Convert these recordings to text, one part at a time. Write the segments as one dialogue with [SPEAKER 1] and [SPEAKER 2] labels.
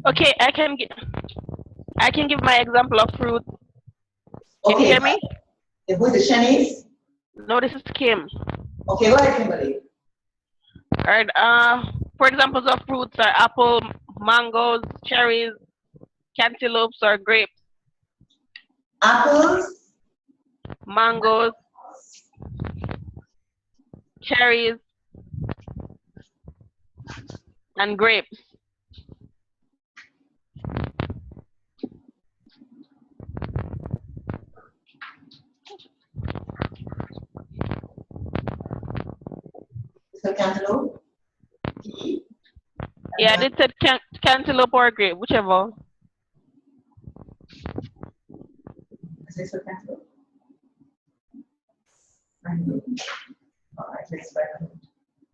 [SPEAKER 1] Okay, I can give my example of fruit. Can you
[SPEAKER 2] Okay,
[SPEAKER 1] hear me?
[SPEAKER 2] who is the Shanice?
[SPEAKER 1] No, this is Kim.
[SPEAKER 2] Okay, go ahead, Kimberly.
[SPEAKER 1] All right. For examples of fruits are apple, mangoes, cherries, cantaloupes, or grapes.
[SPEAKER 2] Apples,
[SPEAKER 1] Mangoes, cherries, and grapes.
[SPEAKER 2] so cantaloupe,
[SPEAKER 1] Yeah, they said cantaloupe or grape, whichever.
[SPEAKER 2] is this for cantaloupe? All right, let's try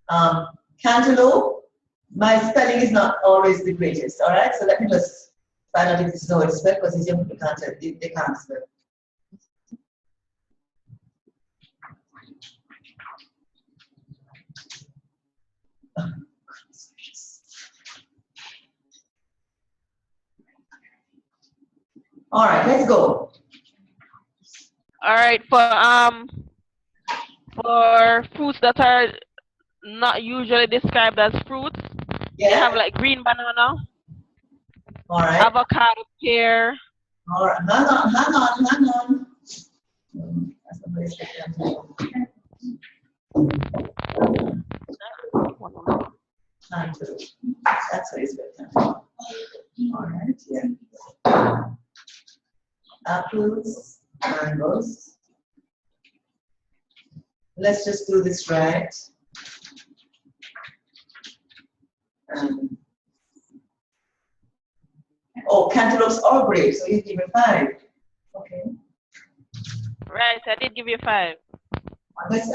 [SPEAKER 2] that. Cantaloupe, my spelling is not always the greatest, all right? So let me just find out if this is how it's spelled, because these young people can't, they can't spell. All right, let's go.
[SPEAKER 1] All right, for fruits that are not usually described as fruits, they have
[SPEAKER 2] Yeah?
[SPEAKER 1] like green banana,
[SPEAKER 2] All right.
[SPEAKER 1] avocado, pear.
[SPEAKER 2] All right, hang on. That's the place that cantaloupe. Cantaloupe. That's what it's spelled. All right, yeah. Apples, mangoes. Let's just do this right. Oh, cantaloupes or grapes, so you give me 5. Okay.
[SPEAKER 1] Right, I did give you 5.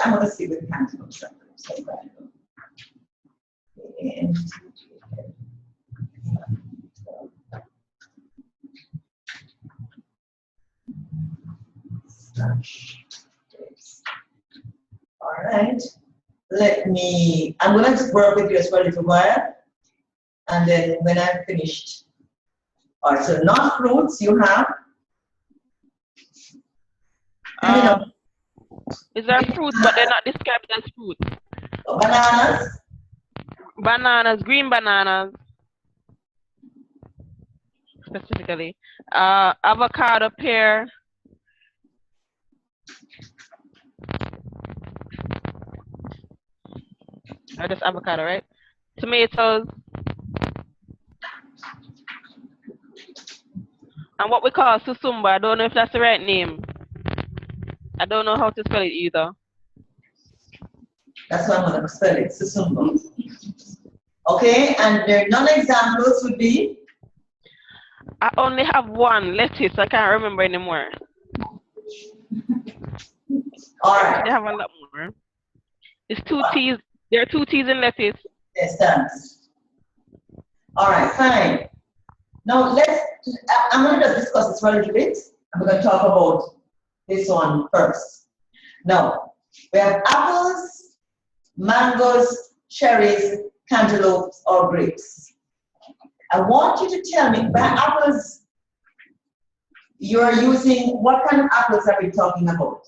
[SPEAKER 2] I'm going to stick with cantaloupes. And all right. I'm going to just work with you as for a little while. And then when I'm finished, all right, so not fruits, you have.
[SPEAKER 1] Is there fruits, but they're not described as fruits?
[SPEAKER 2] Bananas.
[SPEAKER 1] Bananas, green bananas, specifically. Avocado, pear. Or just avocado, right? Tomatoes. And what we call susumba. I don't know if that's the right name. I don't know how to spell it either.
[SPEAKER 2] That's why I'm going to spell it, susumba. Okay, and the non-examples would be?
[SPEAKER 1] I only have one, lettuce. I can't remember anymore.
[SPEAKER 2] All right.
[SPEAKER 1] They have a lot more. It's 2 T's. There are 2 T's in lettuce.
[SPEAKER 2] Yes, thanks. All right, fine. Now I'm going to just discuss this for a little bit. I'm going to talk about this one first. Now, we have apples, mangoes, cherries, cantaloupes, or grapes. I want you to tell me, by apples, you're using, what kind of apples are we talking about?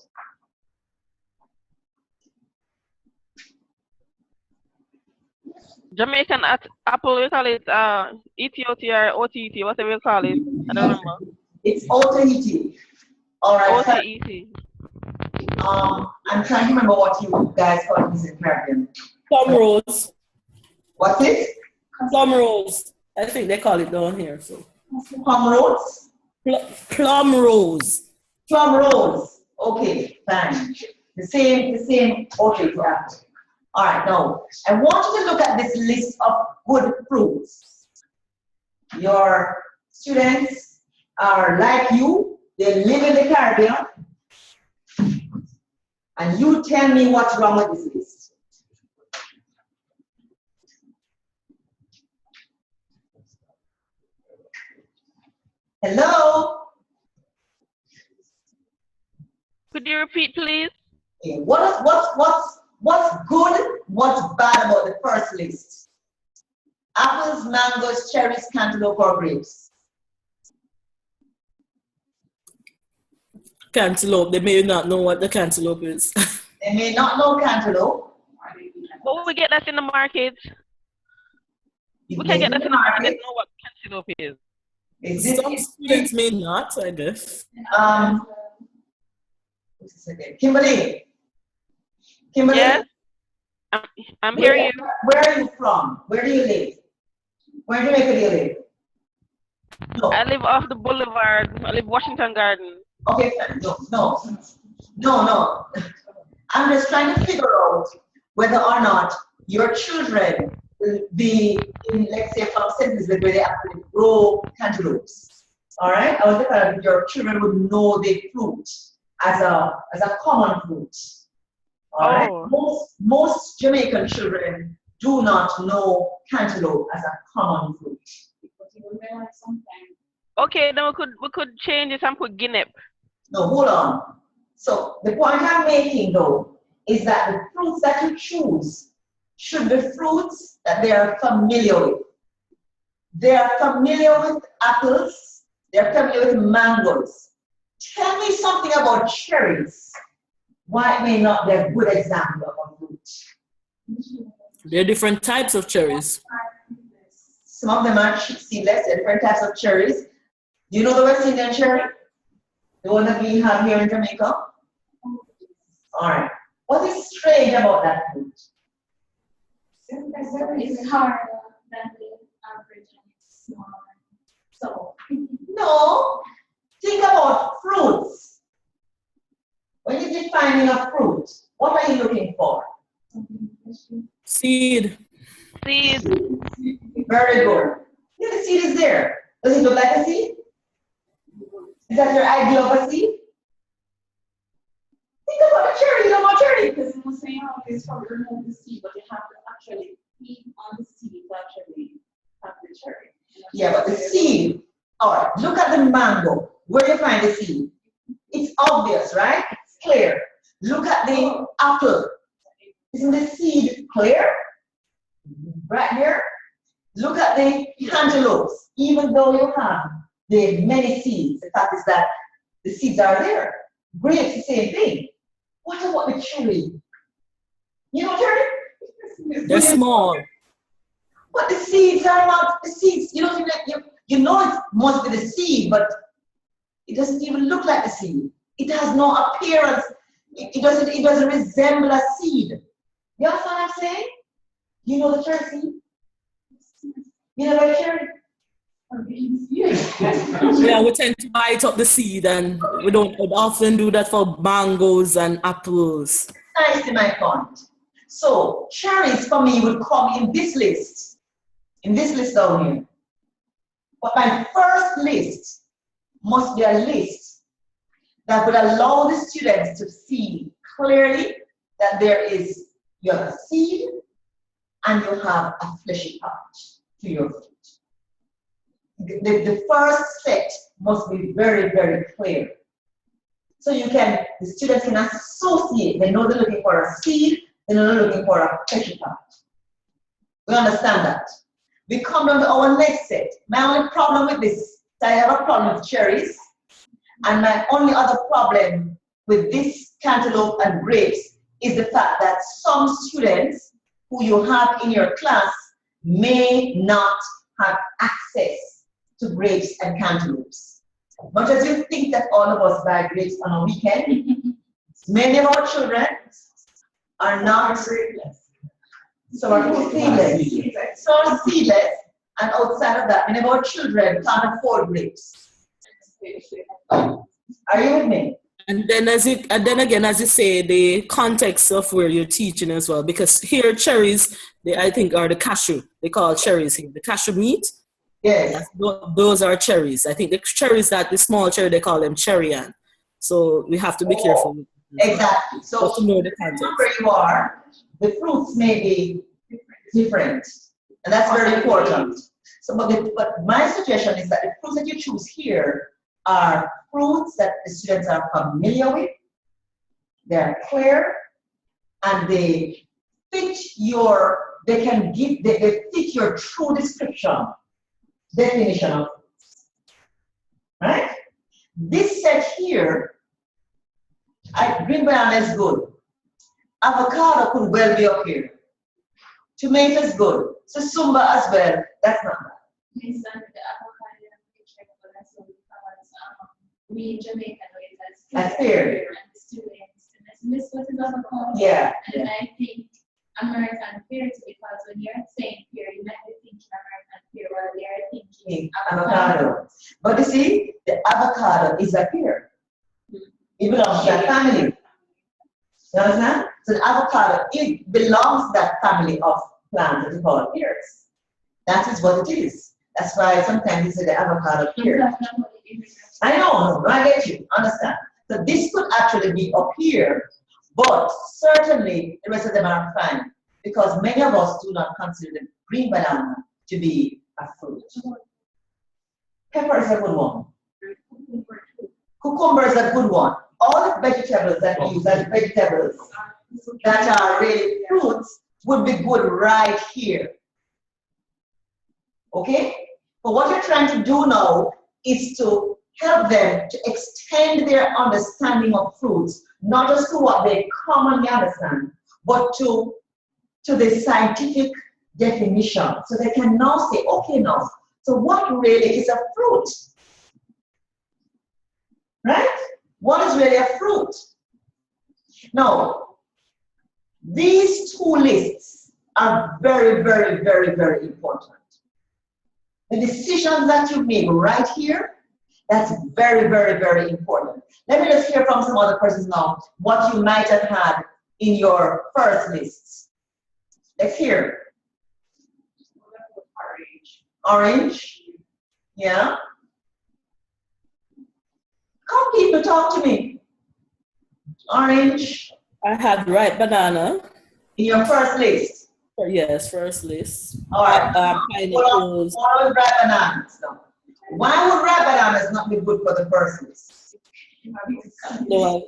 [SPEAKER 1] Jamaican apple, we call it ETOT or OTET, whatever you call it. I don't remember.
[SPEAKER 2] It's OTET. All right.
[SPEAKER 1] OTET.
[SPEAKER 2] I'm trying to remember what you guys call this in Caribbean.
[SPEAKER 3] Plum rose.
[SPEAKER 2] What's it?
[SPEAKER 3] Plum rose. I think they call it down here. So.
[SPEAKER 2] Plum rose?
[SPEAKER 3] Plum rose.
[SPEAKER 2] Plum rose. Okay, fine. The same OTET apple. All right, now, I want you to look at this list of good fruits. Your students are like you, they live in the Caribbean, and you tell me what's wrong with this list. Hello?
[SPEAKER 1] Could you repeat, please?
[SPEAKER 2] Okay, what's good, what's bad about the first list? Apples, mangoes, cherries, cantaloupe, or grapes?
[SPEAKER 3] Cantaloupe. They may not know what the cantaloupe is.
[SPEAKER 2] They may not know cantaloupe.
[SPEAKER 1] But we get that in the market.
[SPEAKER 2] You
[SPEAKER 1] We can get
[SPEAKER 2] in
[SPEAKER 1] that in the market. Know what cantaloupe is.
[SPEAKER 2] Is this
[SPEAKER 3] Some students may not, I guess.
[SPEAKER 2] what's this again? Kimberly. Kimberly.
[SPEAKER 1] Yes, I'm hearing you.
[SPEAKER 2] Where are you from? Where do you live? Where do you live? No.
[SPEAKER 1] I live off the boulevard. I live Washington Garden.
[SPEAKER 2] Okay, no. I'm just trying to figure out whether or not your children will be in, let's say, from cities where they actually grow cantaloupes. All right? I was thinking that your children would know the fruit as a common fruit. All right? Most Jamaican children do not know cantaloupe as a common fruit.
[SPEAKER 1] Okay, then we could change it and put guinea.
[SPEAKER 2] No, hold on. So the point I'm making though is that the fruits that you choose should be fruits that they are familiar with. They are familiar with apples, they are familiar with mangoes. Tell me something about cherries. Why it may not be a good example of a fruit?
[SPEAKER 3] There are different types of cherries.
[SPEAKER 2] Some of them are seedless, there are different types of cherries. Do you know the West Indian cherry? The one that we have here in Jamaica? All right. What is strange about that fruit?
[SPEAKER 4] It's harder than the average and it's smaller. So,
[SPEAKER 2] No. Think about fruits. When you're defining a fruit, what are you looking for?
[SPEAKER 3] Seed.
[SPEAKER 1] Seed.
[SPEAKER 2] Very good. Yeah, the seed is there. Does it look like a seed? Is that your idea of a seed? Think about a cherry. You know about cherry?
[SPEAKER 4] because you must say how it's from remove the seed, but you have to actually eat on the seed to actually have the cherry.
[SPEAKER 2] Yeah, but the seed. All right, look at the mango. Where do you find the seed? It's obvious, right? It's clear. Look at the apple. Isn't the seed clear? Right here. Look at the cantaloupes. Even though you have the many seeds, the fact is that the seeds are there. Grapes, the same thing. What about the cherry? You know cherry?
[SPEAKER 3] They're small.
[SPEAKER 2] But the seeds are not the seeds. You know, you know it must be the seed, but it doesn't even look like a seed. It has no appearance. It doesn't resemble a seed. You understand what I'm saying? You know the cherry seed? You know the cherry?
[SPEAKER 3] Yeah, we tend to bite up the seed, and we don't often do that for mangoes and apples.
[SPEAKER 2] Nice, my point. So cherries for me would come in this list down here. But my first list must be a list that would allow the students to see clearly that you have a seed and you have a fleshy part to your fruit. The first set must be very, very clear. So the students can associate. They know they're looking for a seed, they know they're looking for a fleshy part. We understand that. We come down to our next set. My only problem with this, I have a problem with cherries, and my only other problem with this cantaloupe and grapes is the fact that some students who you have in your class may not have access to grapes and cantaloupes. Much as you think that all of us buy grapes on a weekend, many of our children are not grapeless. So are seedless. So are seedless, and outside of that, many of our children can't afford grapes. Are you with me?
[SPEAKER 3] And then again, as you say, the context of where you're teaching as well, because here cherries, I think are the cashew. They call cherries here. The cashew meat.
[SPEAKER 2] Yes.
[SPEAKER 3] Those are cherries. I think the cherries the small cherry, they call them cherryan. So we have to be careful.
[SPEAKER 2] Exactly. So
[SPEAKER 3] to know the context.
[SPEAKER 2] where you are, the fruits may be different, and that's very important. So, but my suggestion is that the fruits that you choose here are fruits that the students are familiar with, they're clear, and they fit your they can give, they fit your true description, definition of fruits. Right? This set here, green banana is good. Avocado could well be up here. Tomato is good. Susumba as well. That's not bad.
[SPEAKER 4] The avocado we in Jamaica know it as
[SPEAKER 2] pear.
[SPEAKER 4] And the students, and this what is avocado.
[SPEAKER 2] Yeah.
[SPEAKER 4] And I think American pear too, because when you're saying pear, you might be thinking American pear, while they are thinking
[SPEAKER 2] avocado. But you see, the avocado is a pear. It belongs to that family. You understand? So the avocado, it belongs to that family of plants that we call pears. That is what it is. That's why sometimes you say the avocado pear. I know, I get you, understand. So this could actually be up here, but certainly the rest of them are fine because many of us do not consider the green banana to be a fruit. Pepper is a good one. Cucumber is a good one. All the vegetables that we use as vegetables that are really fruits would be good right here. Okay? But what you're trying to do now is to help them to extend their understanding of fruits, not just to what they commonly understand, but to the scientific definition. So they can now say, okay, now, so what really is a fruit? Right? What is really a fruit? Now, these two lists are very, very, very, very important. The decisions that you make right here, that's very, very, very important. Let me just hear from some other persons now what you might have had in your first lists. Let's hear. Orange. Yeah. Come, people, talk to me. Orange.
[SPEAKER 3] I had ripe banana.
[SPEAKER 2] In your first list.
[SPEAKER 3] Yes, first list.
[SPEAKER 2] All right.
[SPEAKER 3] Pineapples.
[SPEAKER 2] What was ripe bananas? No. Why would ripe bananas not be good for the first list?
[SPEAKER 3] No,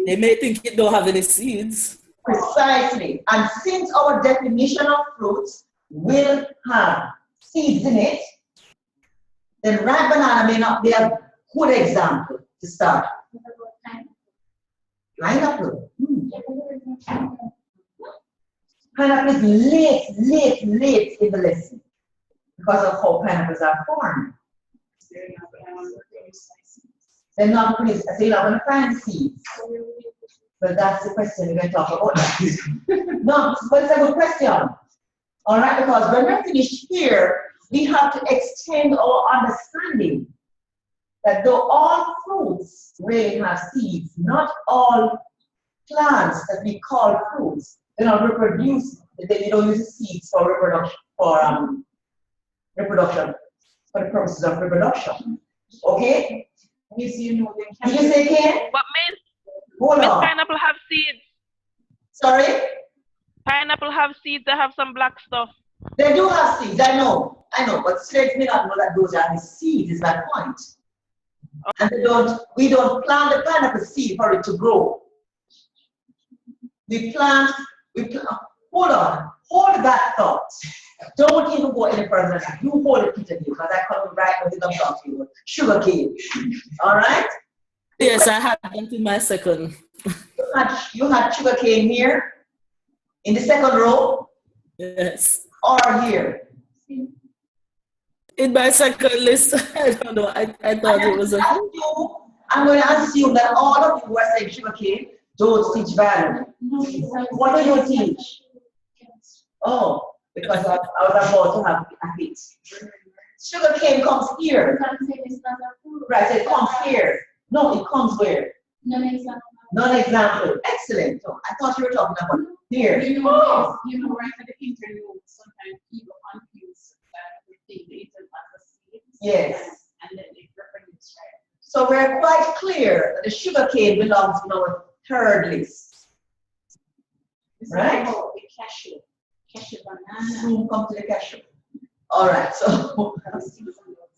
[SPEAKER 3] they may think it don't have any seeds.
[SPEAKER 2] Precisely. And since our definition of fruits will have seeds in it, then ripe banana may not be a good example to start. Pineapple. Pineapple is late in the lesson because of how pineapples are formed. They're not pretty, so you're not going to find seeds. But that's the question we're going to talk about now. No, but it's a good question. All right, because when we're finished here, we have to extend our understanding that though all fruits really have seeds, not all plants that we call fruits, they don't reproduce, they don't use the seeds for reproduction, for the purposes of reproduction. Okay?
[SPEAKER 4] You see, you know,
[SPEAKER 2] Did you say again?
[SPEAKER 1] But Miss,
[SPEAKER 2] Hold on.
[SPEAKER 1] pineapple have seeds.
[SPEAKER 2] Sorry?
[SPEAKER 1] Pineapple have seeds that have some black stuff.
[SPEAKER 2] They do have seeds, I know, but slaves may not know that those are the seeds, is my point. And we don't plant the pineapple seed for it to grow. Hold on, hold that thought. Don't even go any further than that. You hold it to you, because I come right with the talk to you. Sugar cane. All right?
[SPEAKER 3] Yes, I had them in my second.
[SPEAKER 2] You had sugar cane here, in the second row,
[SPEAKER 3] Yes.
[SPEAKER 2] or here.
[SPEAKER 3] In my second list, I don't know. I thought it was a.
[SPEAKER 2] I'm going to assume that all of you who are saying sugar cane don't teach biology. What do you teach? Oh, because I was about to have a hit. Sugar cane comes here. Right, so it comes here. No, it comes where? Non-example. Excellent. So I thought you were talking about here.
[SPEAKER 4] You know, right at the interview, sometimes people confuse the interview as a seed.
[SPEAKER 2] Yes.
[SPEAKER 4] And then they reproduce, right?
[SPEAKER 2] So we're quite clear that the sugar cane belongs in our third list. Right?
[SPEAKER 4] The cashew banana.
[SPEAKER 2] Soon come to the cashew. All right, so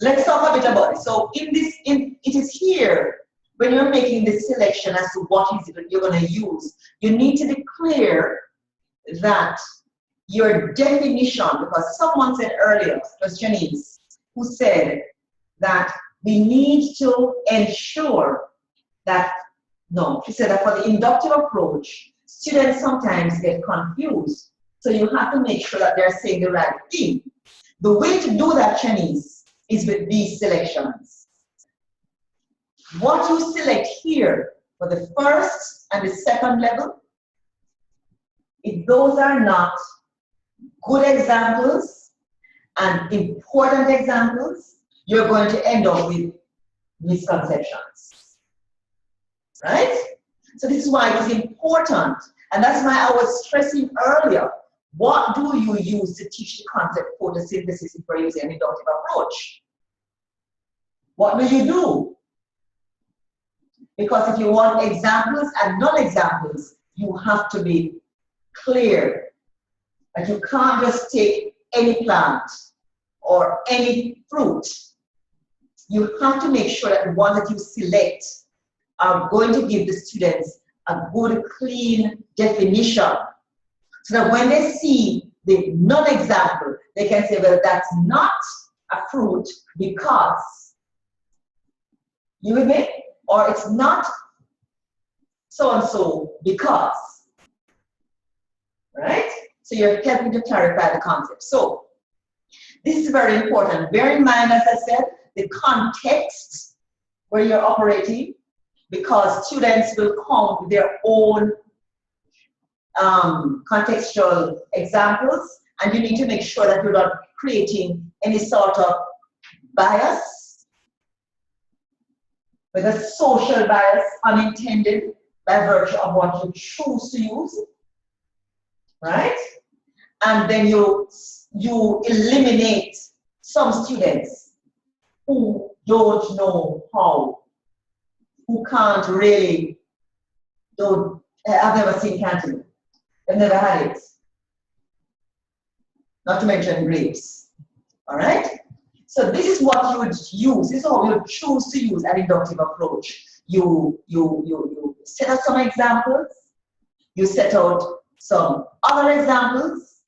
[SPEAKER 2] let's talk a bit about it. So it is here when you're making the selection as to what is it you're going to use. You need to be clear that your definition, because someone said earlier, it was Janice, who said that we need to ensure that, no, she said that for the inductive approach, students sometimes get confused. So you have to make sure that they're saying the right thing. The way to do that, Janice, is with these selections. What you select here for the first and the second level, if those are not good examples and important examples, you're going to end up with misconceptions, right? So this is why it is important, and that's why I was stressing earlier, what do you use to teach the concept photosynthesis if we're using an inductive approach? What do you do? Because if you want examples and non-examples, you have to be clear that you can't just take any plant or any fruit. You have to make sure that the ones that you select are going to give the students a good, clean definition. So that when they see the non-example, they can say, well, that's not a fruit because, you with me? Or it's not so-and-so because, right? So you're helping to clarify the concept. So this is very important. Bear in mind, as I said, the context where you're operating, because students will come with their own contextual examples, and you need to make sure that you're not creating any sort of bias, whether social bias, unintended, by virtue of what you choose to use, right? And then you eliminate some students who don't know how, who can't really, I've never seen cantaloupe. I've never had it. Not to mention grapes. All right? So this is what you would use. This is how you choose to use an inductive approach. You set out some examples. You set out some other examples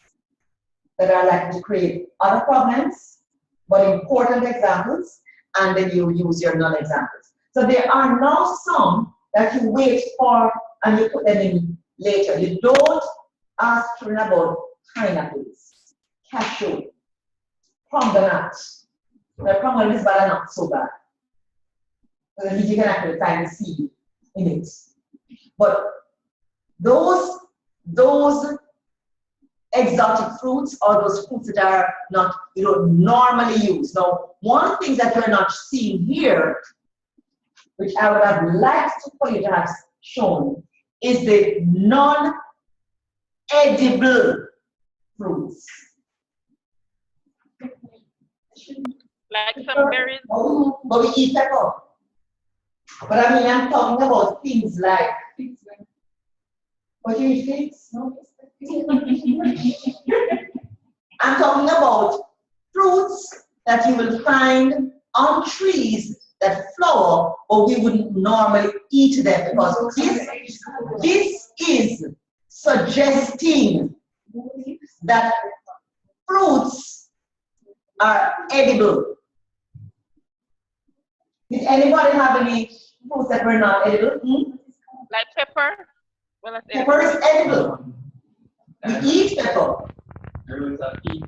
[SPEAKER 2] that are likely to create other problems, but important examples, and then you use your non-examples. So there are now some that you wait for and you put them in later. You don't ask children about pineapples, cashew, pomegranate. The pomegranate is bad and not so bad. So at least you can actually find the seed in it. But those exotic fruits or those fruits that are not, you don't normally use. Now, one of the things that you're not seeing here, which I would have liked for you to have shown, is the non-edible fruits.
[SPEAKER 1] Like some berries.
[SPEAKER 2] Oh, but we eat pepper. But I mean, I'm talking about things like, what do you eat figs? No? I'm talking about fruits that you will find on trees that flower, but we wouldn't normally eat them, because this is suggesting that fruits are edible. Did anybody have any fruits that were not edible?
[SPEAKER 1] Like pepper? Well, that's
[SPEAKER 2] Pepper is edible. We eat pepper.
[SPEAKER 5] There was a pea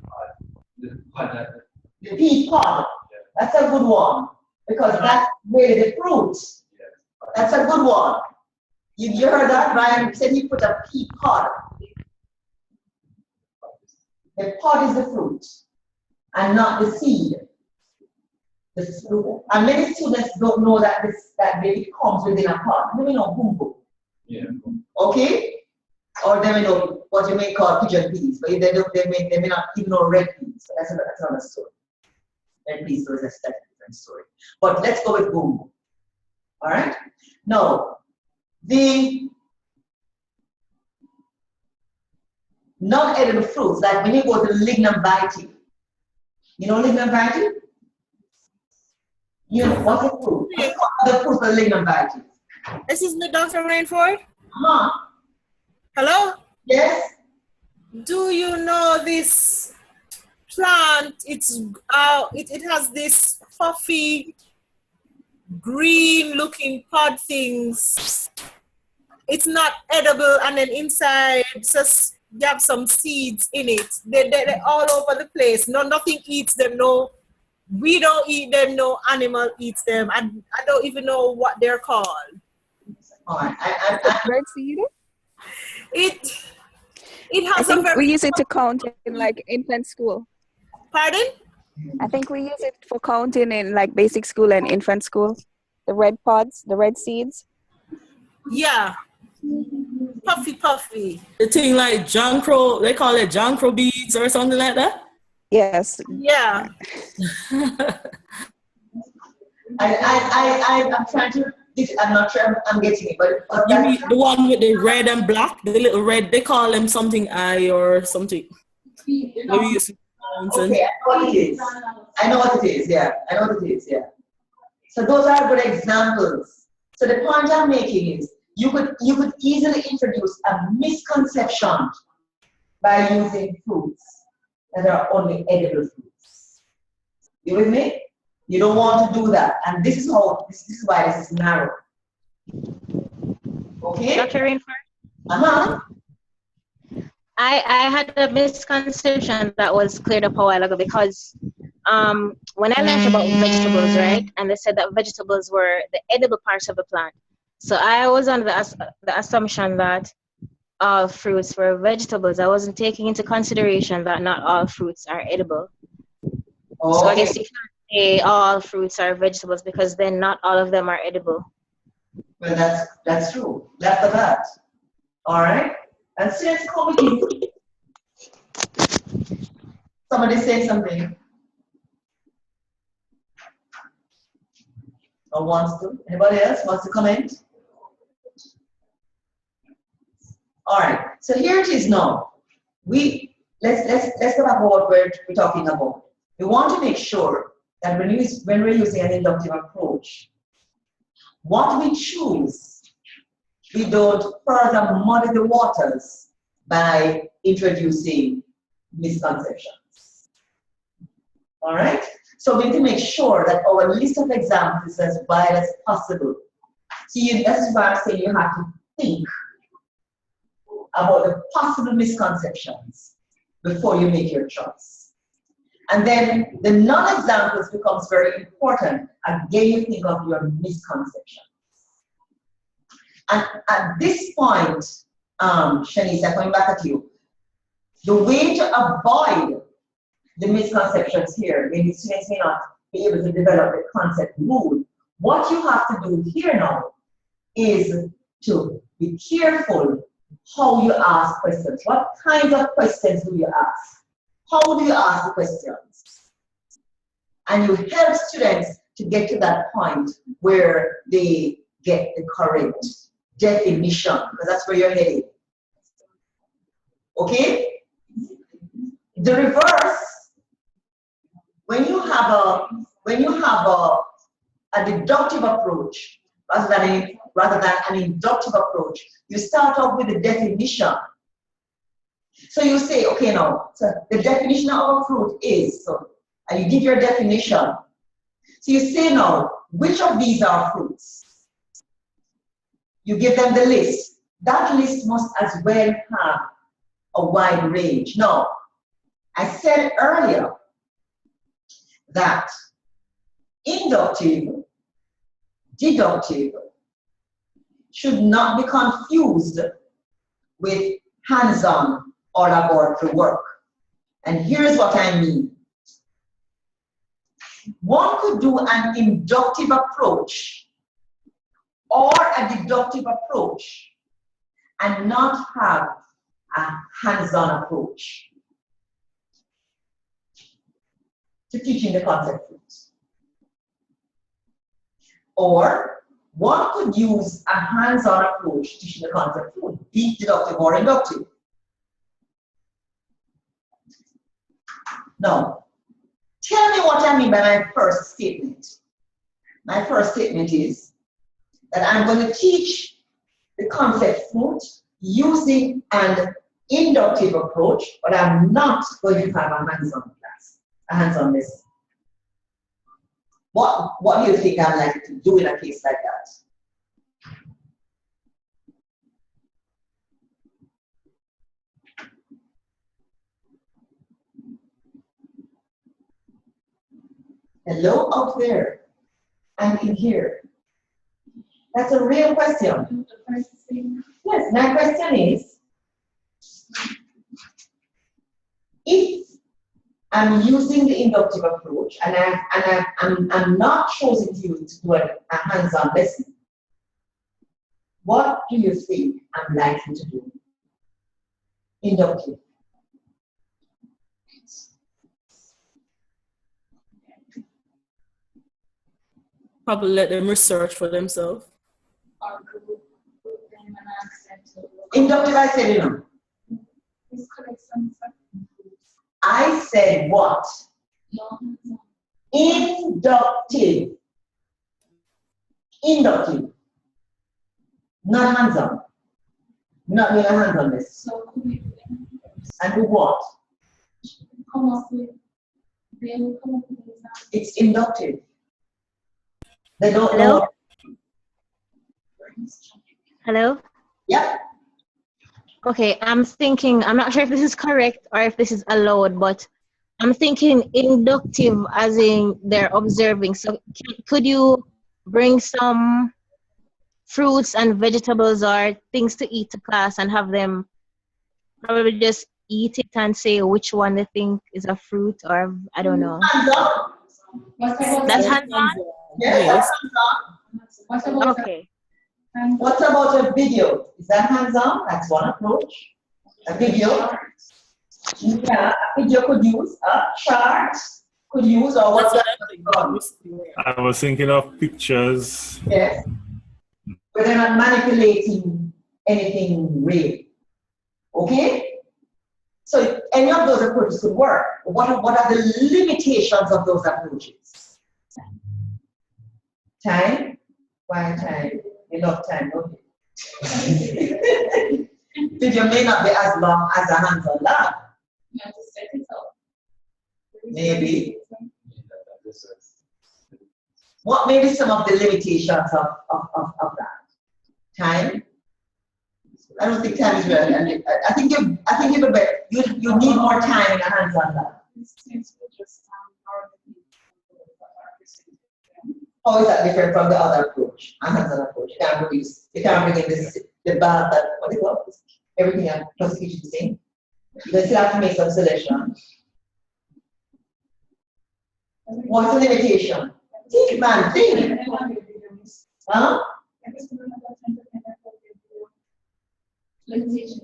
[SPEAKER 5] pod.
[SPEAKER 2] The pea pod. That's a good one, because that's really the fruit. That's a good one. You heard that? Ryan said he put a pea pod. The pod is the fruit and not the seed. The fruit. And many students don't know that it comes within a pod. They may know humble.
[SPEAKER 5] Yeah.
[SPEAKER 2] Okay? Or they may know what you may call pigeon peas, but if they don't, they may not even know red peas. So that's another story. Red peas, so that's a different story. But let's go with gumbo. All right? Now, the non-edible fruits, like when you go to lignum vitae. You know lignum vitae? You know what's the fruit? The fruit of lignum vitae.
[SPEAKER 3] This is the Dr. Rainford.
[SPEAKER 2] Huh?
[SPEAKER 3] Hello?
[SPEAKER 2] Yes?
[SPEAKER 3] Do you know this plant? It has this puffy green looking pod things. It's not edible, and then inside just you have some seeds in it. They're all over the place. No, nothing eats them. No, we don't eat them. No animal eats them. I don't even know what they're called.
[SPEAKER 2] All right.
[SPEAKER 6] Bird seed?
[SPEAKER 3] It
[SPEAKER 6] I
[SPEAKER 3] has a
[SPEAKER 6] think
[SPEAKER 3] very,
[SPEAKER 6] we use it to count in like infant school.
[SPEAKER 3] pardon?
[SPEAKER 6] I think we use it for counting in like basic school and infant school. The red pods, the red seeds.
[SPEAKER 3] Yeah. Puffy. The thing like John Crow, they call it John Crow beads or something like that?
[SPEAKER 6] Yes.
[SPEAKER 3] Yeah.
[SPEAKER 2] I'm trying to, I'm not sure I'm getting it, but
[SPEAKER 3] You mean the one with the red and black, the little red, they call them something eye or something. Maybe you see
[SPEAKER 2] okay, I know what it is. I know what it is, yeah. I know what it is, yeah. So those are good examples. So the point I'm making is you could easily introduce a misconception by using fruits that are only edible fruits. You with me? You don't want to do that. And this is why this is narrow. Okay?
[SPEAKER 7] Dr. Rainford?
[SPEAKER 2] Uh-huh.
[SPEAKER 7] I had a misconception that was cleared up a while ago because when I learned about vegetables, right, and they said that vegetables were the edible parts of the plant. So I was under the assumption that all fruits were vegetables. I wasn't taking into consideration that not all fruits are edible.
[SPEAKER 2] Oh,
[SPEAKER 7] so I
[SPEAKER 2] okay.
[SPEAKER 7] guess you can't say all fruits are vegetables because then not all of them are edible.
[SPEAKER 2] Well, that's true. Left of that. All right. And since committee, somebody say something. Or wants to? Anybody else wants to comment? All right. So here it is now. Let's go back to what we're talking about. We want to make sure that when we're using an inductive approach, what we choose, we don't further muddy the waters by introducing misconceptions. All right? So we need to make sure that our list of examples is as wide as possible. See, that's why I'm saying you have to think about the possible misconceptions before you make your choice. And then the non-examples becomes very important. Again, you think of your misconceptions. And at this point, Shanice, coming back at you, the way to avoid the misconceptions here, maybe students may not be able to develop the concept rule. What you have to do here now is to be careful how you ask questions. What kinds of questions do you ask? How do you ask the questions? And you help students to get to that point where they get the correct definition, because that's where you're heading. Okay? The reverse, when you have a deductive approach rather than an inductive approach, you start off with the definition. So you say, okay, now, so the definition of a fruit is, so, and you give your definition. So you say now, which of these are fruits? You give them the list. That list must as well have a wide range. Now, I said earlier that inductive, deductive should not be confused with hands-on or laboratory work. And here's what I mean. One could do an inductive approach or a deductive approach and not have a hands-on approach to teaching the concept fruits. Or one could use a hands-on approach to teaching the concept fruit, be it deductive or inductive. Now, tell me what I mean by my first statement. My first statement is that I'm going to teach the concept fruit using and inductive approach, but I'm not going to have a hands-on class, a hands-on lesson. What do you think I'm likely to do in a case like that? Hello out there and in here. That's a real question. Yes, my question is, if I'm using the inductive approach and I'm not choosing to use to do a hands-on lesson, what do you think I'm likely to do? Inductive.
[SPEAKER 3] Probably let them research for themselves.
[SPEAKER 2] Inductive, I said, you know. I said what? Inductive. Inductive. Not hands-on. Not doing a hands-on lesson.
[SPEAKER 4] So could we do
[SPEAKER 2] And do what?
[SPEAKER 4] come up with, they will come up with an example.
[SPEAKER 2] It's inductive. They don't
[SPEAKER 7] Hello?
[SPEAKER 2] know.
[SPEAKER 7] Hello?
[SPEAKER 2] Yep.
[SPEAKER 7] Okay, I'm thinking, I'm not sure if this is correct or if this is allowed, but I'm thinking inductive as in they're observing. So could you bring some fruits and vegetables or things to eat to class and have them probably just eat it and say which one they think is a fruit or I don't know.
[SPEAKER 2] Hands-on.
[SPEAKER 7] That's hands-on?
[SPEAKER 2] Yes, that's hands-on.
[SPEAKER 4] What about
[SPEAKER 7] Okay.
[SPEAKER 2] What about a video? Is that hands-on? That's one approach. A video. Yeah, a video could use a chart, could use or
[SPEAKER 3] That's
[SPEAKER 2] what?
[SPEAKER 3] what I think.
[SPEAKER 5] I was thinking of pictures.
[SPEAKER 2] Yes. But they're not manipulating anything real. Okay? So any of those approaches could work. What are the limitations of those approaches? Time? Why time? Enough time, okay. Video may not be as long as a hands-on lab.
[SPEAKER 4] you have to set it up?
[SPEAKER 2] Maybe. What may be some of the limitations of that? Time? I don't think time is really. I think you need more time in a hands-on lab.
[SPEAKER 4] Since we just
[SPEAKER 2] How is that different from the other approach, a hands-on approach? You can't bring in this the balance that what do you call it? Everything and classification the same. You still have to make some selection. What's the limitation? Think, man, think. Huh?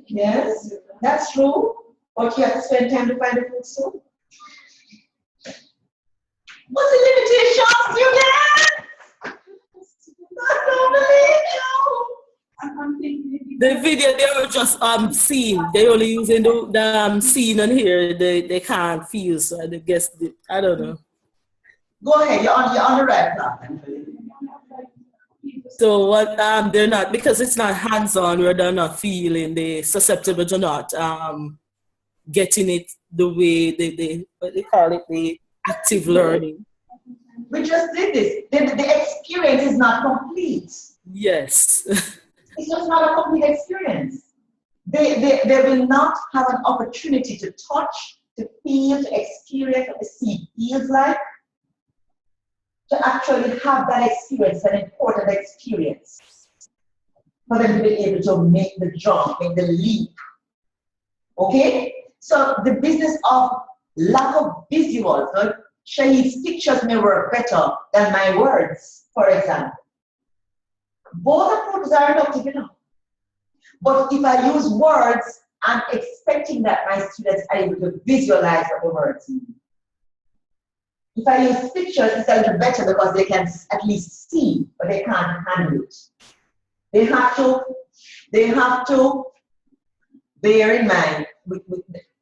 [SPEAKER 2] Yes, that's true. But you have to spend time to find the food too. What's the limitations you get? I don't believe you.
[SPEAKER 3] The video they were just seen. They only using the scene on here. They can't feel, so I guess I don't know.
[SPEAKER 2] Go ahead, you're on the right path.
[SPEAKER 3] So what they're not, because it's not hands-on where they're not feeling, they susceptible to not getting it the way they what they call it, the active learning.
[SPEAKER 2] We just did this. The experience is not complete.
[SPEAKER 3] Yes.
[SPEAKER 2] It's just not a complete experience. They will not have an opportunity to touch, to feel, to experience what the seed feels like. To actually have that experience, an important experience, for them to be able to make the jump, make the leap. Okay? So the business of lack of visuals, right? Shahid's pictures may work better than my words, for example. Both approaches are inductive enough. But if I use words, I'm expecting that my students are able to visualize what the words mean. If I use pictures, it's a little better because they can at least see, but they can't handle it. They have to bear in mind,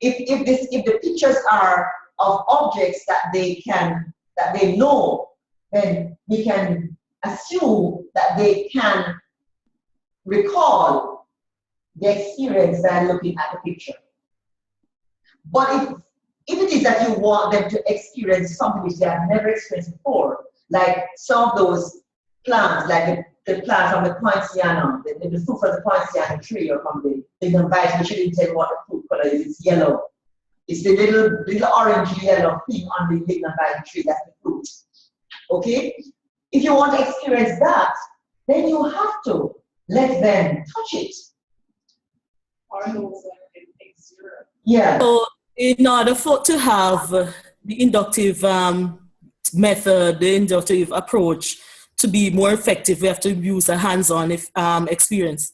[SPEAKER 2] if the pictures are of objects that they know, then we can assume that they can recall the experience than looking at the picture. But if it is that you want them to experience something which they have never experienced before, like some of those plants, like the plant from the poinciana, the fruit from the poinciana tree, or from the lignan vitae, which you didn't tell what the fruit color is, it's yellow. It's the little orange yellow thing on the lignan vitae tree, that's the fruit. Okay? If you want to experience that, then you have to let them touch it.
[SPEAKER 4] Or those like X0.
[SPEAKER 2] Yeah.
[SPEAKER 3] So in order to have the inductive method, the inductive approach to be more effective, we have to use a hands-on experience.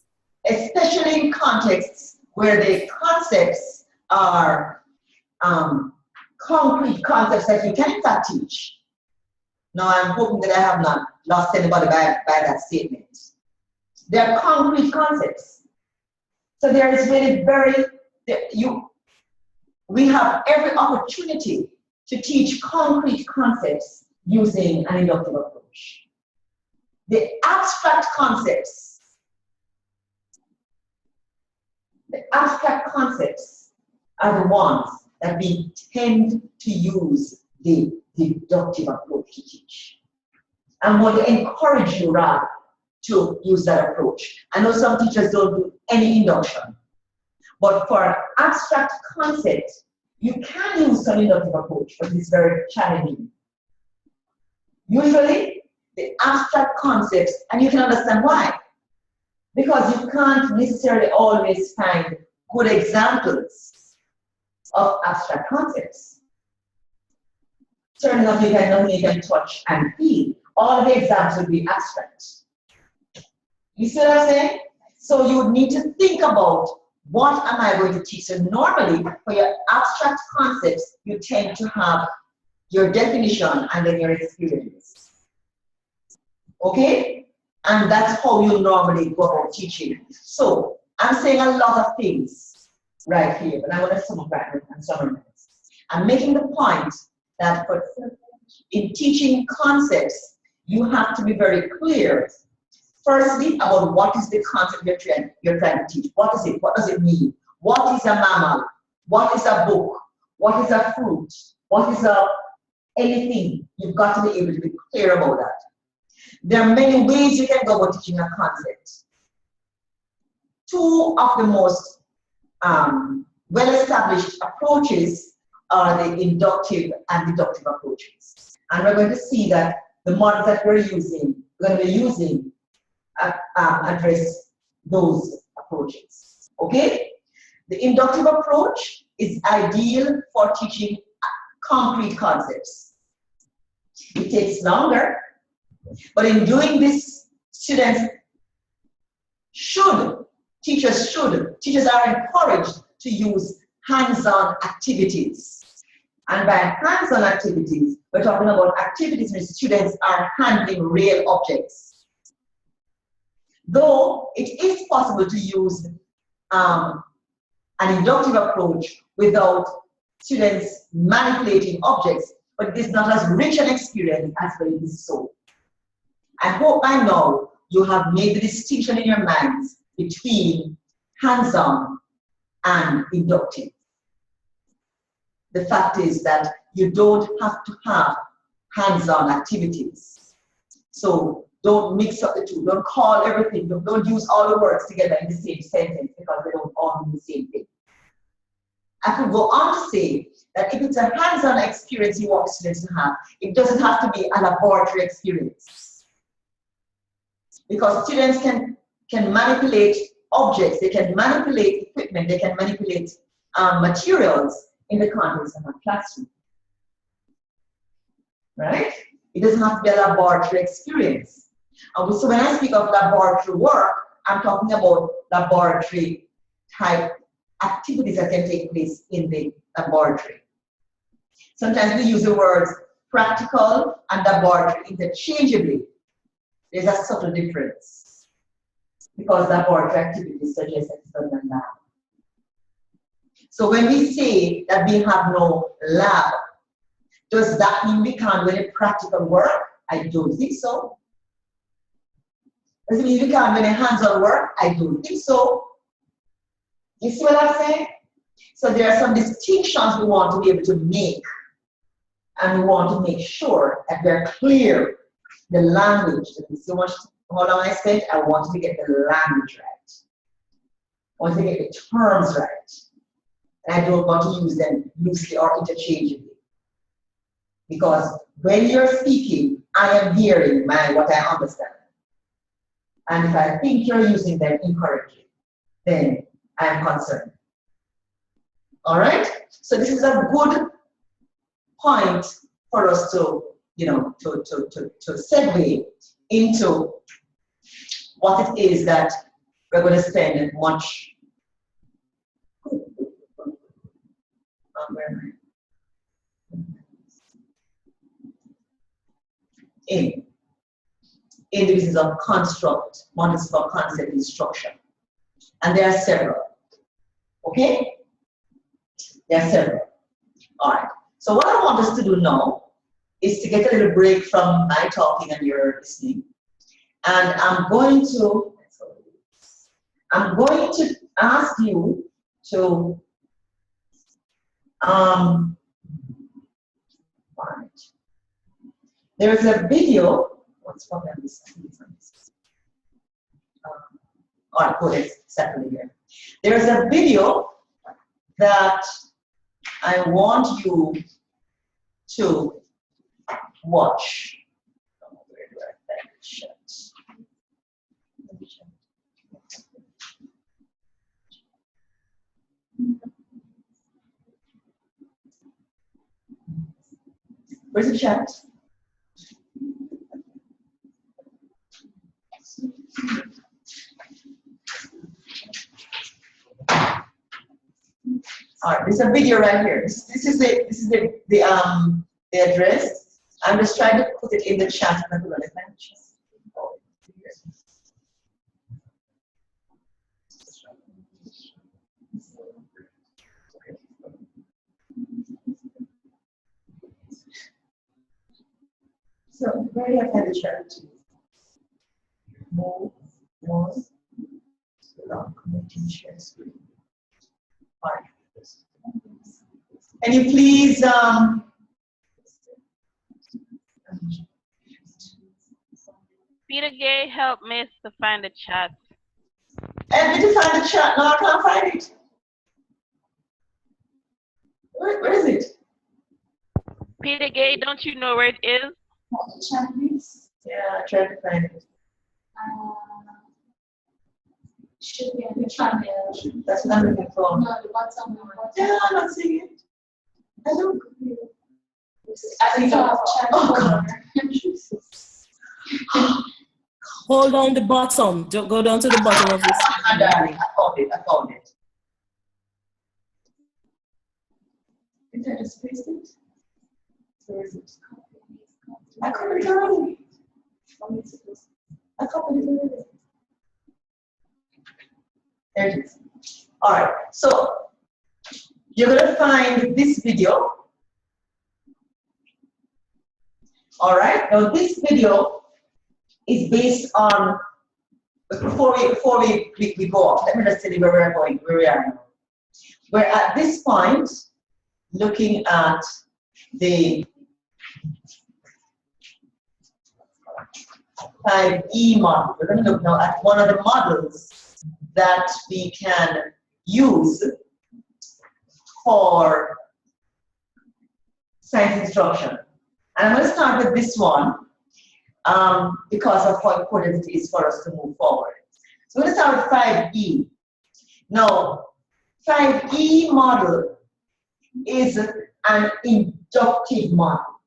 [SPEAKER 2] Especially in contexts where the concepts are concrete concepts that you can in fact teach. Now I'm hoping that I have not lost anybody by that statement. They are concrete concepts. So there is really we have every opportunity to teach concrete concepts using an inductive approach. The abstract concepts are the ones that we tend to use the deductive approach to teach. I'm going to encourage you rather to use that approach. I know some teachers don't do any induction, but for abstract concepts, you can use some inductive approach, but it's very challenging. Usually, the abstract concepts, and you can understand why. Because you can't necessarily always find good examples of abstract concepts. Certainly nothing you can touch and feel. All the examples will be abstract. You see what I'm saying? So you would need to think about, what am I going to teach? So normally, for your abstract concepts, you tend to have your definition and then your experience. Okay? And that's how you normally go about teaching. So I'm saying a lot of things right here, but I'm going to sum up and summarize. I'm making the point that in teaching concepts, you have to be very clear, firstly, about what is the concept you're trying to teach. What is it? What does it mean? What is a mammal? What is a book? What is a fruit? What is anything? You've got to be able to be clear about that. There are many ways you can go about teaching a concept. Two of the most well-established approaches are the inductive and deductive approaches. And we're going to see that the models that we're going to be using address those approaches. Okay? The inductive approach is ideal for teaching concrete concepts. It takes longer, but in doing this, teachers are encouraged to use hands-on activities. And by hands-on activities, we're talking about activities where students are handling real objects. Though it is possible to use an inductive approach without students manipulating objects, but it is not as rich an experience as when it is so. I hope by now you have made the distinction in your minds between hands-on and inductive. The fact is that you don't have to have hands-on activities. So don't mix up the two. Don't call everything. Don't use all the words together in the same sentence because they don't all mean the same thing. I could go on to say that if it's a hands-on experience you want students to have, it doesn't have to be a laboratory experience. Because students can manipulate objects, they can manipulate equipment, they can manipulate materials in the context of a classroom. Right? It doesn't have to be a laboratory experience. So when I speak of laboratory work, I'm talking about laboratory type activities that can take place in the laboratory. Sometimes we use the words practical and laboratory interchangeably. There's a subtle difference because laboratory activities suggest external lab. So when we say that we have no lab, does that mean we can't do any practical work? I don't think so. Does it mean we can't do any hands-on work? I don't think so. You see what I'm saying? So there are some distinctions we want to be able to make, and we want to make sure that we're clear. The language, you see how long I spent? I want to get the language right. I want to get the terms right. And I don't want to use them loosely or interchangeably. Because when you're speaking, I am hearing what I understand. And if I think you're using them incorrectly, then I am concerned. All right? So this is a good point for us to, to segue into what it is that we're going to spend much in the business of construct, models for concept instruction. And there are several. Okay? There are several. All right. So what I want us to do now is to get a little break from my talking and your listening. And I'm going to ask you to there's a video. What's wrong with this? All right, put it separately here. There's a video that I want you to watch. Where do I find it? Shut. Where's the chat? All right, there's a video right here. This is the address. I'm just trying to put it in the chat. So where do you have the chat? Move, without connecting share screen. All right. Can you please
[SPEAKER 1] Peter Gay, help me to find the chat.
[SPEAKER 2] help me to find the chat? No, I can't find it. Where is it?
[SPEAKER 1] Peter Gay, don't you know where it is?
[SPEAKER 4] The chat, please.
[SPEAKER 2] Yeah, I tried to find it.
[SPEAKER 4] Should be on the channel.
[SPEAKER 2] That's what I'm looking for.
[SPEAKER 4] No, the bottom one.
[SPEAKER 2] Yeah, I'm not seeing it. I don't.
[SPEAKER 4] At the top, chat corner.
[SPEAKER 3] Hold on the bottom. Go down to the bottom of this.
[SPEAKER 2] I found it. Did I just paste it? Where is it? I copied it already. I copied it already. There it is. All right. So you're going to find this video. All right. Now this video is based on. Before we go off, let me just tell you where we're going. Where we are now. We're at this point looking at the 5E model. We're going to look now at one of the models that we can use for science instruction. And I'm going to start with this one because of how important it is for us to move forward. So we're going to start with 5E. Now, 5E model is an inductive model.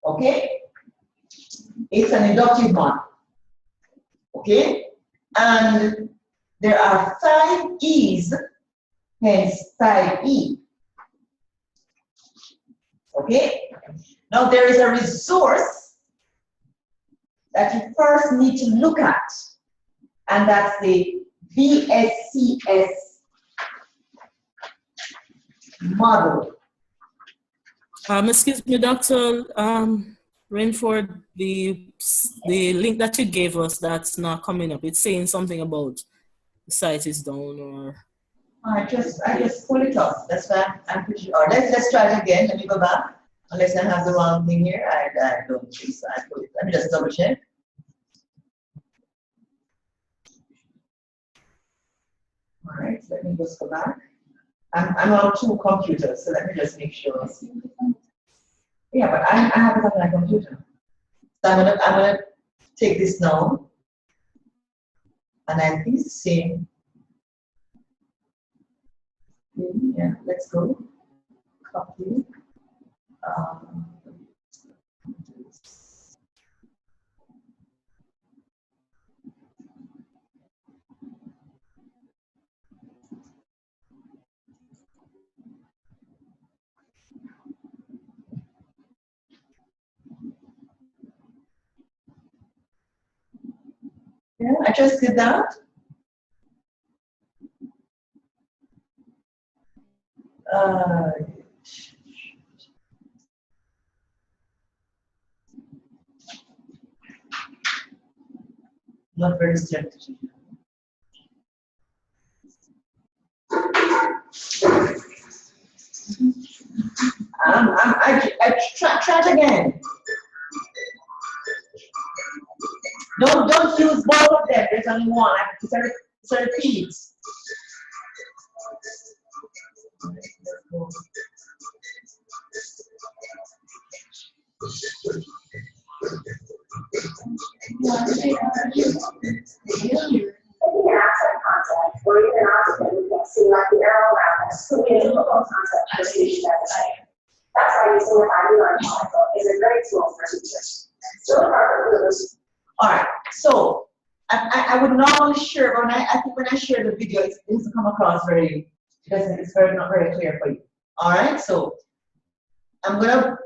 [SPEAKER 2] Okay? It's an inductive model. Okay? And there are 5 E's, hence 5E. Okay? Now there is a resource that you first need to look at, and that's the VSCS model.
[SPEAKER 3] Excuse me, Dr. Rainford, the link that you gave us, that's not coming up. It's saying something about the site is down or.
[SPEAKER 2] I just pull it up. That's fine. I'm pretty sure. Let's try it again. Let me go back. Unless I have the wrong thing here. I don't think so. Let me just double check. All right, let me just go back. I'm on 2 computers, so let me just make sure. Yeah, but I have it on my computer. So I'm gonna take this now, and I think it's the same. Yeah, let's go. Copy. Yeah, I just did that. Not very strategic. Try it again. Don't use both of them. There's only one. It's a repeat.
[SPEAKER 8] Or even opposite, we can see like the arrow around us, so we can look on concept for students at the time. That's why using the 5D learning cycle is a great tool for teachers. So
[SPEAKER 2] all right, so I would normally share, but I think when I share the video, it doesn't come across very, it's not very clear for you. All right, so I'm gonna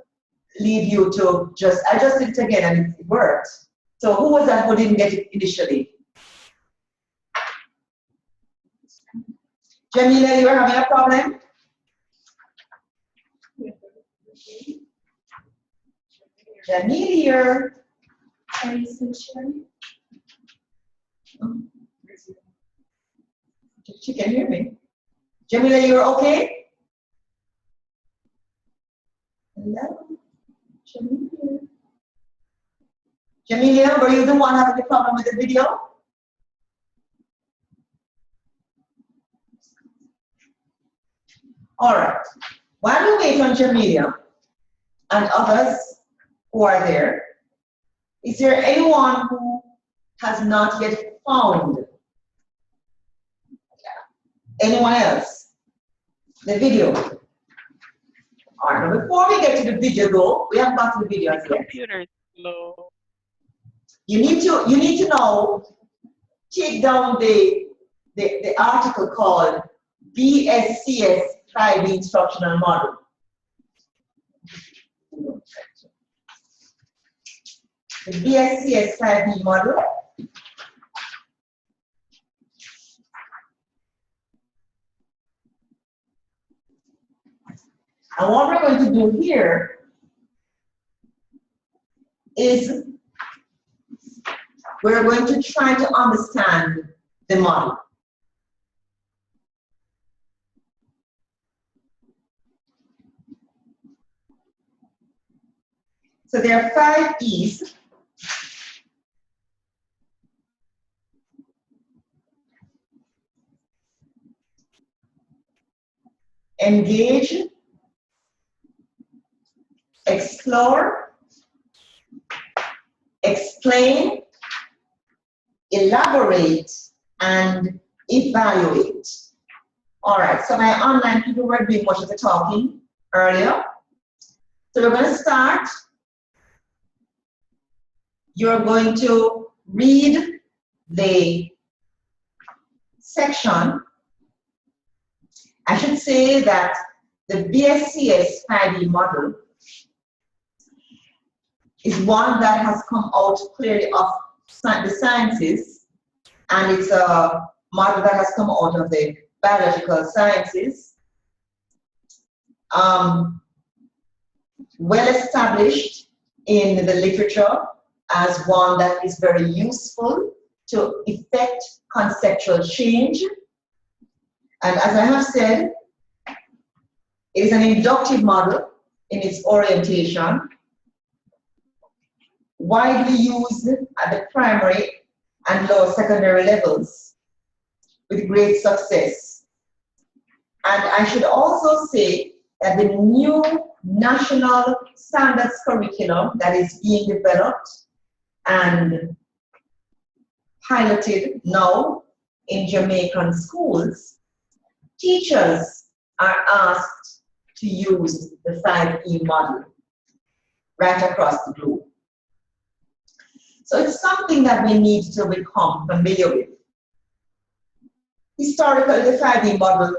[SPEAKER 2] leave you to I just did it again and it worked. So who was that who didn't get it initially? Jamila, you are having a problem? Jamila,
[SPEAKER 4] Are you still sharing?
[SPEAKER 2] she can hear me. Jamila, you're okay? Hello, Jamila. Jamila, were you the one having a problem with the video? All right. While we wait on Jamila and others who are there, is there anyone who has not yet found anyone else the video? All right. Now before we get to the video, though, we haven't got to the video yet.
[SPEAKER 1] Computer is slow.
[SPEAKER 2] You need to now take down the article called BSCS 5D instructional model. The BSCS 5D model. And what we're going to do here is we're going to try to understand the model. So there are 5 E's. Engage, explore, explain, elaborate, and evaluate. All right, so my online people were doing much of the talking earlier. So we're going to start. You're going to read the section. I should say that the BSCS 5D model is one that has come out clearly of the sciences, and it's a model that has come out of the biological sciences. Well established in the literature as one that is very useful to effect conceptual change. And as I have said, it is an inductive model in its orientation, widely used at the primary and lower secondary levels with great success. And I should also say that the new national standards curriculum that is being developed and piloted now in Jamaican schools, teachers are asked to use the 5E model right across the globe. So it's something that we need to become familiar with. Historically, the 5E model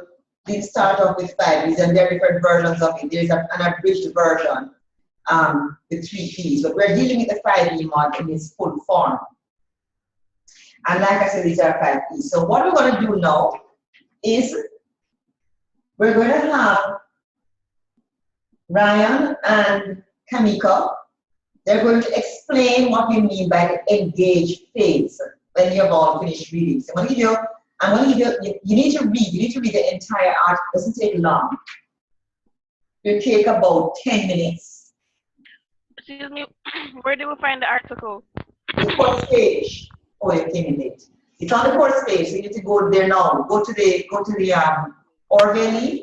[SPEAKER 2] didn't start off with 5Es, and there are different versions of it. There's an abridged version with 3 Ps, but we're dealing with the 5E model in its full form. And like I said, these are 5Es. So what we're going to do now is we're going to have Ryan and Kamika. They're going to explain what we mean by the engage phase when you've all finished reading. So I'm going to give you, you need to read the entire article. It doesn't take long. It'll take about 10 minutes.
[SPEAKER 1] Excuse me, where do we find the article?
[SPEAKER 2] The course page. Oh, you came in late. It's on the course page, so you need to go there now. Go to the Orwell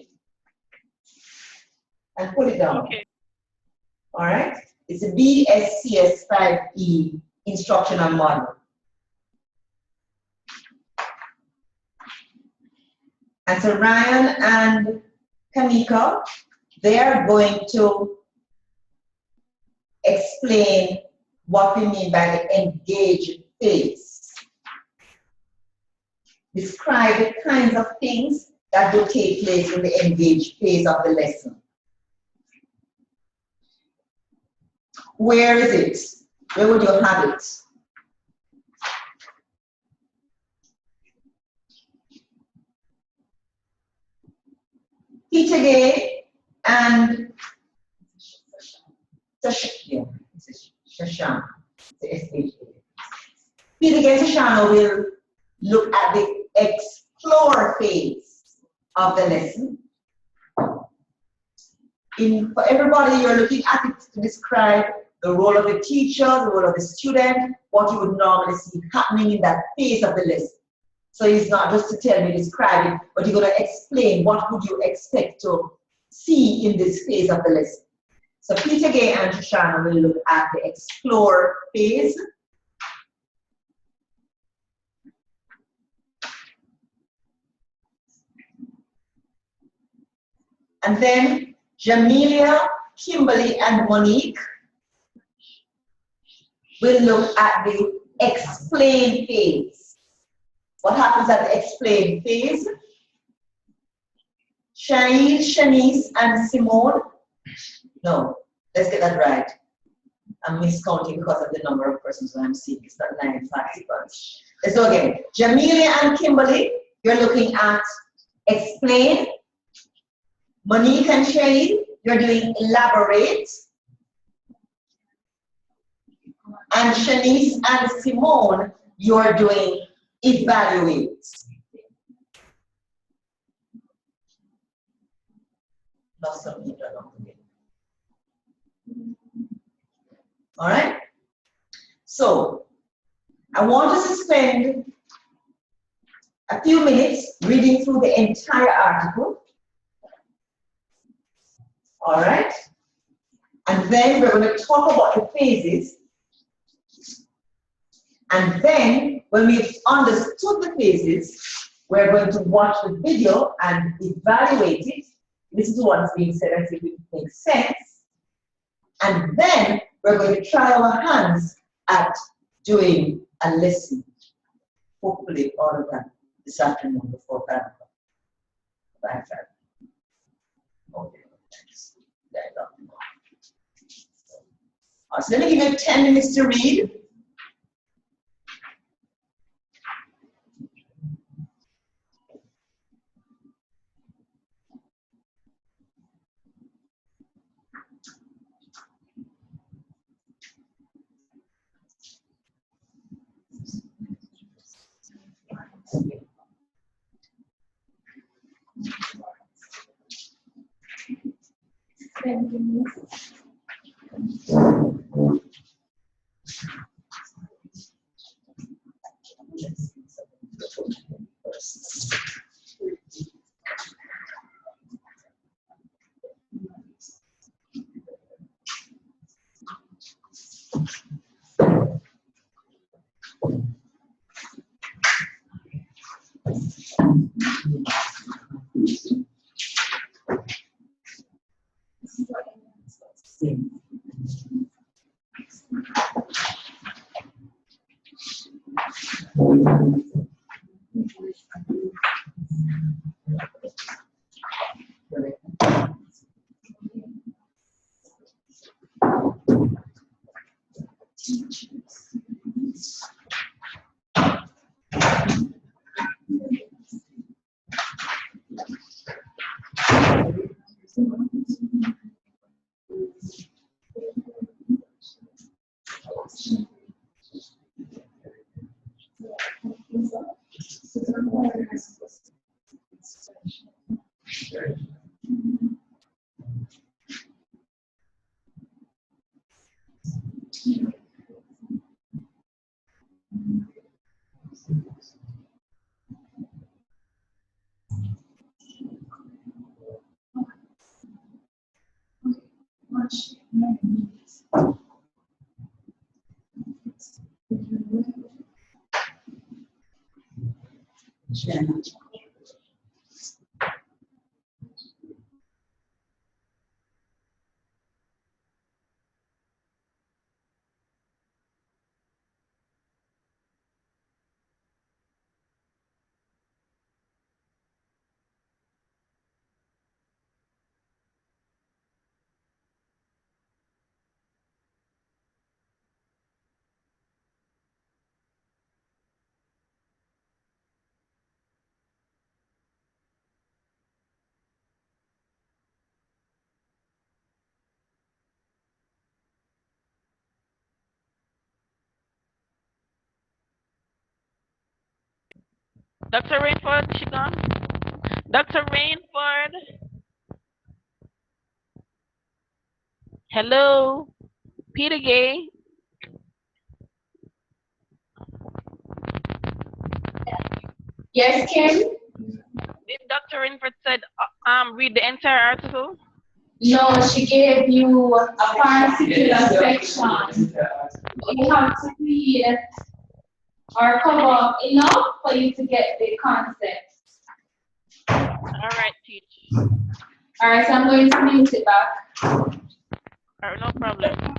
[SPEAKER 2] and pull it down.
[SPEAKER 1] Okay.
[SPEAKER 2] All right? It's a BSCS 5E instructional model. And so Ryan and Kamika, they are going to explain what we mean by the engage phase. Describe the kinds of things that will take place in the engage phase of the lesson. Where is it? Where would you have it? Peter Gay and Shashan. Peter Gay and Shashan will look at the explore phase of the lesson. For everybody, you're looking at it to describe the role of the teacher, the role of the student, what you would normally see happening in that phase of the lesson. So it's not just to tell me, describe it, but you're going to explain what would you expect to see in this phase of the lesson. So Peter Gay and Shoshana will look at the explore phase. And then Jamelia, Kimberly, and Monique will look at the explain phase. What happens at the explain phase? Shahid, Shanice, and Simone. No, let's get that right. I'm miscounting because of the number of persons who I'm seeing. It's not 9 participants. Let's go again. Jamelia and Kimberly, you're looking at explain. Monique and Shahid, you're doing elaborate. And Shanice and Simone, you're doing evaluate. Lost some people along the way. All right? So, I want us to spend a few minutes reading through the entire article. All right? And then we're going to talk about the phases. And then, when we've understood the phases, we're going to watch the video and evaluate it. Listen to what's being said and see if it makes sense. And then, we're going to try our hands at doing a lesson. Hopefully, all of that this afternoon before 5 o'clock. Bye, okay. So let me give you 10 minutes to read.
[SPEAKER 1] Dr. Rainford, she gone? Dr. Rainford, hello. Peter Gay,
[SPEAKER 8] Yes, Kim?
[SPEAKER 1] did Dr. Rainford said read the entire article?
[SPEAKER 8] No, she gave you a particular section. You have to read or cover enough for you to get the concept.
[SPEAKER 1] All right, teach.
[SPEAKER 8] All right, so I'm going to mute it back.
[SPEAKER 1] All right, no problem.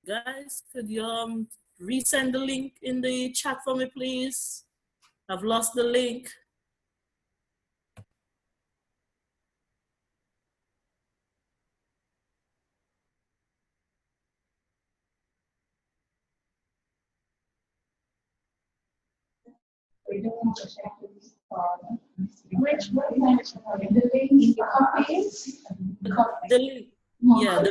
[SPEAKER 3] Guys, could you resend the link in the chat for me, please? I've lost the link.
[SPEAKER 4] We don't want to check this. Which website? The link, the copies? The copies.
[SPEAKER 3] The link. Yeah.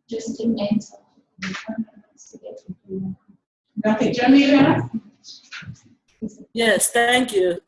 [SPEAKER 4] Just in enter.
[SPEAKER 2] Okay, Jamila?
[SPEAKER 3] Yes, thank you.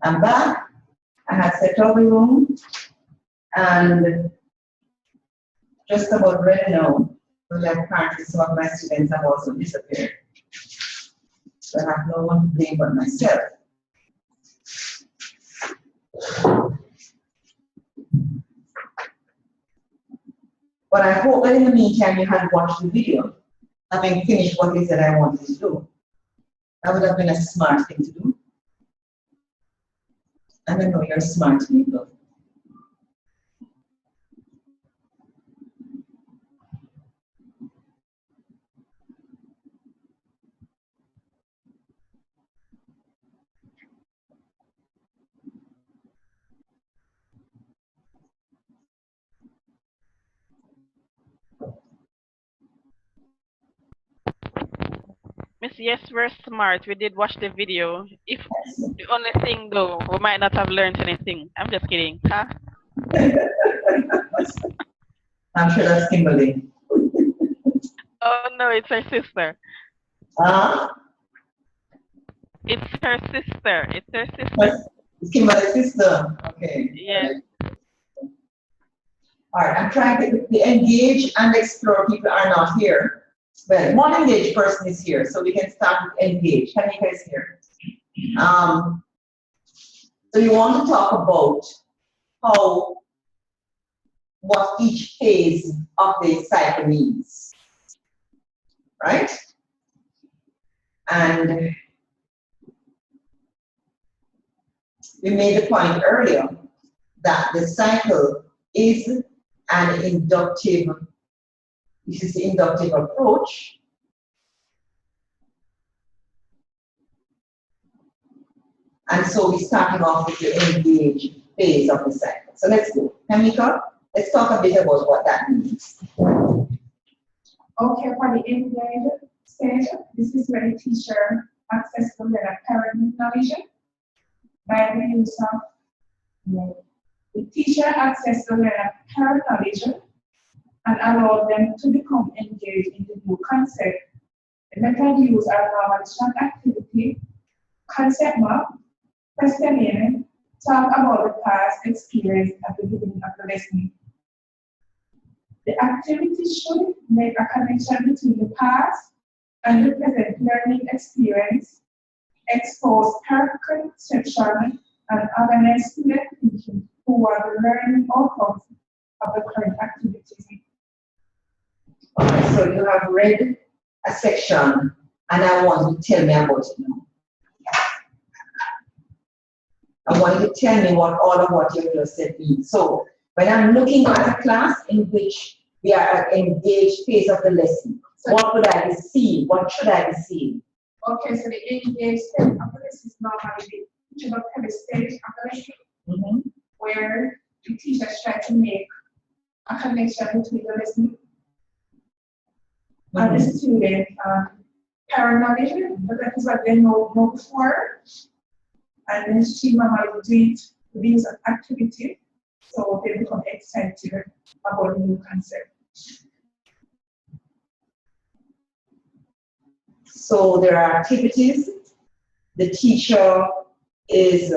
[SPEAKER 2] I'm back. I had set up a room and just about ready now. But apparently some of my students have also disappeared. So I have no one to blame but myself. But I hope that in the meantime you had watched the video, having finished what they said I wanted to do. That would have been a smart thing to do. And I know you're smart people.
[SPEAKER 1] Miss, yes, we're smart. We did watch the video. If the only thing though, we might not have learned anything. I'm just kidding. Huh?
[SPEAKER 2] I'm sure that's Kimberly.
[SPEAKER 1] Oh no, it's her sister. It's her sister. It's her sister.
[SPEAKER 2] It's Kimberly's sister. Okay.
[SPEAKER 1] Yes.
[SPEAKER 2] All right, I'm trying to the engage and explore people are not here. Well, one engaged person is here, so we can start with engage. Tanika is here. So you want to talk about what each phase of the cycle means, right? And we made the point earlier that the cycle is an inductive, this is the inductive approach. And so we're starting off with the engage phase of the cycle. So let's go. Tamika, let's talk a bit about what that means.
[SPEAKER 4] Okay, for the engage stage, this is where the teacher accesses the parent knowledge by the use of the teacher accesses the parent knowledge and allow them to become engaged in the new concept. The method used are normal short activity, concept map, questioning, talk about the past experience at the beginning of the lesson. The activity should make a connection between the past and the present learning experience, expose perception, and organize student thinking toward the learning outcomes of the current activity.
[SPEAKER 2] Okay, so you have read a section and I want you to tell me about it now. I want you to tell me what all of what you just said means. So when I'm looking at a class in which we are at engaged phase of the lesson, so what would I be seeing? What should I be seeing?
[SPEAKER 4] Okay, so the engaged stage of the lesson is normally the introductory stage of the lesson, where the teachers try to make a connection between the lesson and the student parent knowledge, but that is what they know before. And then she normally do it with use of activity, so they become excited about the new concept.
[SPEAKER 2] So there are activities. The teacher is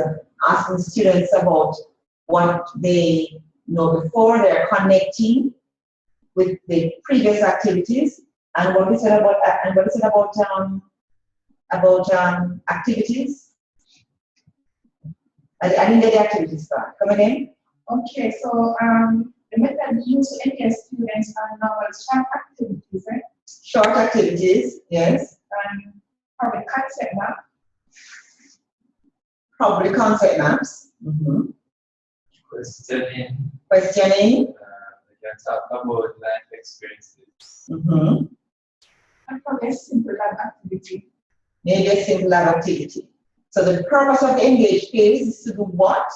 [SPEAKER 2] asking students about what they know before. They're connecting with the previous activities. And what we said about activities. I didn't get the activities part. Come again?
[SPEAKER 4] Okay, so the method used to engage students are normal short activities, right?
[SPEAKER 2] Short activities, yes.
[SPEAKER 4] And probably concept map.
[SPEAKER 2] Probably concept maps.
[SPEAKER 9] Questioning.
[SPEAKER 2] Questioning.
[SPEAKER 9] We can talk about life experiences.
[SPEAKER 4] And probably a simple lab activity.
[SPEAKER 2] Maybe a simple lab activity. So the purpose of the engaged phase is to do what?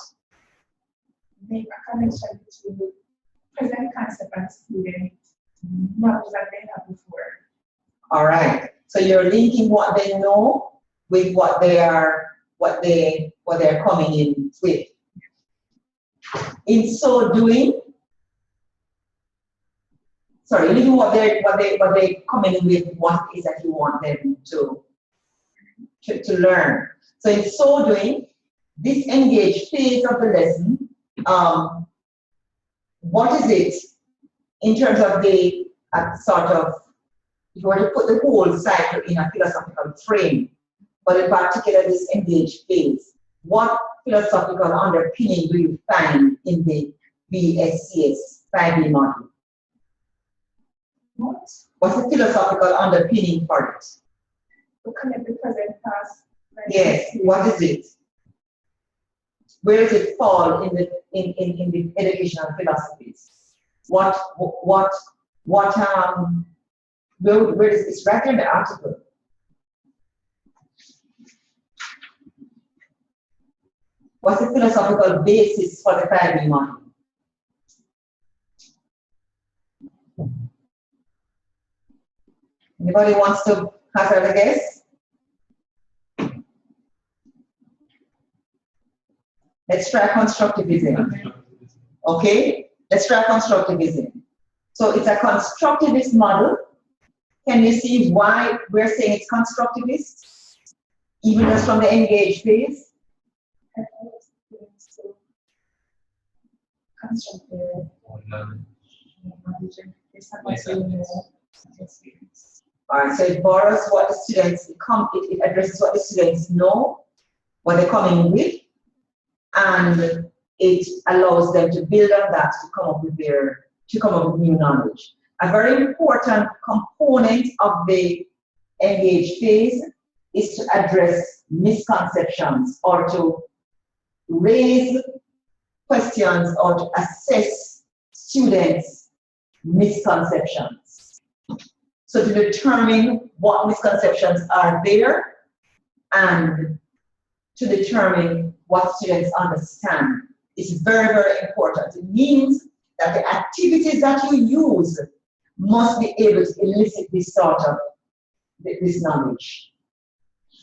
[SPEAKER 4] Make a connection between the present concept and student knowledge that they have before.
[SPEAKER 2] All right. So you're linking what they know with what they're coming in with. In so doing, sorry, linking what they coming in with what is that you want them to learn. So in so doing, this engaged phase of the lesson, what is it in terms of the sort of, if you were to put the whole cycle in a philosophical frame, but in particular this engaged phase, what philosophical underpinning do you find in the BSCS 5A model? What's the philosophical underpinning for it?
[SPEAKER 4] To connect the present past.
[SPEAKER 2] Yes, what is it? Where does it fall in the educational philosophies? Where is it's right in the article? What's the philosophical basis for the 5A model? Anybody wants to hazard a guess? Let's try constructivism. Okay, let's try constructivism. So it's a constructivist model. Can you see why we're saying it's constructivist? Even just from the engaged phase? All right, so it borrows what the students it addresses what the students know, what they're coming with, and it allows them to build on that to come up with new knowledge. A very important component of the engaged phase is to address misconceptions or to raise questions or to assess students' misconceptions. So to determine what misconceptions are there and to determine what students understand is very, very important. It means that the activities that you use must be able to elicit this sort of this knowledge.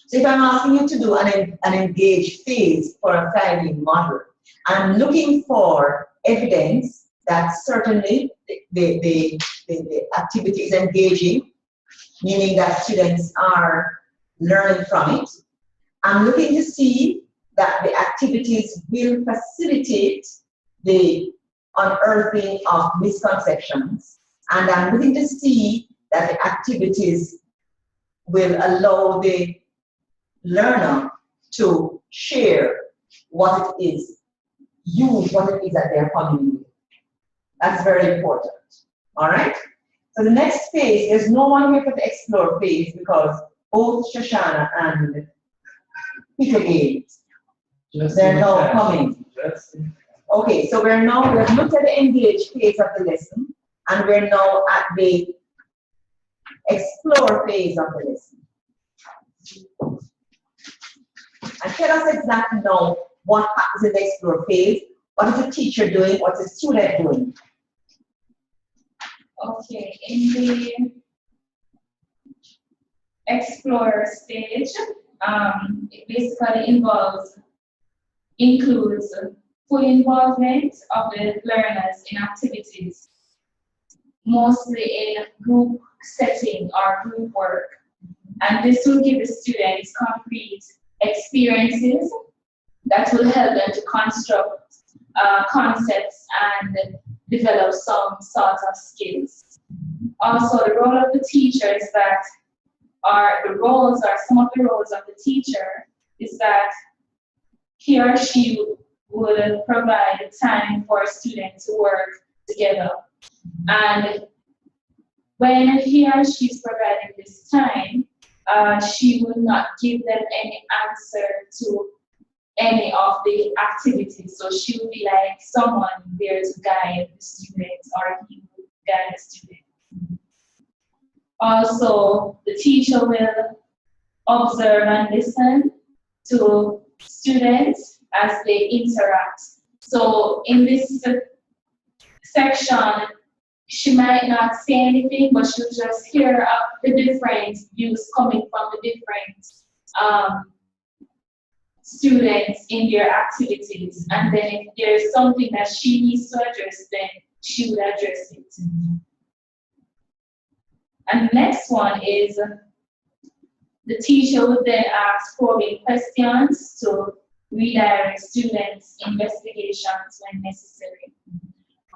[SPEAKER 2] So if I'm asking you to do an engaged phase for a 5A model, I'm looking for evidence that certainly the activity is engaging, meaning that students are learning from it. I'm looking to see that the activities will facilitate the unearthing of misconceptions, and I'm looking to see that the activities will allow the learner to share what it is, use what it is that they're coming with. That's very important. All right? So the next phase, there's no one here for the explore phase because both Shoshana and Peter Gates, they're now coming. Okay, so we've looked at the engage phase of the lesson, and we're now at the explore phase of the lesson. And tell us exactly now what happens in the explore phase. What is the teacher doing? What's the student doing?
[SPEAKER 4] Okay, in the explore stage, it basically includes full involvement of the learners in activities, mostly in group setting or group work. And this will give the students concrete experiences that will help them to construct concepts and develop some sort of skills. Also, the role of the teacher is that, some of the roles of the teacher is that he or she will provide time for students to work together. And when he or she is providing this time, she will not give them any answer to any of the activities. So she will be like someone there to guide the students, or he will guide the student. Also, the teacher will observe and listen to students as they interact. So in this section, she might not say anything, but she'll just hear the different views coming from the different students in their activities. And then if there's something that she needs to address, then she would address it. And the next one is the teacher would then ask probing questions to redirect students' investigations when necessary.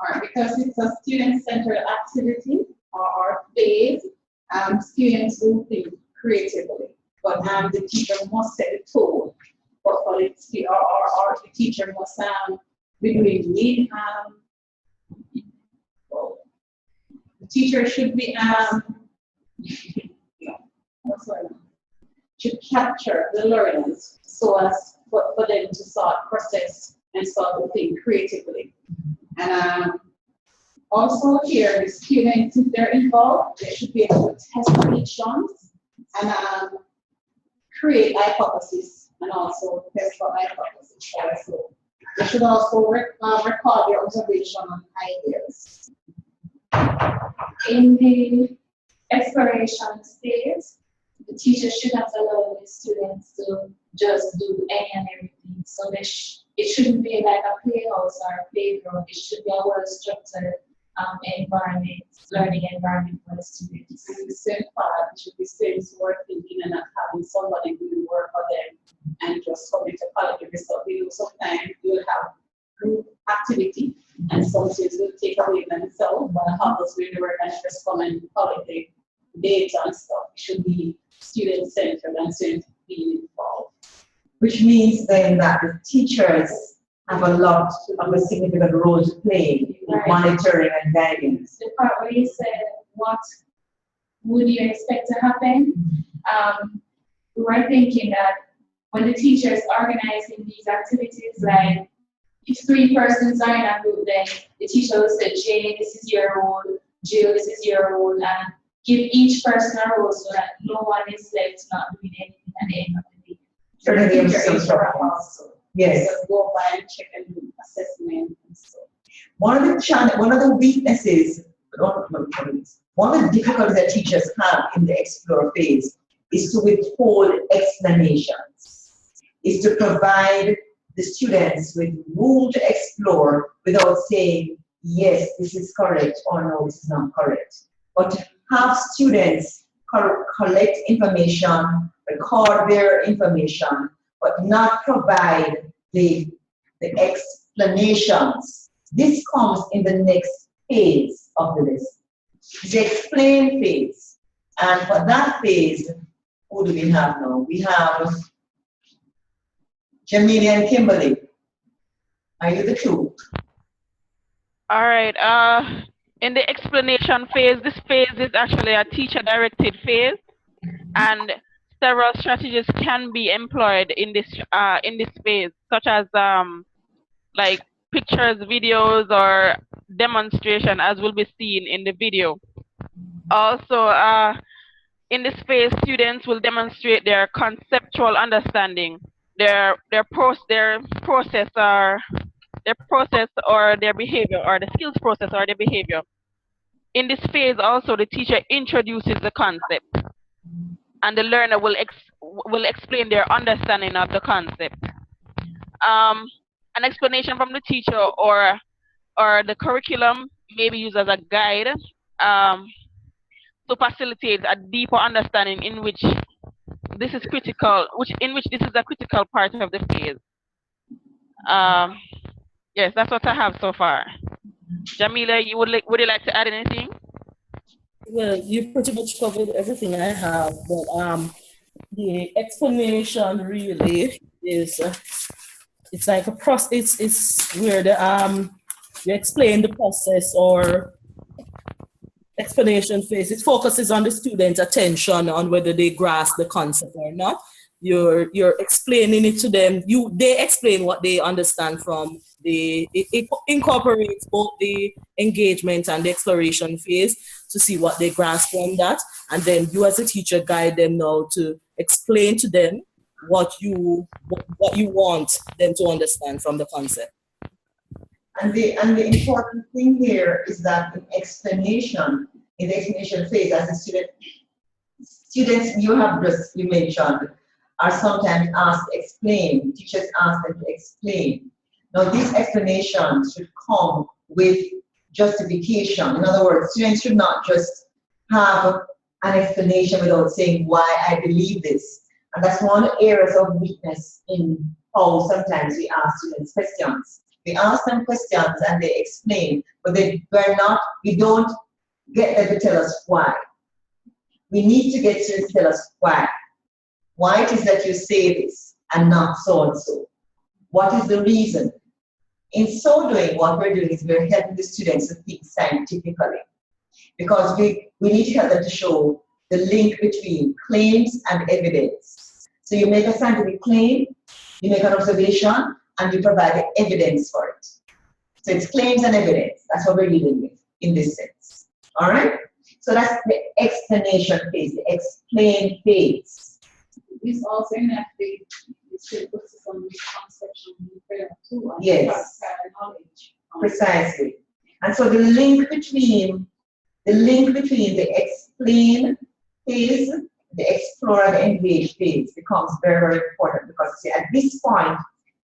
[SPEAKER 10] Or because it's a student-centered activity or phase, students will think creatively, but the teacher must set the tone. But for the the teacher must be doing lead. The teacher should be should capture the learners so as for them to start process and start to think creatively. And also here, the students, if they're involved, they should be able to test predictions and create hypotheses and also test for hypotheses. Also, they should also record their observation on ideas.
[SPEAKER 4] In the exploration stage, the teacher should not allow the students to just do any and everything. So it shouldn't be like a playhouse or a playground. It should be a well-structured environment, learning environment for the students.
[SPEAKER 10] In the same part, it should be students working in and not having somebody doing work for them and just coming to college every stuff. Sometimes you'll have group activity and some students will take away themselves, but others will work and just come and collect the data and stuff. It should be student-centered and students being involved.
[SPEAKER 2] Which means then that the teachers have a lot of a significant role to play in monitoring and guidance.
[SPEAKER 4] The part where you said, what would you expect to happen? We were thinking that when the teacher is organizing these activities, like if 3 persons are in a group, then the teacher will say, Jay, this is your role, Jill, this is your role, and give each person a role so that no one is left not doing anything at the end of the day.
[SPEAKER 2] So the teacher is also. Yes.
[SPEAKER 10] So go by and check and do assessment and stuff.
[SPEAKER 2] One of the weaknesses, one of the difficulties that teachers have in the explore phase is to withhold explanations, is to provide the students with room to explore without saying, yes, this is correct, or no, this is not correct. But to have students collect information, record their information, but not provide the explanations. This comes in the next phase of the list, the explain phase. And for that phase, who do we have now? We have Jamila and Kimberly. Are you the two?
[SPEAKER 1] All right. In the explanation phase, this phase is actually a teacher-directed phase, and several strategies can be employed in this phase, such as like pictures, videos, or demonstration, as will be seen in the video. Also, in this phase, students will demonstrate their conceptual understanding, their process or their behavior, or the skills process or their behavior. In this phase, also, the teacher introduces the concept, and the learner will explain their understanding of the concept. An explanation from the teacher or the curriculum may be used as a guide to facilitate a deeper understanding in which this is critical, this is a critical part of the phase. Yes, that's what I have so far. Jamila, would you like to add anything?
[SPEAKER 3] Well, you pretty much covered everything I have, but the explanation really is it's like a process. It's where you explain the process or explanation phase. It focuses on the student's attention on whether they grasp the concept or not. You're explaining it to them. They explain what they understand from it incorporates both the engagement and the exploration phase to see what they grasp from that. And then you as a teacher guide them now to explain to them what you want them to understand from the concept.
[SPEAKER 2] And the important thing here is that in the explanation phase, as a students you mentioned are sometimes asked to explain. Teachers ask them to explain. Now, these explanations should come with justification. In other words, students should not just have an explanation without saying why I believe this. And that's one of the areas of weakness in how sometimes we ask students questions. We ask them questions and they explain, but we don't get them to tell us why. We need to get students to tell us why. Why it is that you say this and not so and so. What is the reason? In so doing, what we're doing is we're helping the students to think scientifically, because we need to help them to show the link between claims and evidence. So you make a scientific claim, you make an observation, and you provide the evidence for it. So it's claims and evidence. That's what we're dealing with in this sense. All right? So that's the explanation phase, the explain phase.
[SPEAKER 10] This also in that phase, it still puts us on misconception too.
[SPEAKER 2] Yes.
[SPEAKER 10] Knowledge.
[SPEAKER 2] Precisely. And so the link between the explain phase, the explore and the engage phase becomes very, very important, because see, at this point,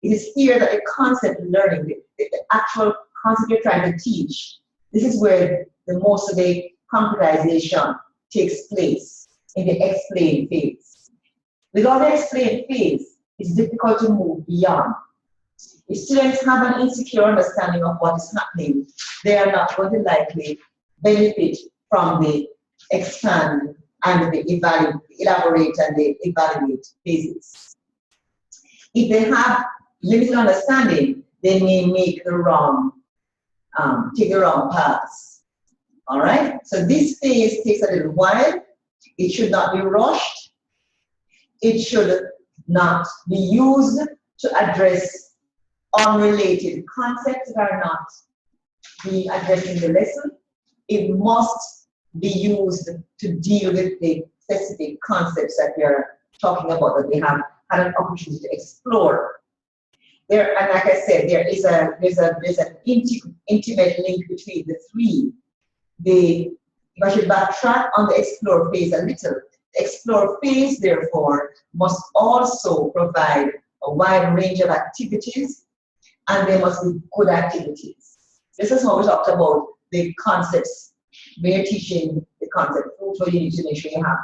[SPEAKER 2] it is here that the concept learning, the actual concept you're trying to teach, this is where the most of the concretization takes place, in the explain phase. Without the explain phase, it's difficult to move beyond. If students have an insecure understanding of what is happening, they are not going to likely benefit from the expand and the elaborate and the evaluate phases. If they have limited understanding, they may make the wrong, take the wrong paths. All right? So this phase takes a little while. It should not be rushed. It should not be used to address unrelated concepts that are not being addressed in the lesson. It must be used to deal with the specific concepts that we are talking about, that we have had an opportunity to explore. There, and like I said, there's an intimate link between the three. If I should backtrack on the explore phase a little, the explore phase, therefore, must also provide a wide range of activities, and they must be good activities. This is how we talked about the concepts. When you're teaching the concept, so you need to make sure you have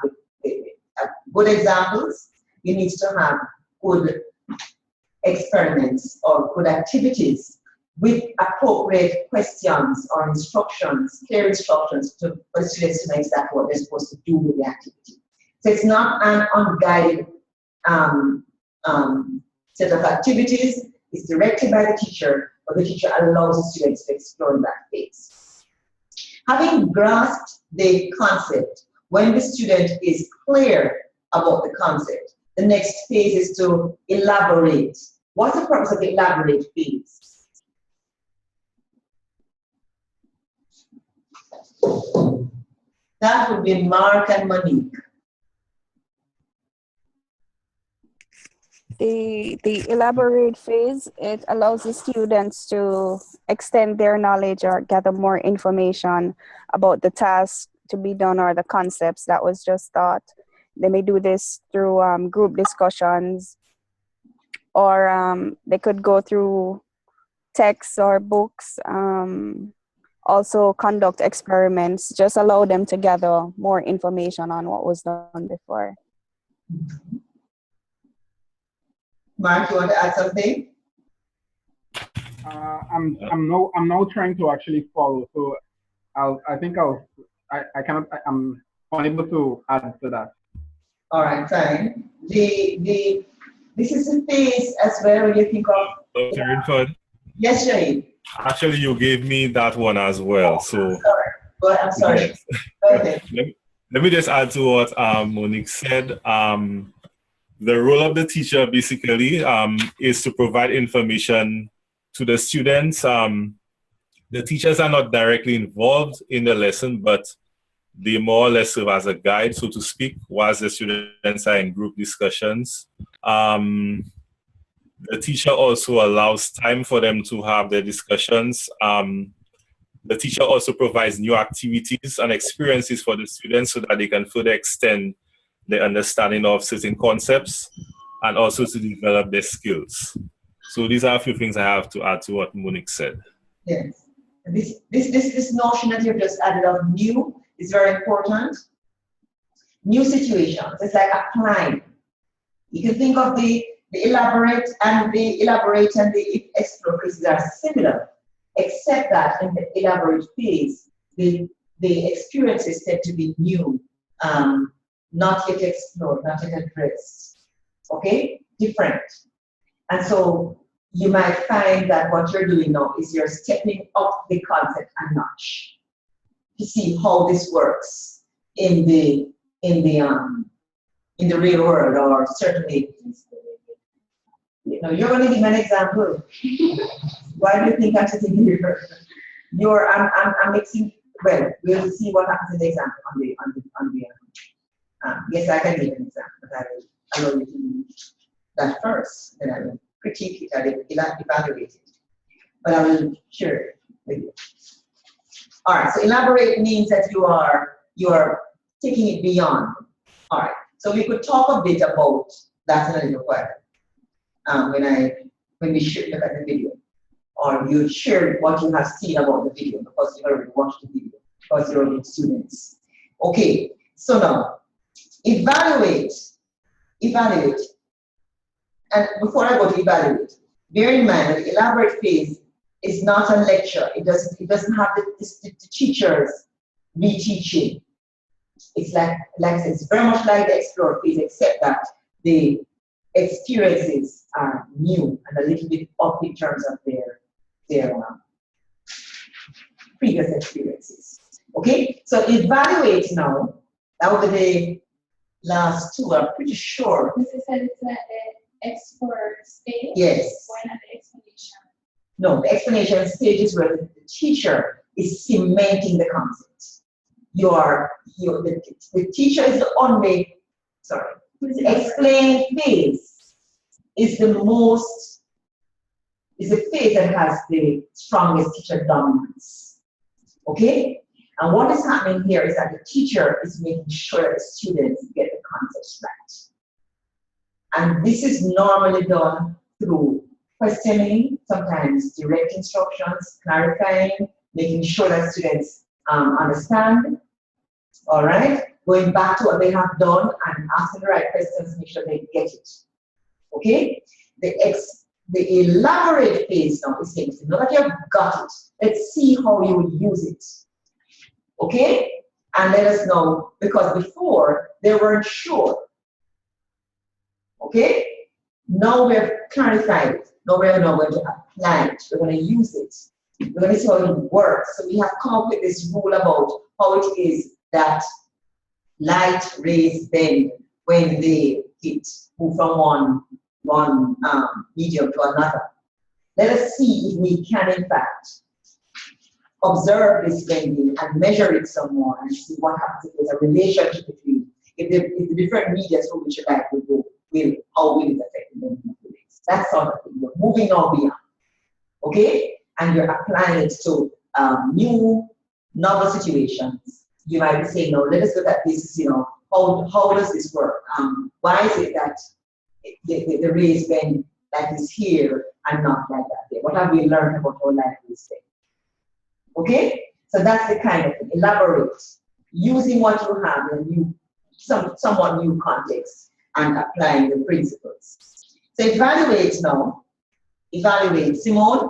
[SPEAKER 2] good examples. You need to have good experiments or good activities with appropriate questions or instructions, clear instructions for the students to know exactly what they're supposed to do with the activity. So it's not an unguided set of activities. It's directed by the teacher, but the teacher allows the students to explore that phase. Having grasped the concept, when the student is clear about the concept, the next phase is to elaborate. What's the purpose of the elaborate phase? That would be Mark and Monique.
[SPEAKER 6] The elaborate phase, it allows the students to extend their knowledge or gather more information about the task to be done or the concepts that was just taught. They may do this through group discussions, or they could go through texts or books. Also conduct experiments, just allow them to gather more information on what was done before.
[SPEAKER 2] Mark, you want to add something?
[SPEAKER 11] I'm now trying to actually follow, so I'm unable to add to that.
[SPEAKER 2] All right, fine. This is a phase as well when you think of.
[SPEAKER 5] Dr. Rainford?
[SPEAKER 2] Yes, Shahid.
[SPEAKER 5] Actually, you gave me that one as well. So.
[SPEAKER 2] I'm sorry.
[SPEAKER 5] Yes.
[SPEAKER 2] Go ahead.
[SPEAKER 5] Let me just add to what Monique said. The role of the teacher basically is to provide information to the students. The teachers are not directly involved in the lesson, but they more or less serve as a guide, so to speak, whilst the students are in group discussions. The teacher also allows time for them to have their discussions. The teacher also provides new activities and experiences for the students so that they can further extend their understanding of certain concepts and also to develop their skills. So these are a few things I have to add to what Monique said.
[SPEAKER 2] Yes. This notion that you've just added of new is very important. New situations, it's like applying. You can think of the The elaborate and the explore phases are similar, except that in the elaborate phase, the experiences tend to be new, not yet explored, not yet addressed. Okay? Different. And so you might find that what you're doing now is you're stepping up the concept a notch to see how this works in the real world, or certainly, you're going to give me an example. Why do you think I'm sitting here? I'm mixing. Well, we'll see what happens in the example yes, I can give an example, but I will allow you to do that first. Then I will critique it, I will evaluate it. But I will share it with you. All right, so elaborate means that you are taking it beyond. All right, so we could talk a bit about that in a little while. When we should look at the video, or you share what you have seen about the video because you already watched the video, because you're already students. Okay, so now evaluate. And before I go to evaluate, bear in mind that the elaborate phase is not a lecture. It doesn't have the teachers reteaching. It's like it's very much like the explore phase, except that the experiences are new and a little bit up in terms of their previous experiences. Okay, so evaluate now. Out of the last two, I'm pretty sure.
[SPEAKER 4] This is the expert stage.
[SPEAKER 2] Yes.
[SPEAKER 4] Why not the explanation?
[SPEAKER 2] No, the explanation stage is where the teacher is cementing the concept. The teacher is the only. Sorry. The explain phase is the phase that has the strongest teacher dominance. Okay? And what is happening here is that the teacher is making sure that the students get the concepts right. And this is normally done through questioning, sometimes direct instructions, clarifying, making sure that students understand. All right? Going back to what they have done and asking the right questions, make sure they get it. Okay? The elaborate phase now is saying, now that you've got it, let's see how you will use it. Okay? And let us know, because before they weren't sure. Okay? Now we've clarified it. Now we're now going to apply it. We're going to use it. We're going to see how it works. So we have come up with this rule about how it is that light rays bend when they move from one medium to another. Let us see if we can, in fact, observe this bending and measure it some more and see what happens if there's a relationship between if the different media through which light will go, how will it affect the bending of the rays. That sort of thing. You're moving on beyond. Okay? And you're applying it to new, novel situations. You might be saying, no, let us look at this, how does this work? Why is it that the rays bend like this here and not like that there? What have we learned about how light rays bend? Okay? So that's the kind of thing. Elaborate. Using what you have in somewhat new context and applying the principles. So evaluate now. Evaluate. Simone?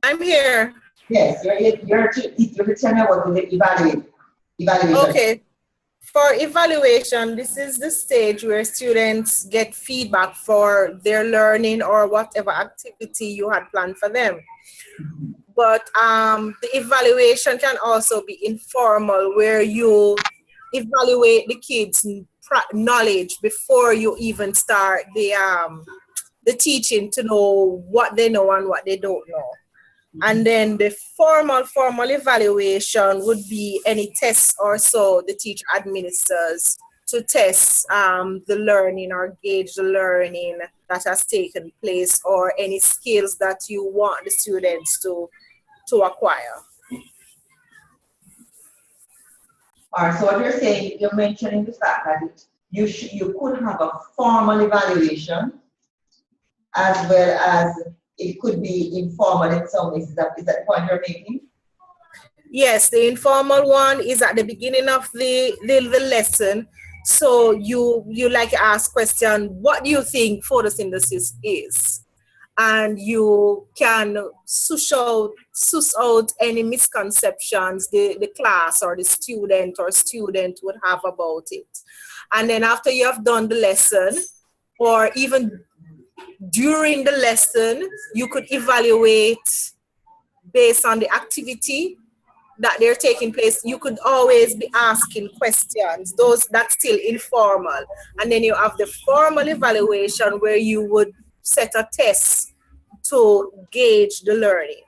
[SPEAKER 3] I'm here.
[SPEAKER 2] Yes, you're to tell me what the evaluation.
[SPEAKER 3] Okay. For evaluation, this is the stage where students get feedback for their learning or whatever activity you had planned for them. But the evaluation can also be informal, where you evaluate the kids' knowledge before you even start the teaching to know what they know and what they don't know. And then the formal evaluation would be any tests or so the teacher administers to test the learning or gauge the learning that has taken place, or any skills that you want the students to acquire.
[SPEAKER 2] All right, so what you're saying, you're mentioning the fact that you could have a formal evaluation as well as it could be informal in some ways. Is that the point you're making?
[SPEAKER 3] Yes, the informal one is at the beginning of the lesson. So you like to ask question, what do you think photosynthesis is? And you can suss out any misconceptions the class or the student would have about it. And then after you have done the lesson, or even during the lesson, you could evaluate based on the activity that they're taking place. You could always be asking questions, those that's still informal. And then you have the formal evaluation where you would set a test to gauge the learning.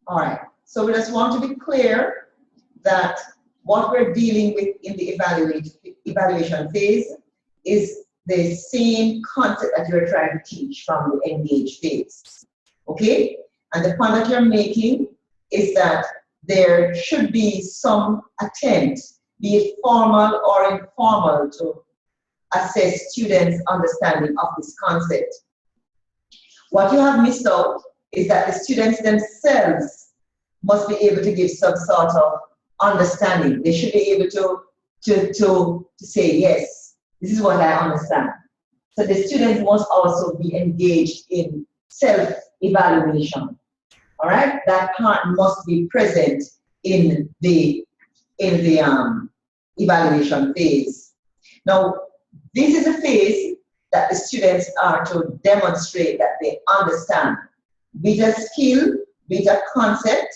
[SPEAKER 2] All right, so we just want to be clear that what we're dealing with in the evaluation phase is the same concept that you're trying to teach from the engage phase, okay? And the point that you're making is that there should be some attempt, be it formal or informal, to assess students' understanding of this concept. What you have missed out is that the students themselves must be able to give some sort of understanding. They should be able to say, yes, this is what I understand. So the students must also be engaged in self-evaluation. All right, that part must be present in the evaluation phase. Now, this is a phase that the students are to demonstrate that they understand with a skill, with a concept,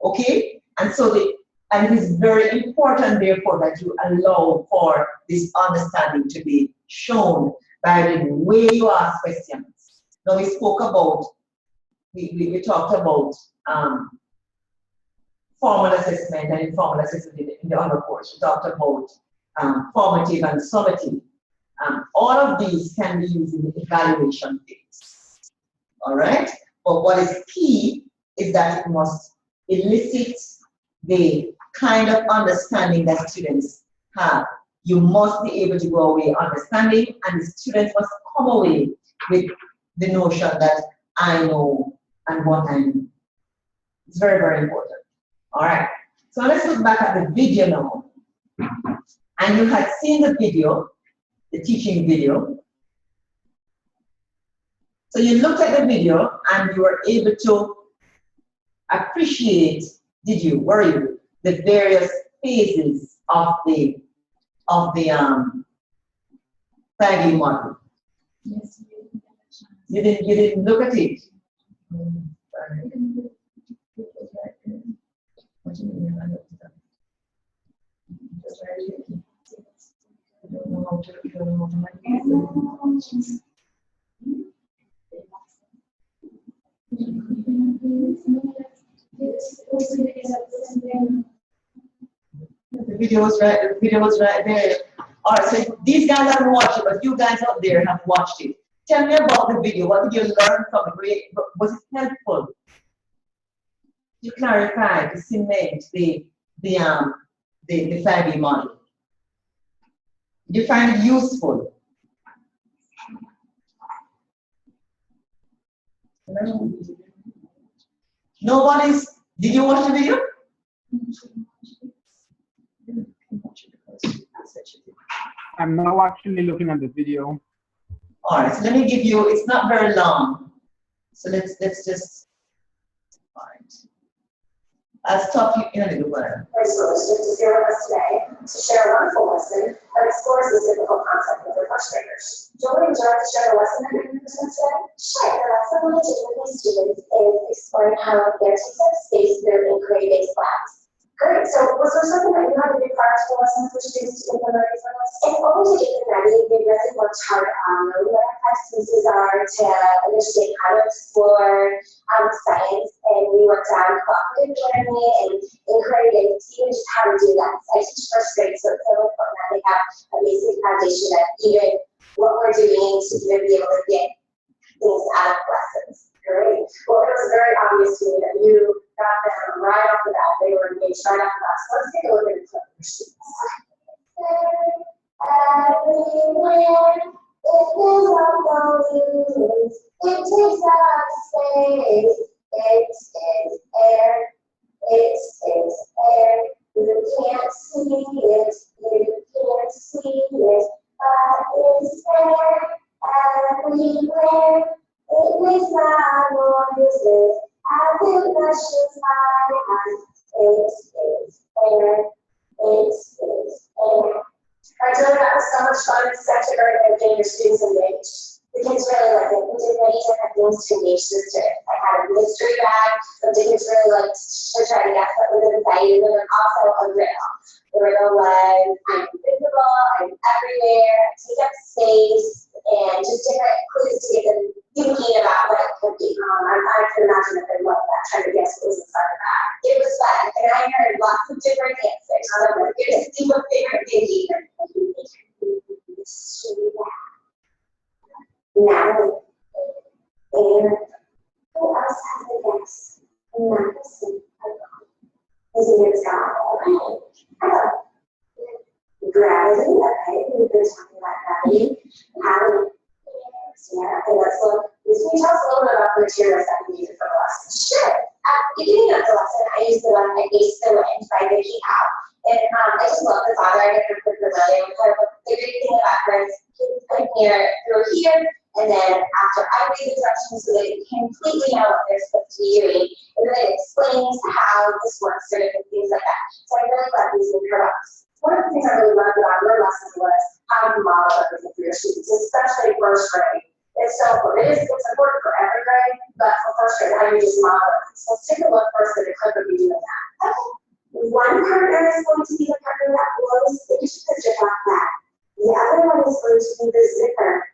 [SPEAKER 2] okay? And so and it is very important, therefore, that you allow for this understanding to be shown by the way you ask questions. Now, we spoke about, we talked about formal assessment and informal assessment in the other course. We talked about formative and summative. All of these can be used in the evaluation phase. All right? But what is key is that it must elicit the kind of understanding that students have. You must be able to go away understanding, and the students must come away with the notion that I know and what I know. It's very, very important. All right. So let's look back at the video now. And you had seen the video, the teaching video. So you looked at the video and you were able to appreciate, were you, the various phases of the 5E model.
[SPEAKER 4] Yes.
[SPEAKER 2] You didn't look at it. What do you mean? I looked it up. Just right here. I don't know how to manipulate it. The video was right there. All right, so these guys haven't watched it, but you guys out there have watched it. Tell me about the video. What did you learn from it? Was it helpful to clarify, to cement the 5E model? Did you find it useful? Nobody's. Did you watch the video?
[SPEAKER 11] I'm now actually looking at the video.
[SPEAKER 2] All right, so let me give you, it's not very long. So let's just, all right. I'll stop you in a little while.
[SPEAKER 8] Our schools to here with us today to share a wonderful lesson that explores this difficult concept with their first graders. Julie, would you like to share a lesson that you're going to present today? Sure. The lesson we're taking with my students is exploring how their takes up space through and create labs. Great. So was there something that you had to do prior to the lesson for students to implement for us? It's always to get them ready. We really worked hard on knowing what our pieces are to understand how to explore science, and we worked on cooperative learning and creating teams how to do that. I teach first grade, so it's so important that they have a basic foundation of even what we're doing to even be able to get things out of lessons. Great. Well, it was very obvious to me that you got them right off the bat. They were engaged right off the bat. So let's take a look at the clip for students. Everywhere, it is up on you. It takes up space. It is air. It is air. You can't see it. You can't see declare it makes my noises as it rushes my eyes. It is air. It is air. I told you that was so much fun. It's such a great way of getting your students engaged. The kids really liked it. We did many different things to engage the students. I had a mystery bag that the kids really liked to try to guess what was inside, and then also a riddle. The riddle was, I'm invisible, I'm everywhere, I take up space, and just different clues to get them thinking about what it could be. I can imagine that they loved that, trying to guess what was inside the bag. It was fun, and I heard lots of different answers. So it was good to see what they were thinking. Natalie, and who else has a guess? Madison, his name is God. Okay. Hello. Gravity, okay, we've been talking about gravity. Allie, yeah, okay, let's look. Can you tell us a little bit about the materials that we used for the lesson? Sure. At the beginning of the lesson, I used the one that Ace the Wind by Vicky Howe. And I just love this author. I get her quick familiar with her. But the great thing about her is you put here through here, and then after I read the directions so they completely know what they're supposed to be doing, and then it explains how this works and things like that. So I really love using her books. One of the things I really loved about your lesson was how you model everything for your students, especially first grade. It's so important. It's important for every grade, but for first grade, how you just model it. So let's take a look first at a clip of you doing that. Okay. One partner is going to be the partner that blows the picture back back. The other one is going to be the zipper.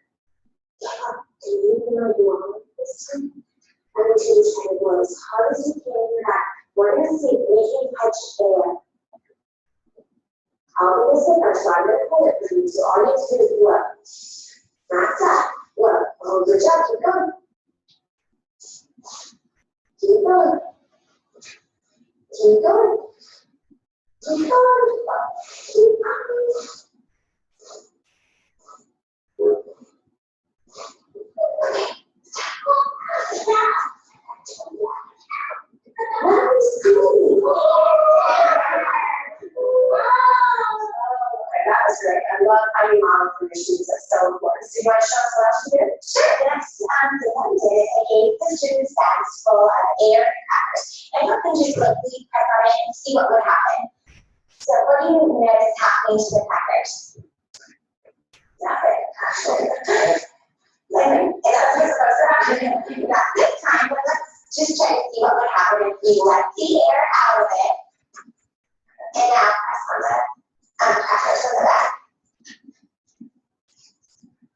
[SPEAKER 8] Do you know you want this time? I'm going to try to blow as hard as you can in your back. We're going to see if we can touch air. I'll be the zipper, so I'm going to pull it for you. So all you have to do is blow. That's up. Blow. Oh, good job. Keep going. Keep going. Keep going. Keep going. Keep going. That was great. I love how you model for your students. That's so important. So you want to show us what else you did? Sure. The next thing I did is I gave the students bags full of air and crackers. And I let them just lightly press on it and see what would happen. So what do you notice happening to the crackers? Nothing. And that's what's supposed to happen. Not this time, but let's just try to see what would happen if we let the air out of it. And now press on the crackers on the back.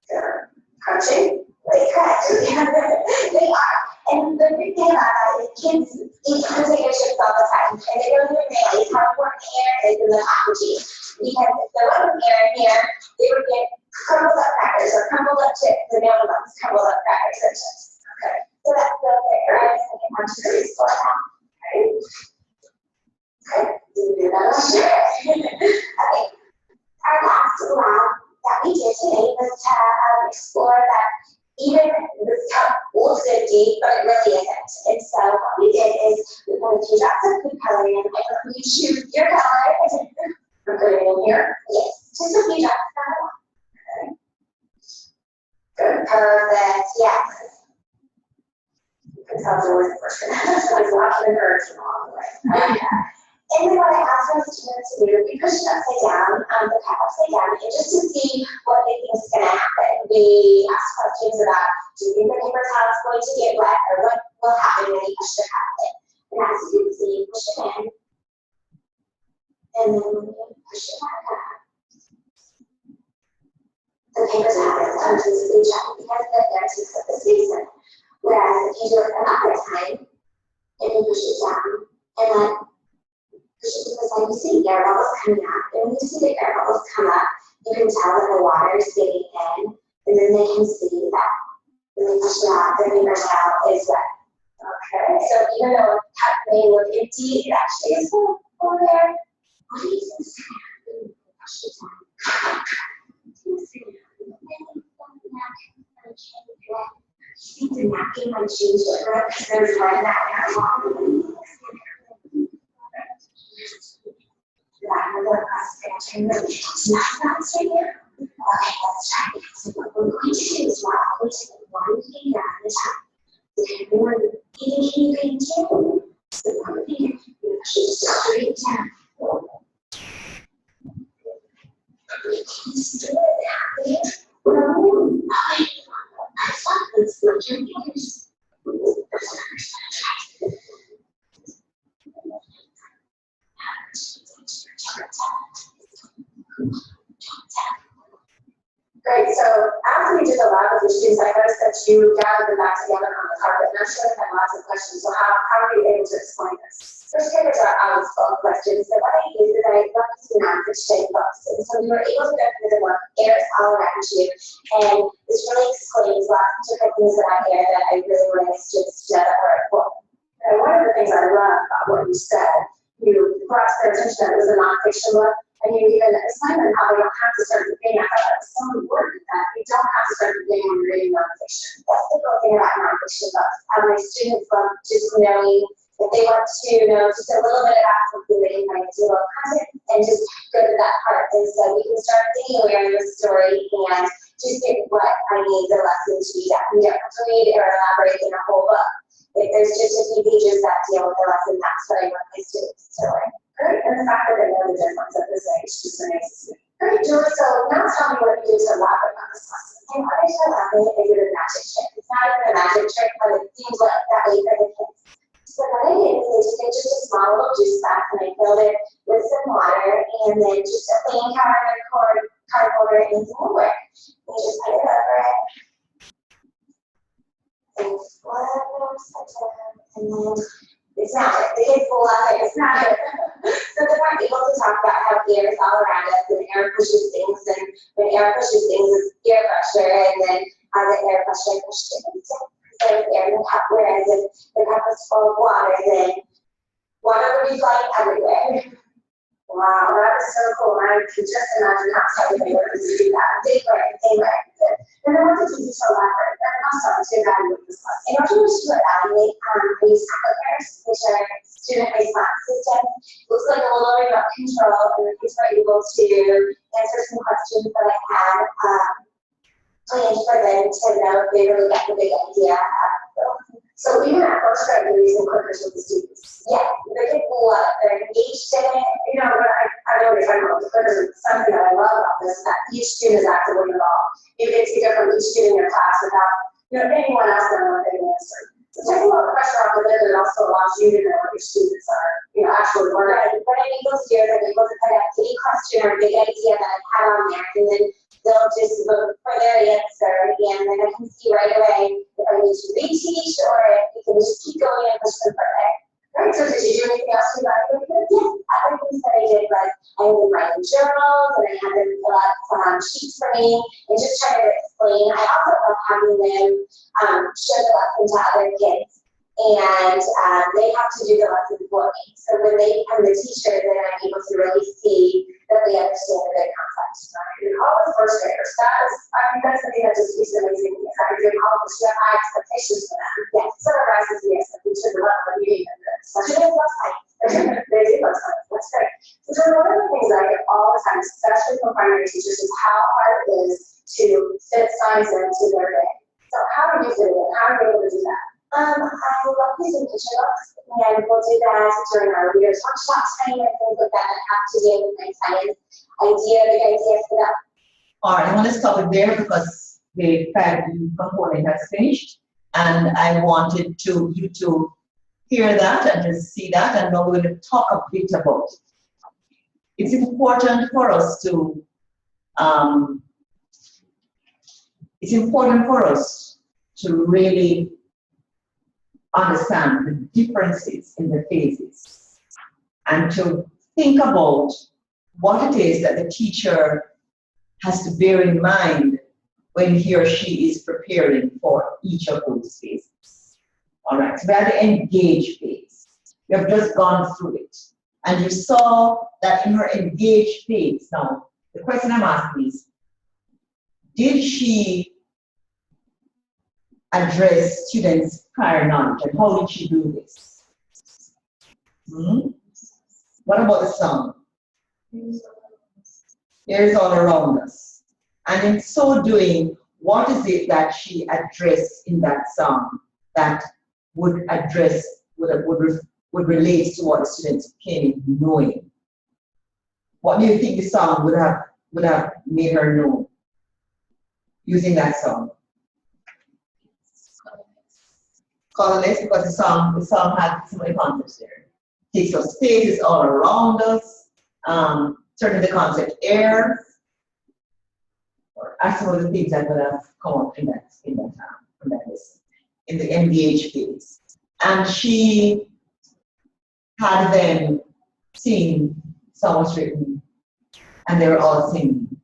[SPEAKER 8] They're crunching. They crack. They are. And the big thing about that is kids eat potato chips all the time, and they don't even realize how important air is in the packaging. Because if there wasn't air in here, they would get crumbled up crackers or crumbled up chips, and now ones crumbled up crackers or chips. Okay. So that's the thing, right? So I want you to restore that. Right? Okay. Do you do that? Sure. Okay. Our last lab that we did today was to explore that even this cup looks so deep, but it really isn't. And so what we did is we put a few drops of food coloring in, and when you choose your color, I'm putting it in here. Yes, just a few drops. Okay. Good, perfect. Yes. You can tell there was a person. I was watching the birds along the way. And then what I asked my students to do, we pushed it upside down, the cup upside down, and just to see what they think is going to happen. We asked questions about, do you think the paper towel is going to get wet, or what will happen when you push the cup in? And as you can see, push it in, and then when you push it back up, the paper towel is completely dry because the air takes up the space in it. Whereas if you do it another time, and you push it down, and then because you see air bubbles coming up, and when you see the air bubbles come up, you can tell that the water is getting in, and then they can see that when they push it out, the paper towel is wet. Okay, so even though the cup may look empty, it actually is full over there. What do you think is going to happen when you push it down? You think the napkin might change it, right? Because there's red that air long. Okay, let's try it. So what we'll we're going to do is we're all going to put one finger on the top. So everyone, even can you can do? So one finger, you push it straight down. Just do it that way. Let's look your fingers. Great, so after we did the lab with the students, I noticed that you gathered them back together on the carpet, and I'm sure they had lots of questions, so how are you able to explain this? First papers are out of questions, so what I did is I left this non-fish shaped box, and so we were able to get rid of what airs all around you, and this really explains lots of different things about air that I really want students to know that are important. And one of the things I love about what you said, you brought to their attention that it was a non-fiction book, and you even explained them how they don't have to start the beginning. I thought that was so important that you don't have to start the beginning when you're reading nonfiction. That's the cool thing about nonfiction books. My students love just knowing if they want to know just a little bit about something, they can kind of do a little content and just go to that part. And so we can start anywhere in the story and just get what I need the lesson to be done. We don't have to read or elaborate in a whole book. If there's just a few pages that deal with the lesson, that's what I want my students to learn. Great, and the fact that they know the difference at this age just amazes me. Great, Julie, so now tell me what you did to elaborate on this lesson. And what I did to elaborate, I did a magic trick. It's not even a magic trick, but it seems like that way for the kids. So what I did is I just made just a small little juice box and I filled it with some water and then just a plain cardboard or anything will work. And you just put it over it. And one more second, and then it's magic. The kids will love it. It's magic. So then we're able to talk about how air is all around us and air pushes things, and when air pushes things, it's air pressure, and then the air pressure pushes things. So it's air in the cup, whereas if the cup is full of water, then water would be flying everywhere. Wow, that is so cool. I can just imagine how excited they were to do that. They were. And I wanted to do so elaborate. I'm sorry to evaluate this class. In order to evaluate, we use applicators, which are student response systems. Looks like a little remote control, and the kids were able to answer some questions that I had planned for them to know if they really got the big idea. So even at first grade, we're using clickers with the students. Yeah, they get love it. They're engaged in it. You know, I know we're talking about the clickers, and something that I love about this is that each student is actively involved. You get to hear from each student in your class without, anyone else knowing what they answer. So it takes a lot of pressure off of them, and it also allows you to know what your students are, actually learning. What I'm able to do is I'm able to put up any question or big idea that I have on there, and then they'll just vote for their answer, and then I can see right away if I need to reteach or if you can just keep going and push them further. Right, so did you do anything else to evaluate them? Yes, other things that I did was I had them write in journals, and I had them fill out sheets for me, and just try to explain. I also love having them show the lesson to other kids. And they have to do the lesson for me. So when they become the teacher, then I'm able to really see that they understand the big concepts. And all the first graders, that's something that just is amazing because I do all this, you have high expectations for them. Yes, so it rises the expectation of what we're doing in this. Especially they love science. They do love science. That's great. So one of the things that I get all the time, especially from primary teachers, is how hard it is to fit science into their day. So how are you doing it? How are you able to do that? I love using picture books, and we'll do that during our readers workshop time and things like that have to do with my science big ideas for that.
[SPEAKER 2] All right, I want to stop it there because the 5D component has finished, and I wanted you to hear that and to see that, and now we're going to talk a bit about it. It's important for us to really understand the differences in the phases and to think about what it is that the teacher has to bear in mind when he or she is preparing for each of those phases. All right, so we have the engage phase. We have just gone through it. And you saw that in her engage phase. Now, the question I'm asking is, did she address students' prior knowledge, and how did she do this? What about the sound? Air is all around us. And in so doing, what is it that she addressed in that song that would address, would relate to what the students came in knowing? What do you think the song would have made her know using that song? Colorless, because the song had so many concepts there. Takes up spaces all around us, turning the concept air, are some of the things that would have come up in that list, in the engage phase. And she had them sing songs written, and they were all singing.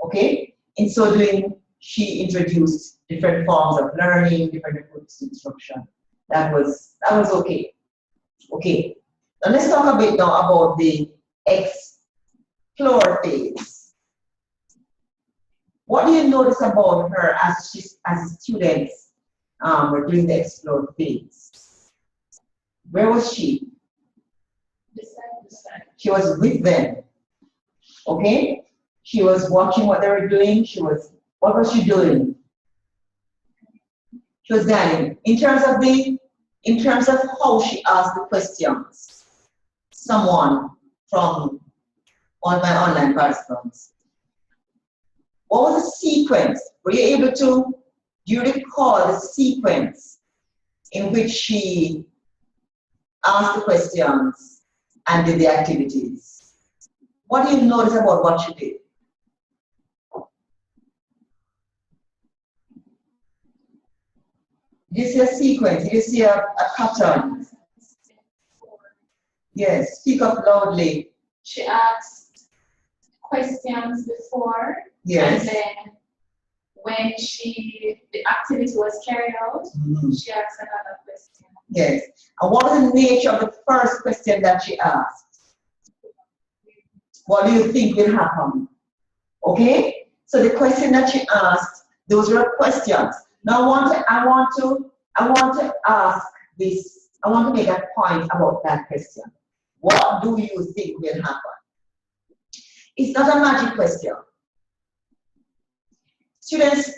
[SPEAKER 2] Okay? In so doing, she introduced different forms of learning, different approaches to instruction. That was okay. Okay. Now let's talk a bit now about the explore phase. What do you notice about her as students were doing the explore phase? Where was she? She was with them. Okay? She was watching what they were doing. What was she doing? She was guiding. In terms of how she asked the questions, someone from one of my online participants, what was the sequence? Do you recall the sequence in which she asked the questions and did the activities? What do you notice about what she did? Did you see a sequence? Did you see a pattern? Yes, speak up loudly.
[SPEAKER 10] She asked questions before,
[SPEAKER 2] Yes.
[SPEAKER 10] and then when the activity was carried out, she asked another question.
[SPEAKER 2] Yes. And what was the nature of the first question that she asked? What do you think will happen? Okay? So the question that she asked, those were questions. Now I want to ask this, I want to make a point about that question. What do you think will happen? It's not a magic question. Students,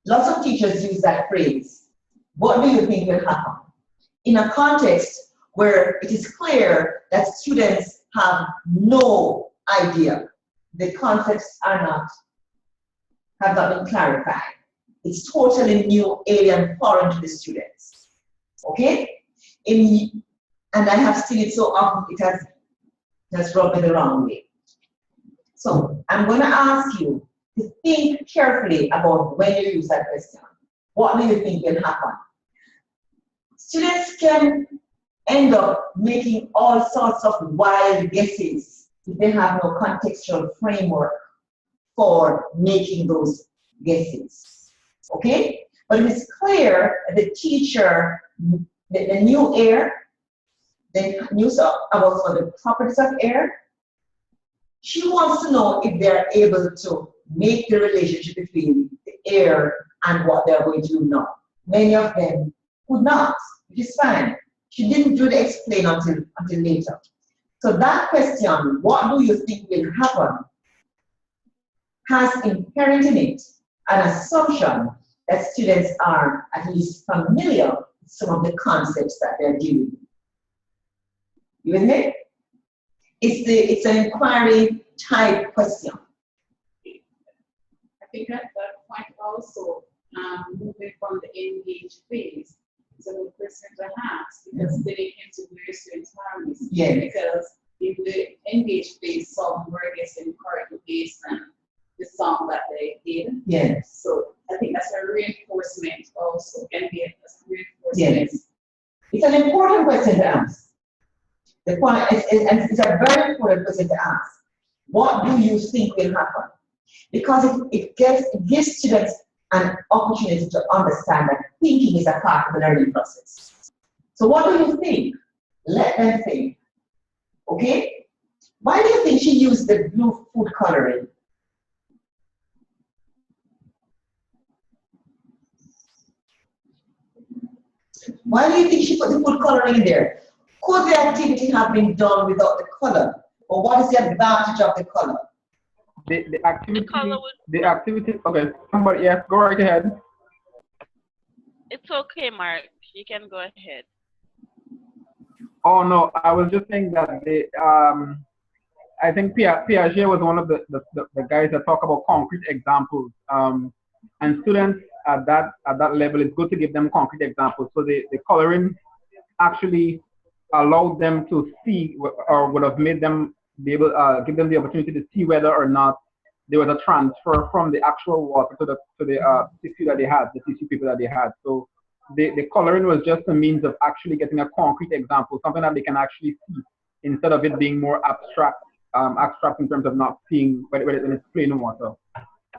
[SPEAKER 2] lots of teachers use that phrase. What do you think will happen? In a context where it is clear that students have no idea, the concepts have not been clarified. It's totally new, alien, foreign to the students. Okay? And I have seen it so often, it has rubbed me the wrong way. So I'm going to ask you to think carefully about when you use that question. What do you think will happen? Students can end up making all sorts of wild guesses if they have no contextual framework for making those guesses. Okay? But it is clear that the teacher, the new air, the news about the properties of air, she wants to know if they're able to make the relationship between the air and what they're going to do now. Many of them could not, which is fine. She didn't do the explain until later. So that question, what do you think will happen, has inherent in it an assumption that students are at least familiar with some of the concepts that they're dealing with. You with me? It's an inquiry type question.
[SPEAKER 10] I think at that point also, moving from the engage phase, it's a good question to ask because they can to various students' harmonies.
[SPEAKER 2] Yes.
[SPEAKER 10] Because in the engage phase, some were guessing correctly based on the song that they did.
[SPEAKER 2] Yes.
[SPEAKER 10] So I think that's a reinforcement also. Can be a reinforcement.
[SPEAKER 2] Yes. It's an important question to ask. The point it's a very important question to ask. What do you think will happen? Because it gives students an opportunity to understand that thinking is a part of the learning process. So what do you think? Let them think. Okay? Why do you think she used the blue food coloring? Why do you think she put the food coloring in there? Could the activity have been done without the color? Or what is the advantage of the color?
[SPEAKER 11] the activity,
[SPEAKER 1] color would,
[SPEAKER 11] the activity. Okay, somebody, yes, go right ahead.
[SPEAKER 1] it's okay, Mark. You can go ahead.
[SPEAKER 11] Oh no, I was just saying that I think Piaget was one of the guys that talk about concrete examples. And students at that level, it's good to give them concrete examples. So the coloring actually allowed them to see, or would have made them be able, give them the opportunity to see whether or not there was a transfer from the actual water to the tissue that they had, the tissue paper that they had. So the coloring was just a means of actually getting a concrete example, something that they can actually see, instead of it being more abstract, abstract in terms of not seeing when it's plain water.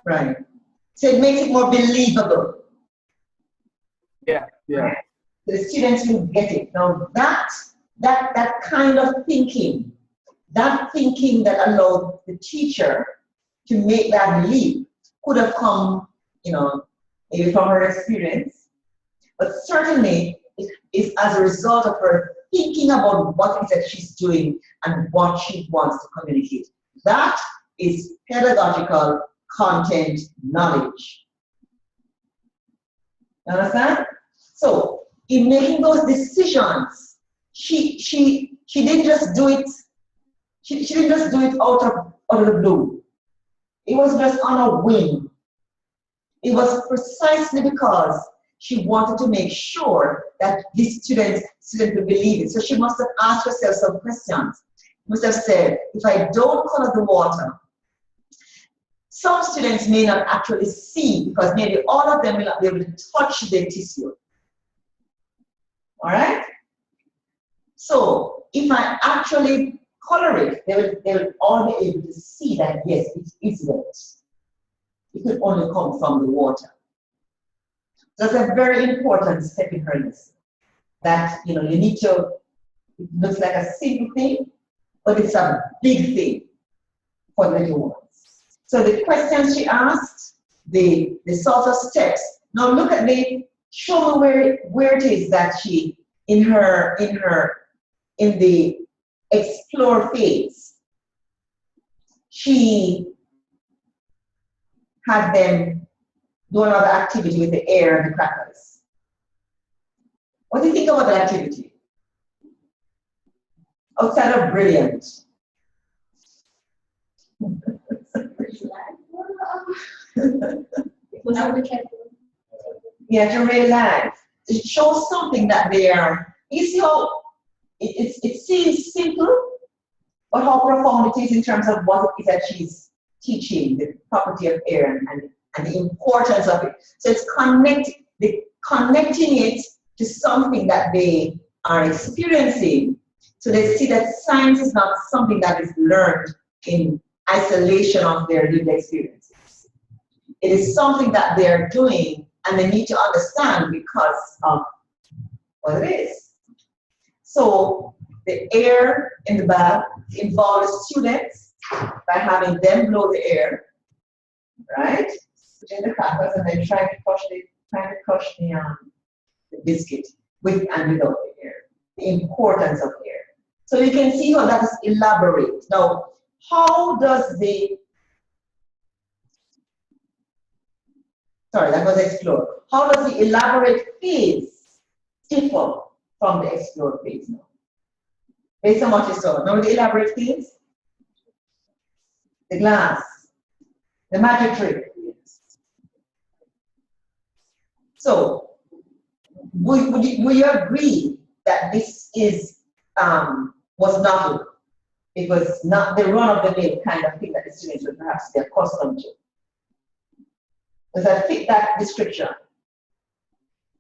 [SPEAKER 2] Right. So it makes it more believable.
[SPEAKER 11] Yeah, yeah.
[SPEAKER 2] The students will get it. Now that kind of thinking, that allowed the teacher to make that leap, could have come, maybe from her experience, but certainly it is as a result of her thinking about what it is that she's doing and what she wants to communicate. That is pedagogical content knowledge. You understand? So in making those decisions, she didn't just do it. She didn't just do it out of the blue. It was just on a whim. It was precisely because she wanted to make sure that these students would believe it. So she must have asked herself some questions. Must have said, if I don't color the water, some students may not actually see, because maybe all of them will not be able to touch the tissue. All right? So if I actually color it, they will all be able to see that, yes, it is wet. It could only come from the water. That's a very important step in her lesson. That, you need to, it looks like a simple thing, but it's a big thing for the little ones. So the questions she asked, the sort of steps. Now look at show me where it is that she, in the explore phase, she had them do another activity with the air and the crackers. What do you think about the activity? Outside of brilliant. Yeah, to realize. It shows something that they are. You see how it seems simple, but how profound it is in terms of what it is that she's teaching, the property of air and the importance of it. So it's connecting it to something that they are experiencing. So they see that science is not something that is learned in isolation of their lived experiences. It is something that they're doing and they need to understand because of what it is. So the air in the bag involves students by having them blow the air, right? Putting the crackers and then trying to crush the biscuit with and without the air. The importance of air. So you can see how that is elaborate. Now, how does that was explore. How does the elaborate phase differ from the explore phase now? Based on what you saw. Remember the elaborate phase? The glass. The magic trick. So, would you agree that this was novel? It was not the run-of-the-mill kind of thing that the students would perhaps be accustomed to. Does that fit that description?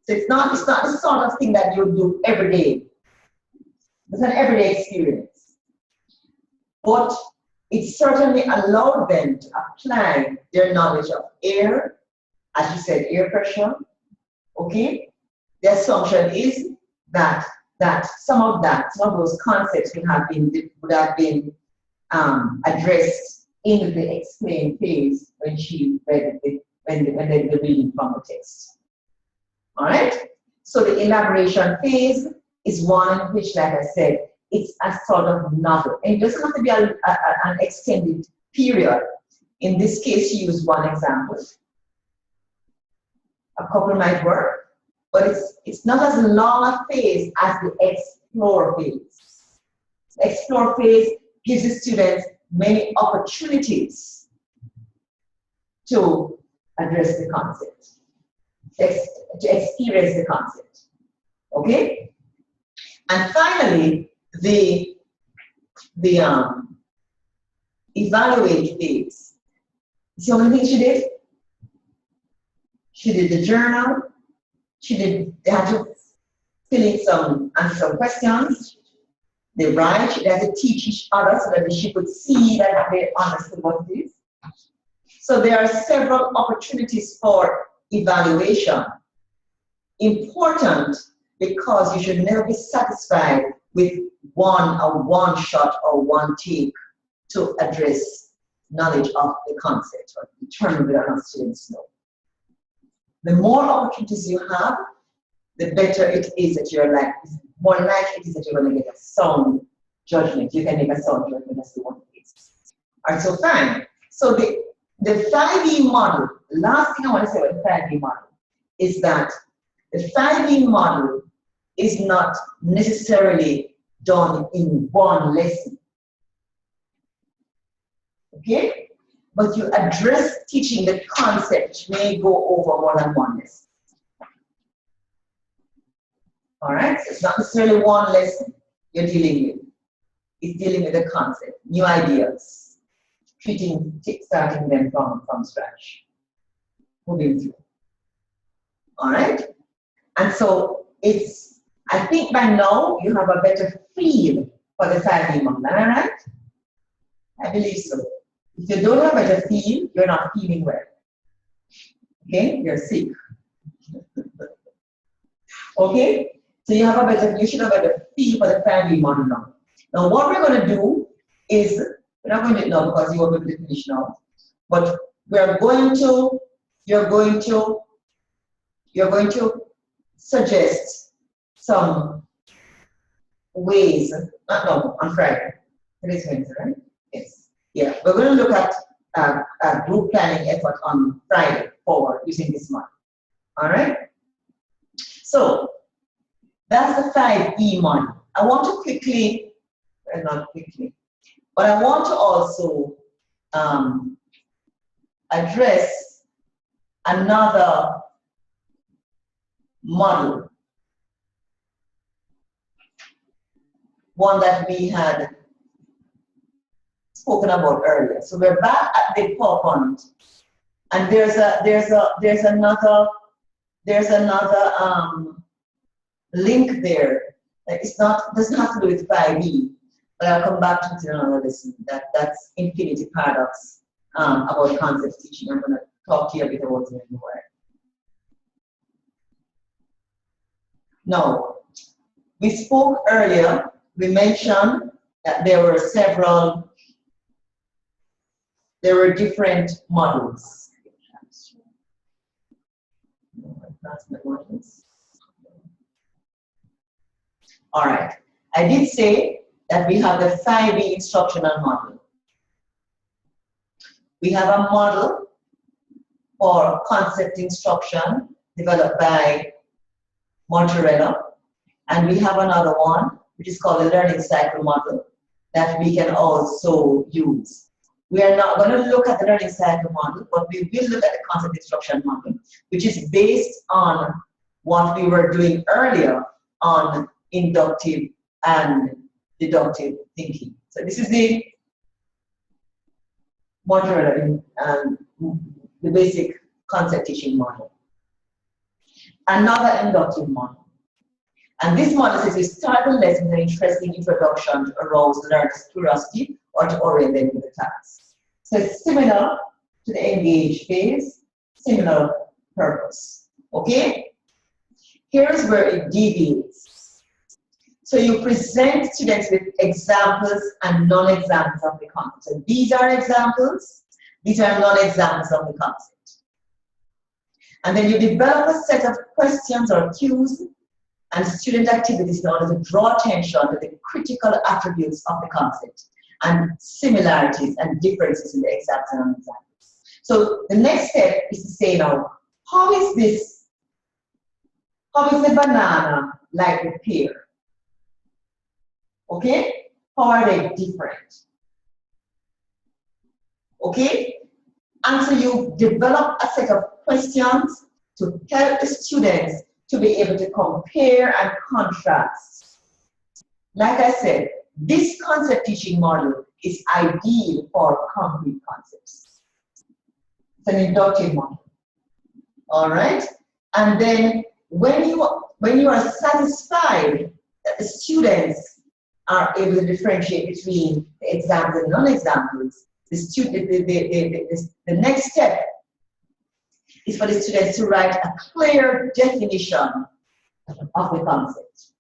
[SPEAKER 2] So it's not the sort of thing that you do every day. It's an everyday experience. But it certainly allowed them to apply their knowledge of air, as you said, air pressure. Okay? The assumption is that some of those concepts would have been addressed in the explain phase when she read when they were reading from the text. All right? So the elaboration phase is one in which, like I said, it's a sort of novel. And it doesn't have to be an extended period. In this case, you use one example. A couple might work, but it's not as long a phase as the explore phase. The explore phase gives the students many opportunities to address the concept, to experience the concept. Okay? And finally, the evaluate phase. See how many things she did? She did the journal. They had to fill in answer some questions. They write. They had to teach each other so that she could see that they understood what it is. So there are several opportunities for evaluation. Important because you should never be satisfied with a one shot or one take to address knowledge of the concept or determine whether or not students know. The more opportunities you have, the better it is that you're like, more likely it is that you're going to get a sound judgment. You can make a sound judgment as to what it is. All right, so fine. So the 5E model, last thing I want to say about the 5E model is that the 5E model is not necessarily done in one lesson. Okay? But you address teaching the concept, which may go over more than one lesson. All right? So it's not necessarily one lesson you're dealing with. It's dealing with the concept, new ideas, starting them from scratch, moving through. All right? And so I think by now you have a better feel for the 5E model, am I right? I believe so. If you don't have a better feel, you're not feeling well. Okay? You're sick. Okay? So you should have a better feel for the 5E model now. Now what we're going to do is, we're not going to do it now because you won't be able to finish now, but you're going to suggest some ways, on Friday. Today's Wednesday, right? Yes. Yeah, we're going to look at a group planning effort on Friday forward using this model. All right? So, that's the 5E model. I want to quickly, not quickly, but I want to also address another model, one that we had spoken about earlier. So we're back at the PowerPoint, and there's another link there. Doesn't have to do with 5E, but I'll come back to it in another lesson. That's infinity paradox about concept teaching. I'm going to talk to you a bit about it more. Now, we spoke earlier. We mentioned that there were different models. All right. I did say that we have the 5E instructional model. We have a model for concept instruction developed by Monterello, and we have another one which is called the learning cycle model that we can also use. We are not going to look at the learning cycle model, but we will look at the concept instruction model, which is based on what we were doing earlier on inductive and deductive thinking. So this is the Monterello, the basic concept teaching model. Another inductive model. And this model says we start the lesson with an interesting introduction to arouse learners' curiosity or to orient them with the task. So it's similar to the engage phase, similar purpose. Okay? Here's where it deviates. So you present students with examples and non-examples of the concept. So these are examples, these are non-examples of the concept. And then you develop a set of questions or cues and student activities in order to draw attention to the critical attributes of the concept and similarities and differences in the examples and non-examples. So the next step is to say now, how is the banana like the pear? Okay? How are they different? Okay? And so you develop a set of questions to help the students to be able to compare and contrast. Like I said, this concept teaching model is ideal for concrete concepts. It's an inductive model. All right? And then when you are satisfied that the students are able to differentiate between the examples and non-examples, the next step is for the students to write a clear definition of the concept.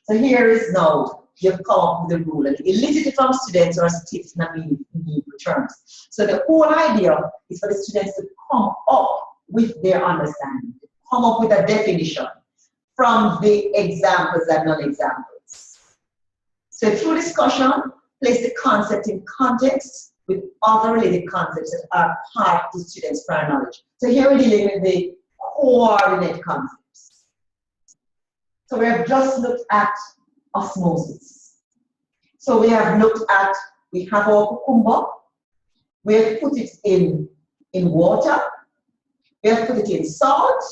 [SPEAKER 2] So here is now, you've come up with a rule and elicit it from students or states in meaningful terms. So the whole idea is for the students to come up with their understanding, come up with a definition from the examples and non-examples. So through discussion, place the concept in context with other related concepts that are part of the students' prior knowledge. So here we're dealing with the coordinate concepts. So we have just looked at osmosis. So we have looked at, we have our cucumber, we have put it in water, we have put it in salt,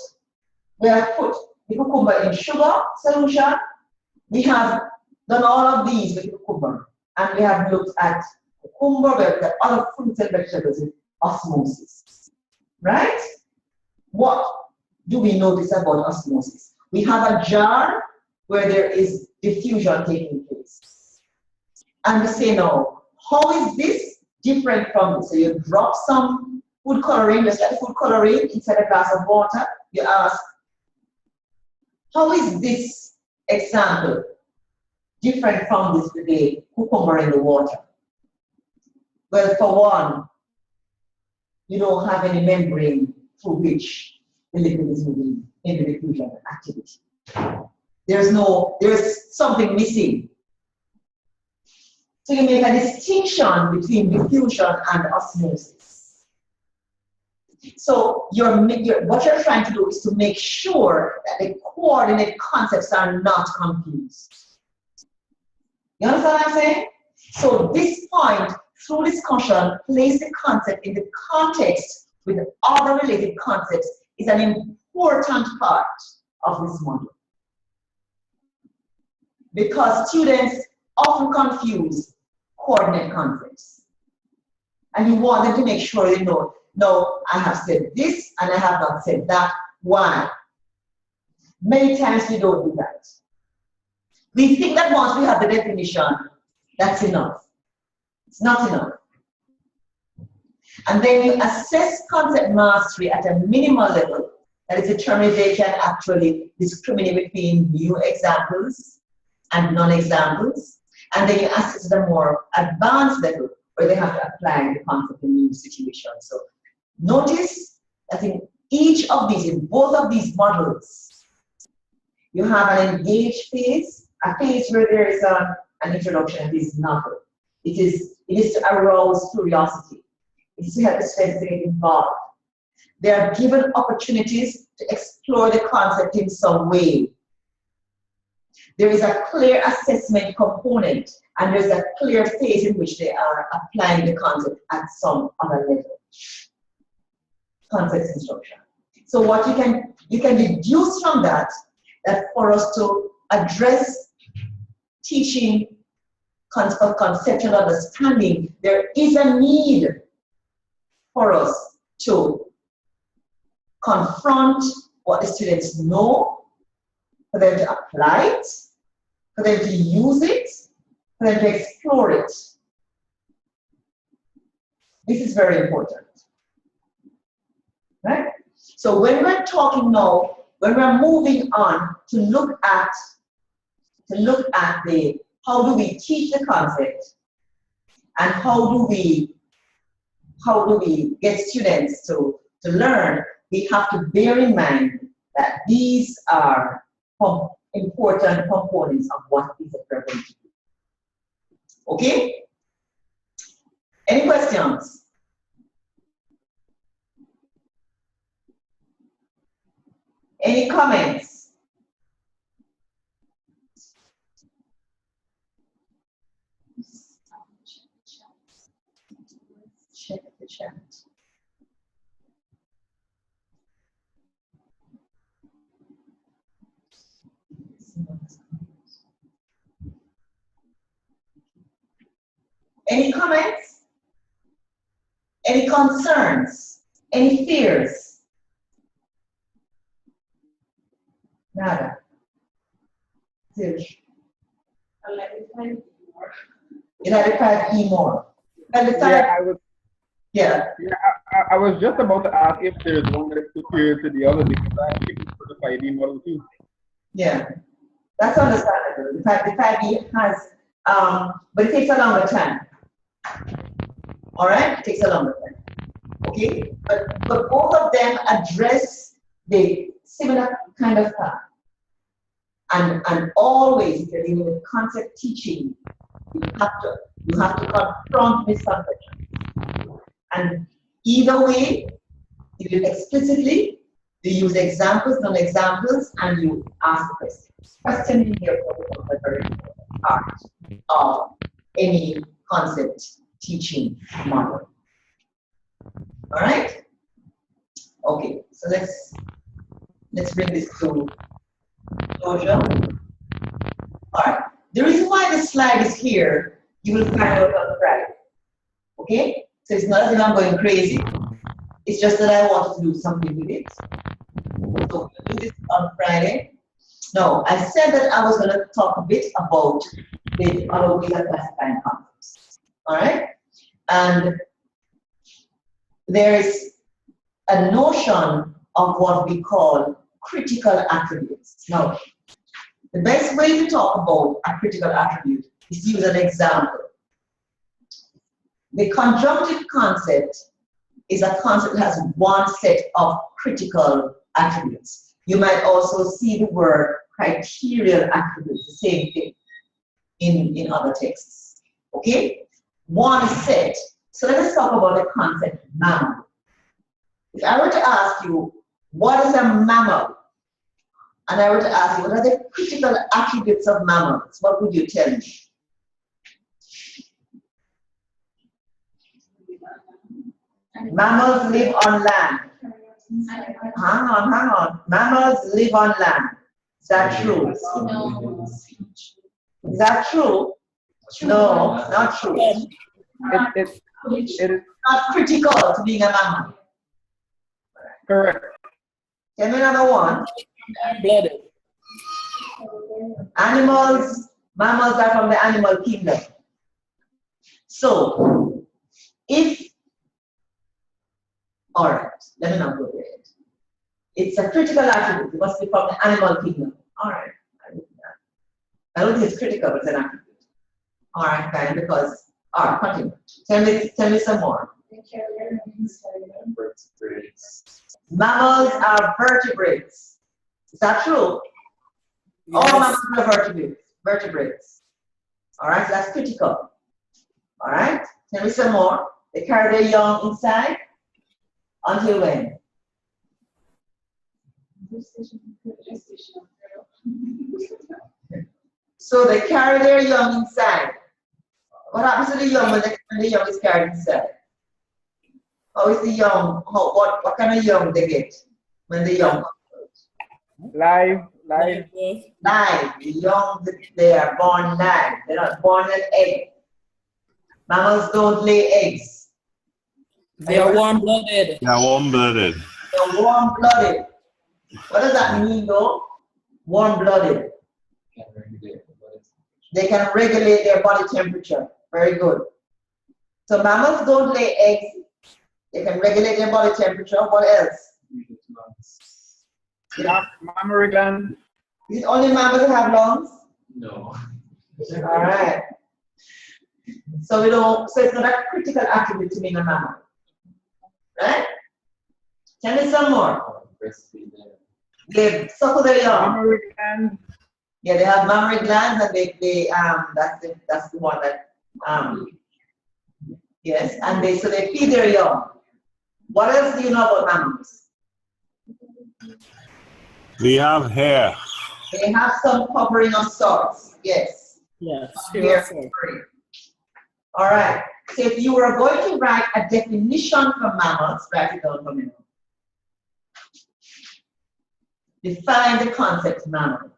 [SPEAKER 2] we have put the cucumber in sugar solution, we have done all of these with the cucumber, and we have looked at cucumber, we have looked at other fruits and vegetables in osmosis, right? What do we notice about osmosis? We have a jar where there is diffusion taking place. And we say now, how is this different from this? So you drop some food coloring, just like food coloring inside a glass of water. You ask, how is this example different from this with the cucumber in the water? Well, for one, you don't have any membrane through which the liquid is moving in the diffusion activity. There's something missing. So you make a distinction between diffusion and osmosis. So what you're trying to do is to make sure that the coordinate concepts are not confused. You understand what I'm saying? So this point, through discussion, place the concept in the context with other related concepts is an important part of this model. Because students often confuse coordinate concepts. And you want them to make sure they know, no, I have said this and I have not said that. Why? Many times we don't do that. We think that once we have the definition, that's enough. It's not enough. And then you assess concept mastery at a minimal level, that is determined they can actually discriminate between new examples and non-examples. And then you assess at a more advanced level where they have to apply the concept in new situations. So notice that in each of these, in both of these models, you have an engaged phase, a phase where there is an introduction and this is novel. It is to arouse curiosity. It is to help the students to get involved. They are given opportunities to explore the concept in some way. There is a clear assessment component, and there's a clear phase in which they are applying the concept at some other level. Concept instruction. So what you can deduce from that for us to address teaching conceptual understanding, there is a need for us to confront what the students know, for them to apply it, for them to use it, for them to explore it. This is very important. Right? So when we're talking now, when we're moving on to look at the how do we teach the concept and how do we get students to learn, we have to bear in mind that these are important components of what is it we're going to do. Okay? Any questions? Any comments? Check the chat. Any comments? Any concerns? Any fears? Nada. Zilch.
[SPEAKER 10] I'll let you find more.
[SPEAKER 2] You like the 5E more? And the
[SPEAKER 11] Yeah, I was.
[SPEAKER 2] Yeah.
[SPEAKER 11] Yeah, I was just about to ask if there's one that's superior to the other because I'm looking for the 5D model too.
[SPEAKER 2] Yeah, that's understandable. The 5E has, but it takes a longer time. All right, it takes a longer time. Okay, but both of them address the similar kind of path. And always, if you're dealing with concept teaching, you have to confront misconceptions. And either way, you do it explicitly, you use examples, non-examples, and you ask the questions. Questioning here becomes a very important part of any concept teaching model. All right? Okay, so let's bring this to closure. All right. The reason why this slide is here, you will find out on Friday. Okay? So it's not as if I'm going crazy. It's just that I wanted to do something with it. So we'll do this on Friday. No, I said that I was going to talk a bit about the other ways of classifying concepts. All right? And there is a notion of what we call critical attributes. Now, the best way to talk about a critical attribute is to use an example. The conjunctive concept is a concept that has one set of critical attributes. You might also see the word criterial attributes, the same thing in other texts. Okay? One set. So let us talk about the concept mammal. If I were to ask you, what is a mammal? And I were to ask you, what are the critical attributes of mammals? What would you tell me? Mammals live on land. Hang on. Mammals live on land. Is that true?
[SPEAKER 10] No.
[SPEAKER 2] Is that true? No, not true.
[SPEAKER 11] It is
[SPEAKER 2] Not critical to being a mammal.
[SPEAKER 11] correct.
[SPEAKER 2] Tell me another one.
[SPEAKER 12] Blooded.
[SPEAKER 2] Mammals are from the animal kingdom. So, all right, let me not go there. It's a critical attribute. It must be from the animal kingdom. All right, I don't think it's critical, but it's an attribute. All right, fine, because, all right, continue. Tell me some more. Mammals are vertebrates. Is that true?
[SPEAKER 12] Yes.
[SPEAKER 2] All mammals are vertebrates. All right, so that's critical. All right, tell me some more. They carry their young inside until when? So they carry their young inside. What happens to the young when the young is carried inside? How is the young? What kind of young they get when the young?
[SPEAKER 11] Live.
[SPEAKER 2] Live. The young, they are born live. They're not born an egg. Mammals don't lay eggs.
[SPEAKER 12] They are warm-blooded.
[SPEAKER 5] Yeah, warm-blooded.
[SPEAKER 2] They're warm-blooded. What does that mean, though? Warm-blooded. They can regulate their body temperature. Very good. So mammals don't lay eggs. They can regulate their body temperature. What else?
[SPEAKER 11] Mammary gland.
[SPEAKER 2] Is it only mammals that have lungs?
[SPEAKER 9] No.
[SPEAKER 2] All right. So it's not a critical attribute to being a mammal. Right? Tell me some more. They suckle their young.
[SPEAKER 11] Mammary gland.
[SPEAKER 2] Yeah, they have mammary glands, and that's the one that yes, and they feed their young. What else do you know about mammals?
[SPEAKER 5] They have hair.
[SPEAKER 2] They have some covering of sorts. Yes.
[SPEAKER 12] Yes.
[SPEAKER 2] Hair covering. All right. So if you were going to write a definition for mammals, write it down for me. Define the concept mammal.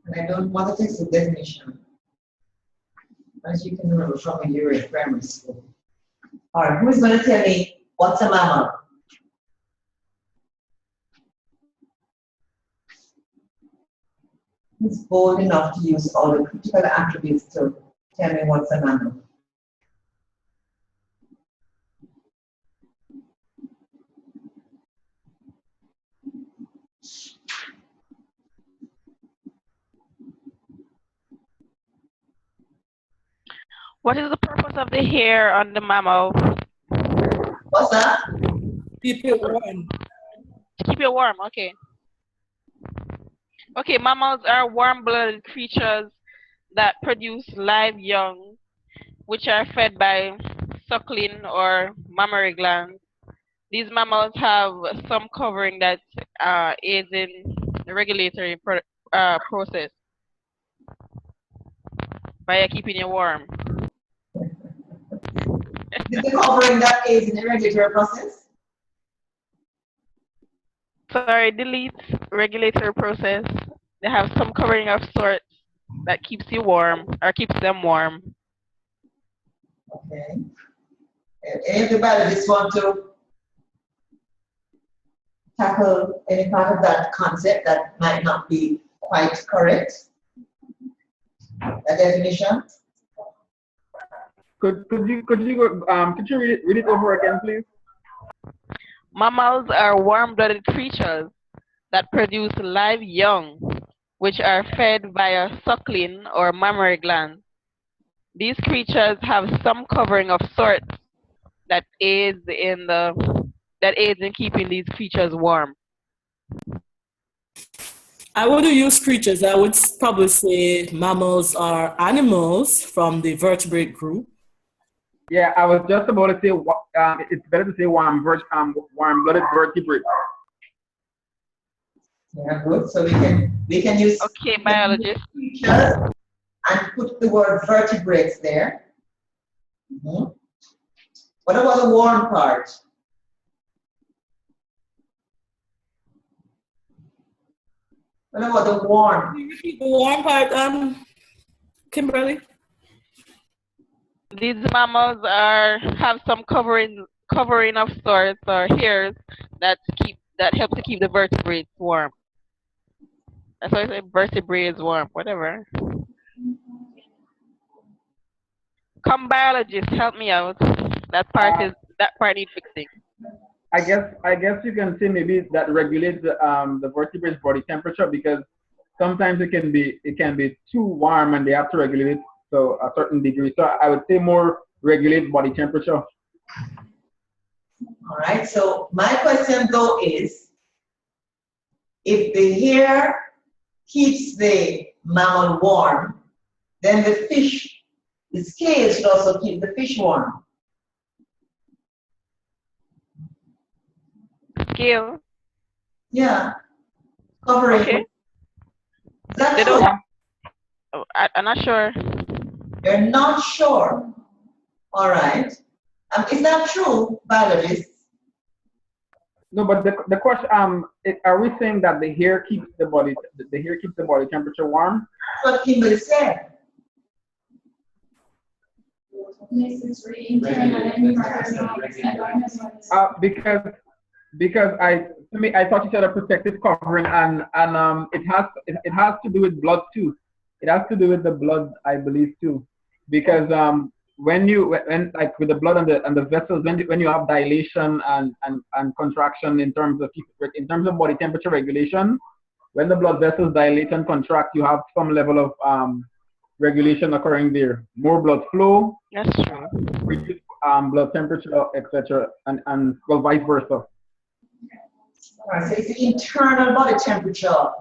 [SPEAKER 2] And I don't want to take the definition, as you can remember from when you were in primary school. All right, who's going to tell me what's a mammal? Who's bold enough to use all the critical attributes to tell me what's a mammal?
[SPEAKER 1] What is the purpose of the hair on the mammal?
[SPEAKER 2] What's that?
[SPEAKER 12] Keep it warm.
[SPEAKER 1] Keep it warm, okay. Okay, mammals are warm-blooded creatures that produce live young, which are fed by suckling or mammary glands. These mammals have some covering that aids in the regulatory process by keeping you warm.
[SPEAKER 2] Is the covering that aids in the regulatory process?
[SPEAKER 1] Sorry, delete regulatory process. They have some covering of sorts that keeps you warm or keeps them warm.
[SPEAKER 2] Okay. Everybody just want to tackle any part of that concept that might not be quite correct? A definition?
[SPEAKER 11] Could you read it over again, please?
[SPEAKER 1] Mammals are warm-blooded creatures that produce live young, which are fed via suckling or mammary glands. These creatures have some covering of sorts that aids in keeping these creatures warm.
[SPEAKER 12] I wouldn't use creatures. I would probably say mammals are animals from the vertebrate group.
[SPEAKER 11] Yeah, I was just about to say it's better to say warm-blooded vertebrate.
[SPEAKER 2] Yeah, good. So we can use
[SPEAKER 1] biologist
[SPEAKER 2] creatures and put the word vertebrates there. Mm-hmm. What about the warm part? What about the warm?
[SPEAKER 12] Can you repeat the warm part, Kimberly?
[SPEAKER 1] These mammals have some covering of sorts or hairs that help to keep the vertebrates warm. That's why I say vertebrates warm, whatever. Some biologists help me out. That part needs fixing.
[SPEAKER 11] I guess you can say maybe that regulates the vertebrate's body temperature, because sometimes it can be too warm and they have to regulate it to a certain degree. So I would say more regulate body temperature.
[SPEAKER 2] All right, so my question though is, if the hair keeps the mammal warm, then the scale should also keep the fish warm.
[SPEAKER 1] Scale?
[SPEAKER 2] Yeah, covering.
[SPEAKER 1] Okay.
[SPEAKER 2] Is that
[SPEAKER 1] They
[SPEAKER 2] true?
[SPEAKER 1] don't have, I'm not sure.
[SPEAKER 2] You're not sure. All right. Is that true, biologists?
[SPEAKER 11] No, but the question, are we saying that the hair keeps the body temperature warm?
[SPEAKER 2] That's what Kimberly said.
[SPEAKER 11] Because I thought you said a protective covering, and it has to do with blood too. It has to do with the blood, I believe too, because when like with the blood and the vessels, when you have dilation and contraction in terms of body temperature regulation, when the blood vessels dilate and contract, you have some level of regulation occurring there. More blood flow.
[SPEAKER 1] That's true.
[SPEAKER 11] Reduce blood temperature, etc., and well, vice versa.
[SPEAKER 2] All right, so it's the internal body temperature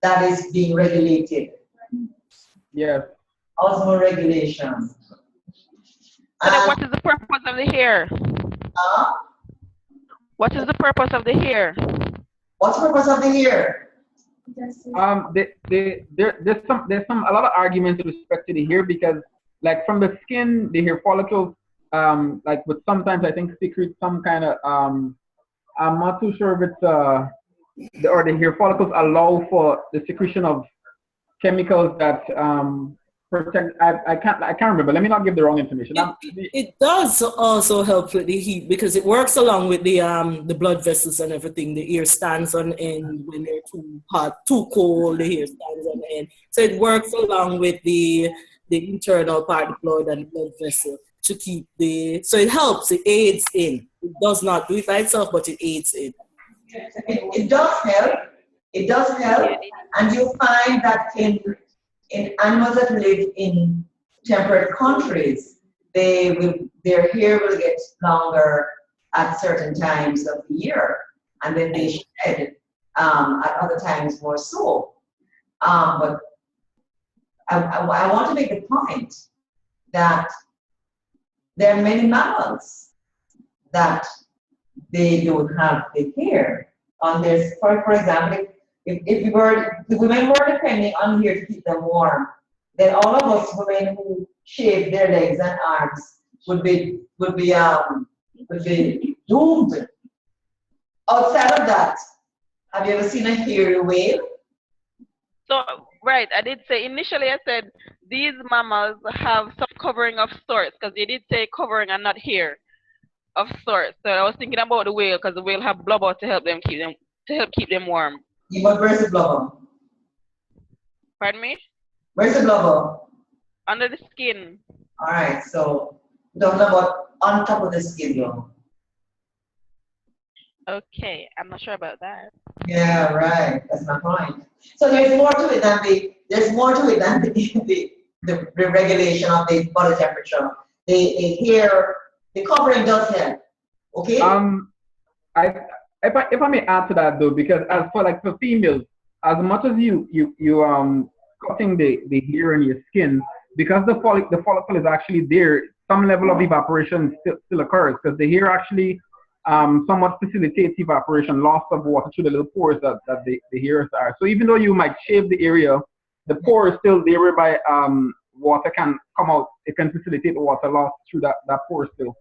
[SPEAKER 2] that is being regulated.
[SPEAKER 11] Yes.
[SPEAKER 2] Osmoregulation.
[SPEAKER 1] So then what is the purpose of the hair? What is the purpose of the hair?
[SPEAKER 2] What's the purpose of the hair?
[SPEAKER 11] There's a lot of arguments with respect to the hair, because like from the skin, the hair follicles, like but sometimes I think secrete some kind of I'm not too sure if it's or the hair follicles allow for the secretion of chemicals that protect. I can't remember. Let me not give the wrong information.
[SPEAKER 12] It does also help with the heat, because it works along with the blood vessels and everything. The ear stands on end when they're too hot, too cold. The hair stands on end, so it works along with the internal part, the blood and the blood vessel, to keep so it helps. It aids in. It does not do it by itself, but it aids in.
[SPEAKER 2] It does help. It does help, and you find that in animals that live in temperate countries, their hair will get longer at certain times of the year, and then they shed at other times more so. But I want to make the point that there are many mammals that they don't have the hair on their, for example, if women were depending on hair to keep them warm, then all of us women who shave their legs and arms would be doomed. Outside of that, have you ever seen a hairy whale?
[SPEAKER 1] So, right, I did say, initially I said these mammals have some covering of sorts, because they did say covering and not hair of sorts. So I was thinking about the whale, because the whale have blubber to help keep them warm.
[SPEAKER 2] Yeah, but where's the blubber?
[SPEAKER 1] Pardon me?
[SPEAKER 2] Where's the blubber?
[SPEAKER 1] Under the skin.
[SPEAKER 2] All right, so we're talking about on top of the skin, though.
[SPEAKER 1] Okay, I'm not sure about that.
[SPEAKER 2] Yeah, right. That's my point. So there's more to it than the regulation of the body temperature. The hair, the covering does help. Okay.
[SPEAKER 11] If I may add to that though, because as for females, as much as you cutting the hair in your skin, because the follicle is actually there, some level of evaporation still occurs, because the hair actually somewhat facilitates evaporation, loss of water through the little pores that the hairs are. So even though you might shave the area, the pore is still there, whereby water can come out. It can facilitate water loss through that pore still.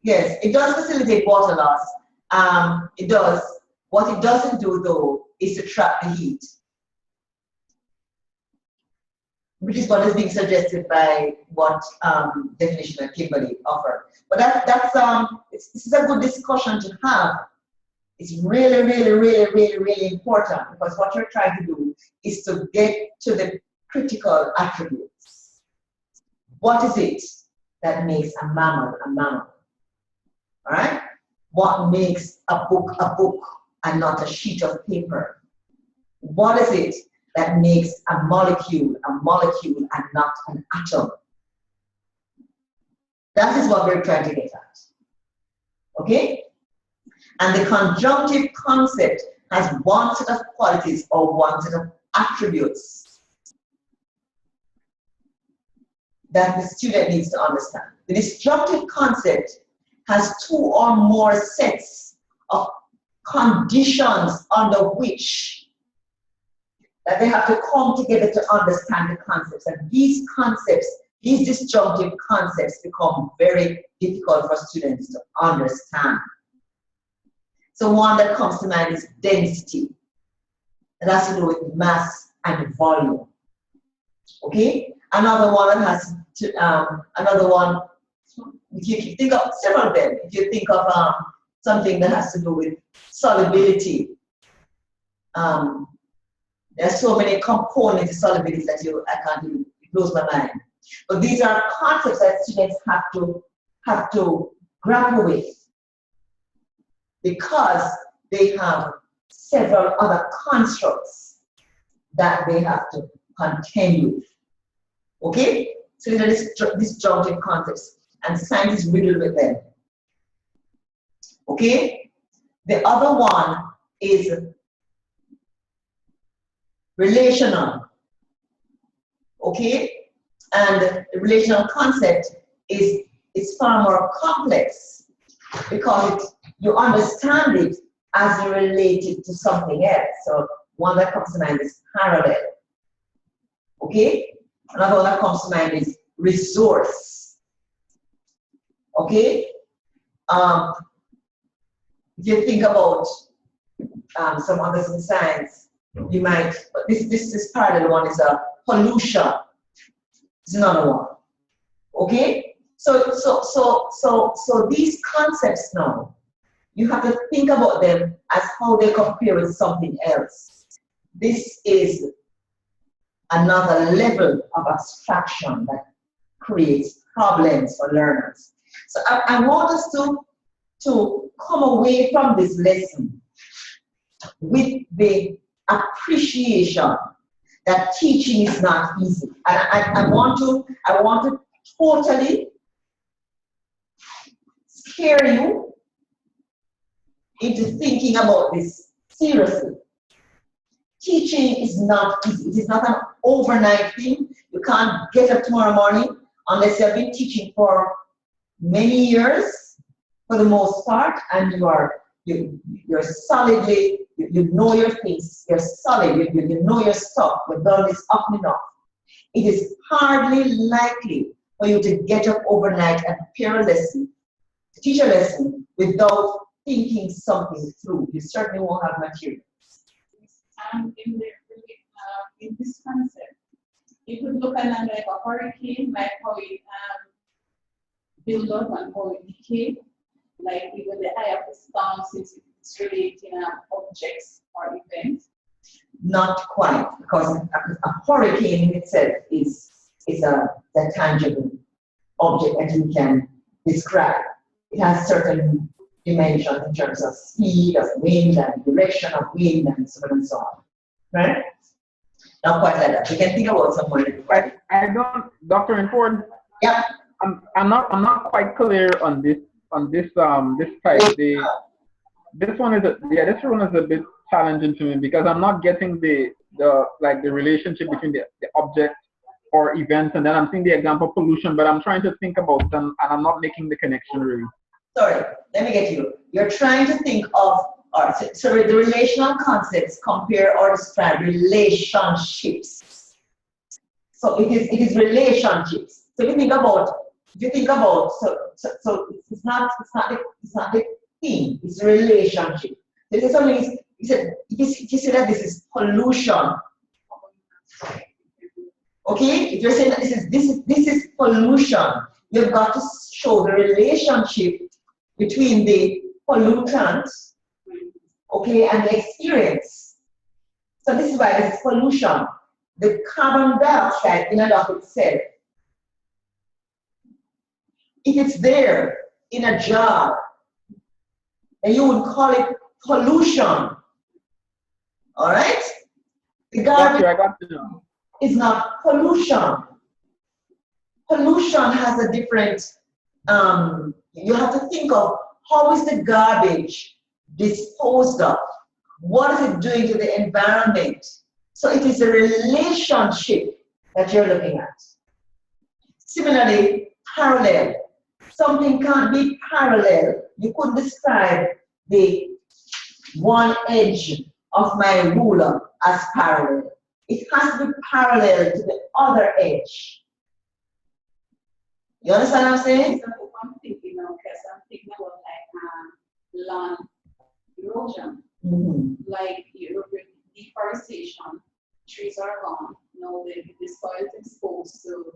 [SPEAKER 2] Yes, it does facilitate water loss. It does. What it doesn't do though is to trap the heat, which is what is being suggested by what definition that Kimberly offered. But this is a good discussion to have. It's really, really, really, really, really important, because what you're trying to do is to get to the critical attributes. What is it? that makes a mammal a mammal? All right? What makes a book and not a sheet of paper? What is it that makes a molecule and not an atom? That is what we're trying to get at. Okay? And the conjunctive concept has one set of qualities or one set of attributes that the student needs to understand. The disjunctive concept has two or more sets of conditions under which that they have to come together to understand the concepts. And these concepts, these disjunctive concepts, become very difficult for students to understand. So one that comes to mind is density. It has to do with mass and volume. Okay? Another one that has to, another one, if you think of several of them, if you think of something that has to do with solubility, there's so many components of solubility that I can't even, it blows my mind. But these are concepts that students have to grapple with, because they have several other constructs that they have to contend with. Okay? So these are disjunctive concepts, and science is riddled with them. Okay? The other one is relational. Okay? And the relational concept is far more complex, because you understand it as you relate it to something else. So one that comes to mind is parallel. Okay? Another one that comes to mind is resource. Okay? If you think about some others in science, you might, this parallel one is a pollution. It's another one. Okay? So these concepts now, you have to think about them as how they compare with something else. This is another level of abstraction that creates problems for learners. So I want us to come away from this lesson with the appreciation that teaching is not easy. And I want to totally scare you into thinking about this seriously. Teaching is not easy. It is not an overnight thing. You can't get up tomorrow morning unless you have been teaching for many years, for the most part, and you're solidly, you know your things, you're solid, you know your stuff, you've done this often enough. It is hardly likely for you to get up overnight and prepare a lesson, teach a lesson, without thinking something through. You certainly won't have material.
[SPEAKER 10] In this concept, you could look at it like a hurricane, like how it builds up and how it decays, like even the eye of the storm, since it's relating objects or events.
[SPEAKER 2] Not quite, because a hurricane in itself is a tangible object that you can describe. It has certain dimensions in terms of speed of wind and direction of wind and so on and so on. Right? Not quite like that. You can think about someone.
[SPEAKER 11] I don't, Dr. Rainford.
[SPEAKER 2] Yeah.
[SPEAKER 11] I'm not quite clear on this type. This one is a bit challenging to me, because I'm not getting the relationship between the object or events, and then I'm seeing the example pollution, but I'm trying to think about them and I'm not making the connection really.
[SPEAKER 2] Sorry, let me get you. You're trying to think of, so the relational concepts compare or describe relationships. So it is relationships. So if you think about, so it's not the thing, it's a relationship. So if something if you say that this is pollution, okay? If you're saying that this is pollution, you've got to show the relationship between the pollutant, okay, and the experience. So this is why this is pollution. The carbon dioxide in and of itself if it's there in a jar, then you would call it pollution. All right? The garbage is not pollution. Pollution has a different, you have to think of how is the garbage disposed of? What is it doing to the environment? So it is a relationship that you're looking at. Similarly, parallel. Something can't be parallel. You couldn't describe the one edge of my ruler as parallel. It has to be parallel to the other edge. You understand what I'm saying?
[SPEAKER 10] So I'm thinking now, because I'm thinking about like land erosion. Like deforestation, trees are gone. Now the soil is exposed to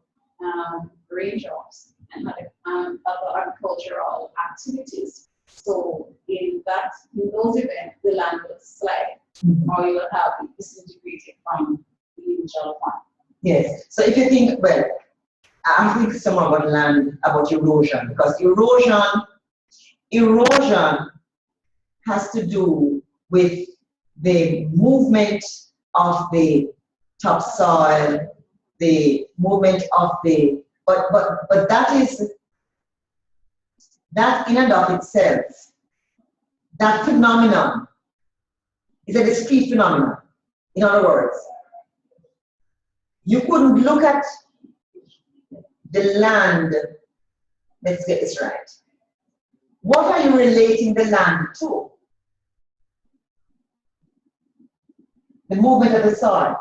[SPEAKER 10] raindrops and other agricultural activities. So in those events, the land will slide, or you will have it disintegrated from the initial farm.
[SPEAKER 2] Yes. So if you think, well, I think some about land, about erosion, because erosion has to do with the movement of the topsoil, the movement of the, but that in and of itself, that phenomenon is a discrete phenomenon. In other words, you couldn't look at the land, let's get this right. What are you relating the land to? The movement of the soil,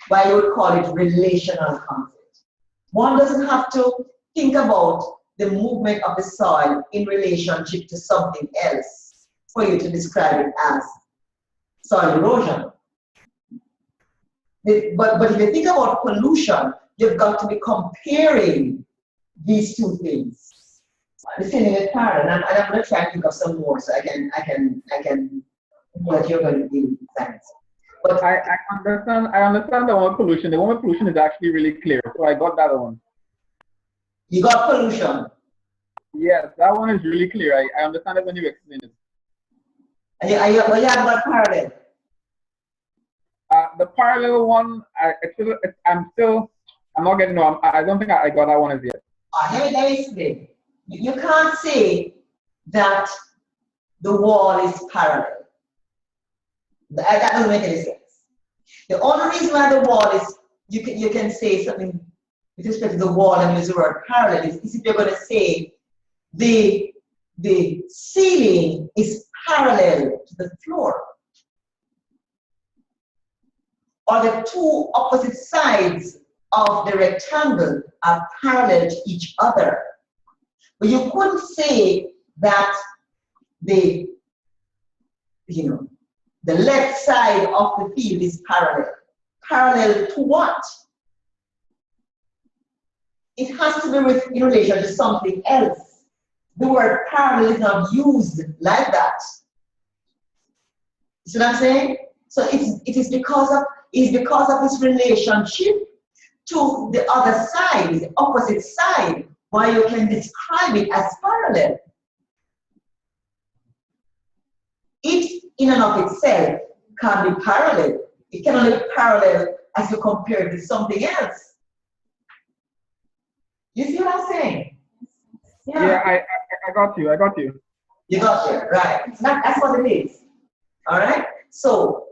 [SPEAKER 2] why you would call it relational concept. One doesn't have to think about the movement of the soil in relationship to something else for you to describe it as soil erosion. But if you think about pollution, you've got to be comparing these two things. The same with parallel, and I'm going to try and think of some more so I can know that you're going to deal with science.
[SPEAKER 11] But I understand the one with pollution. The one with pollution is actually really clear, so I got that one.
[SPEAKER 2] You got pollution?
[SPEAKER 11] Yes, that one is really clear. I understand it when you explain it.
[SPEAKER 2] Well, you have got parallel.
[SPEAKER 11] The parallel one, I'm not getting, no, I don't think I got that one as yet.
[SPEAKER 2] Let me explain. You can't say that the wall is parallel. That doesn't make any sense. The only reason why the wall is, you can say something with respect to the wall and use the word parallel is if you're going to say the ceiling is parallel to the floor. Or the two opposite sides of the rectangle are parallel to each other. But you couldn't say that the left side of the field is parallel. Parallel to what? It has to be in relation to something else. The word parallel is not used like that. You see what I'm saying? So it is because of this relationship to the other side, the opposite side, why you can describe it as parallel. It in and of itself can be parallel. It can only be parallel as you compare it with something else. You see what I'm saying?
[SPEAKER 11] Yeah, I got you.
[SPEAKER 2] You got it, right. That's what it is. All right? So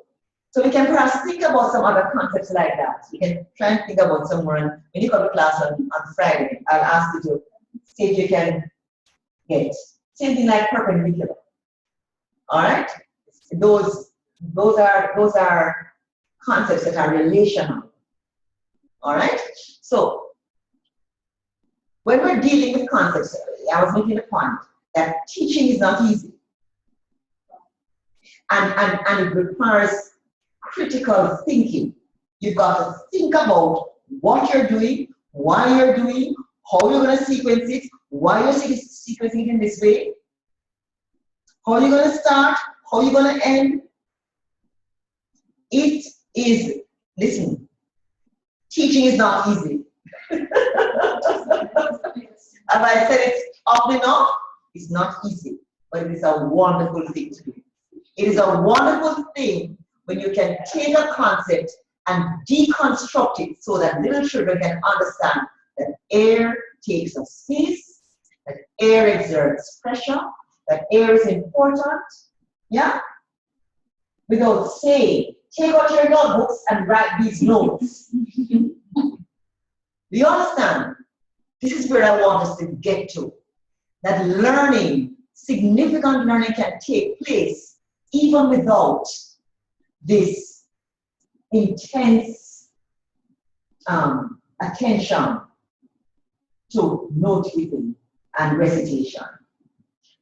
[SPEAKER 2] we can perhaps think about some other concepts like that. We can try and think about some more. When you come to class on Friday, I'll ask you to see if you can get same thing like perpendicular. All right? Those are concepts that are relational. All right? So when we're dealing with concepts, I was making a point that teaching is not easy. And it requires critical thinking. You've got to think about what you're doing, why you're doing, how you're going to sequence it, why you're sequencing it in this way, how you're going to start, how you're going to end. It is, listen, teaching is not easy. Have I said it often enough? It's not easy, but it is a wonderful thing to do. It is a wonderful thing when you can take a concept and deconstruct it so that little children can understand that air takes up space, that air exerts pressure, that air is important, yeah? Without saying, take out your notebooks and write these notes. Do you understand? This is where I want us to get to. That learning, significant learning can take place even without this intense attention to note keeping and recitation.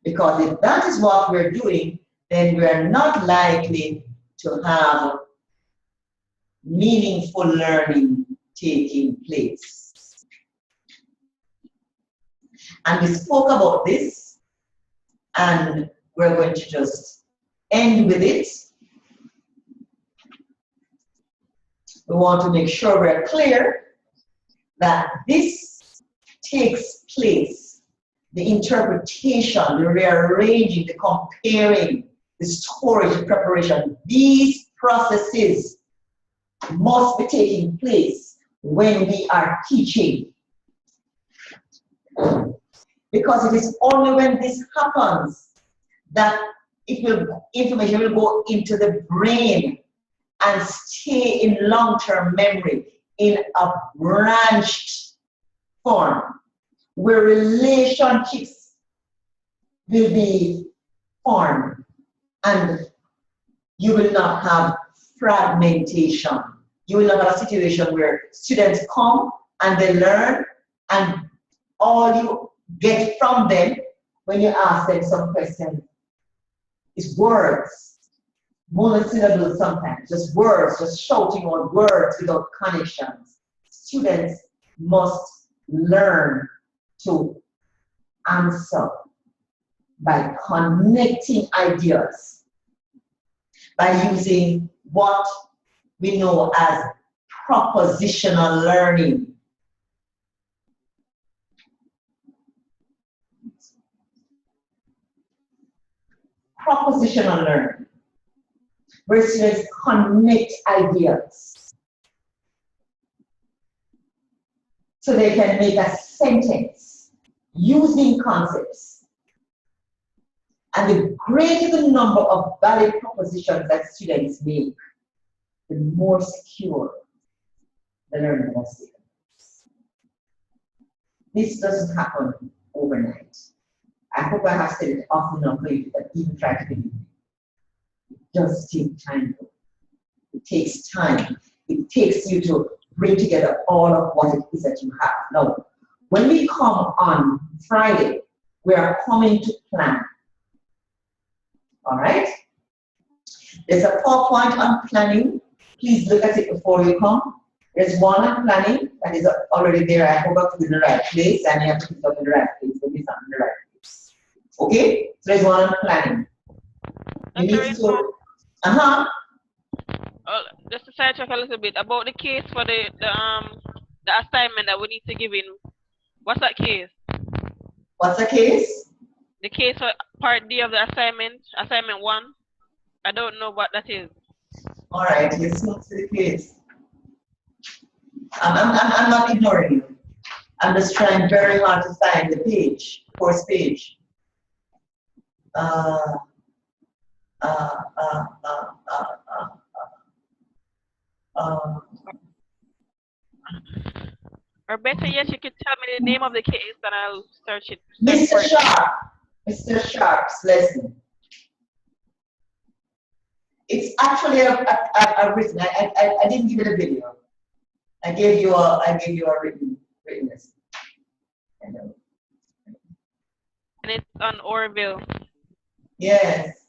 [SPEAKER 2] Because if that is what we're doing, then we're not likely to have meaningful learning taking place. And we spoke about this, and we're going to just end with it. We want to make sure we're clear that this takes place. The interpretation, the rearranging, the comparing, the storage, the preparation, these processes must be taking place when we are teaching. Because it is only when this happens that information will go into the brain and stay in long-term memory in a branched form, where relationships will be formed and you will not have fragmentation. You will not have a situation where students come and they learn and all you get from them when you ask them some questions is words, monosyllables sometimes, just words, just shouting out words without connections. Students must learn to answer by connecting ideas, by using what we know as propositional learning. Propositional learning, where students connect ideas so they can make a sentence using concepts. And the greater the number of valid propositions that students make, the more secure the learning of students. This doesn't happen overnight. I hope I have said it often enough for you that even try to believe me. It does take time. It takes time. It takes you to bring together all of what it is that you have. Now, when we come on Friday, we are coming to plan. All right? There's a PowerPoint on planning. Please look at it before you come. There's one on planning that is already there. I hope I put it in the right place, and you have to put it up in the right place. But it's not in the right place. Okay? So there's one on planning. You need to.
[SPEAKER 1] Just to side track a little bit about the case for the assignment that we need to give in. What's that case?
[SPEAKER 2] What's the case?
[SPEAKER 1] The case for part D of the assignment 1. I don't know what that is.
[SPEAKER 2] All right, let's move to the case. I'm not ignoring you. I'm just trying very hard to find the page, course page.
[SPEAKER 1] Or better yet, you could tell me the name of the case and I'll search it.
[SPEAKER 2] Mr. Sharp. Mr. Sharp's lesson. It's actually a written. I didn't give it a video. I gave you a written lesson.
[SPEAKER 1] And it's on Orville.
[SPEAKER 2] Yes.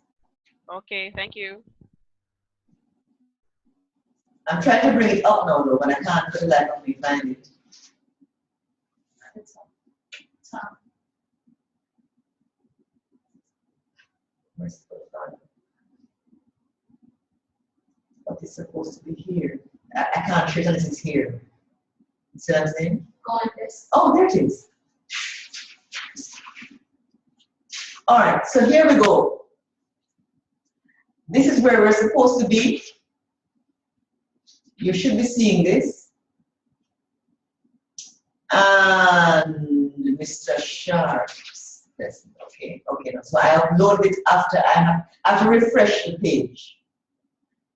[SPEAKER 1] Okay, thank you.
[SPEAKER 2] I'm trying to bring it up now though, but I can't for the life of me find it. But it's supposed to be here. I can't show it unless it's here. You see what I'm saying?
[SPEAKER 8] Go on this.
[SPEAKER 2] Oh, there it is. All right, so here we go. This is where we're supposed to be. You should be seeing this. And Mr. Sharps. That's okay. Okay, so I upload it after I have to refresh the page.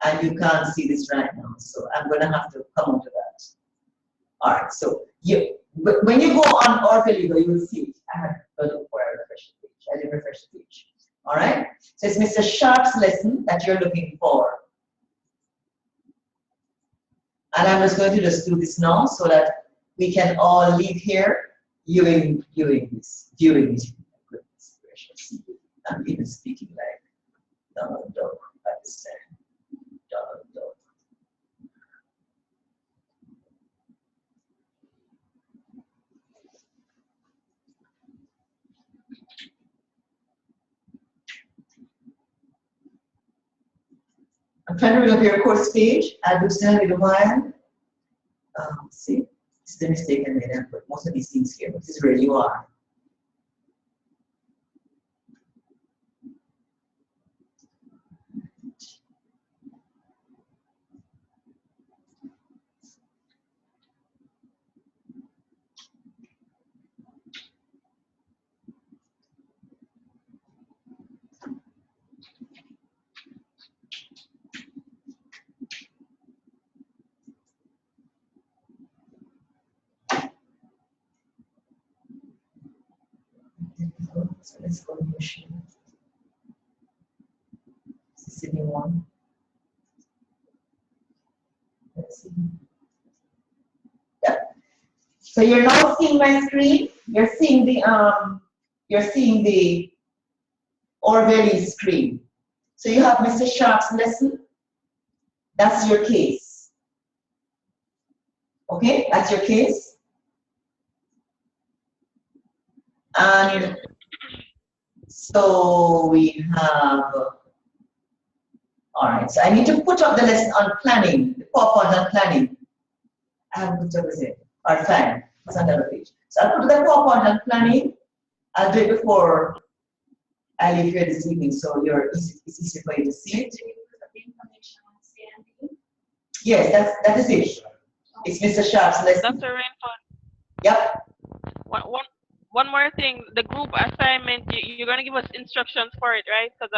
[SPEAKER 2] And you can't see this right now, so I'm gonna have to come to that. All right, so when you go on Orveligo, you will see it. I have to look for a refresh the page. I didn't refresh the page. All right, so it's Mr. Sharp's lesson that you're looking for. And I'm just going to just do this now so that we can all leave here viewing this. Goodness gracious. I'm even speaking like Donald Duck at this time. Donald Duck. I'm trying to bring up your course page. I'll do send it a while. See, this is the mistake I made. I put most of these things here, but this is where you are. So let's go to machine. This is the new one. Let's see. Yeah. So you're now seeing my screen. You're seeing the Orwelli screen. So you have Mr. Sharp's lesson. That's your case. Okay, that's your case. And so we have, all right, so I need to put up the lesson on planning, the PowerPoint on planning. I haven't put up it. All right, fine, it's on the other page. So I'll put the PowerPoint on planning. I'll do it before I leave here this evening, so it's easy for you to see it. Yes, that is it. It's Mr. Sharp's lesson.
[SPEAKER 1] Dr. Rainford.
[SPEAKER 2] Yep.
[SPEAKER 1] One more thing, the group assignment, you're going to give us instructions for it, right? Because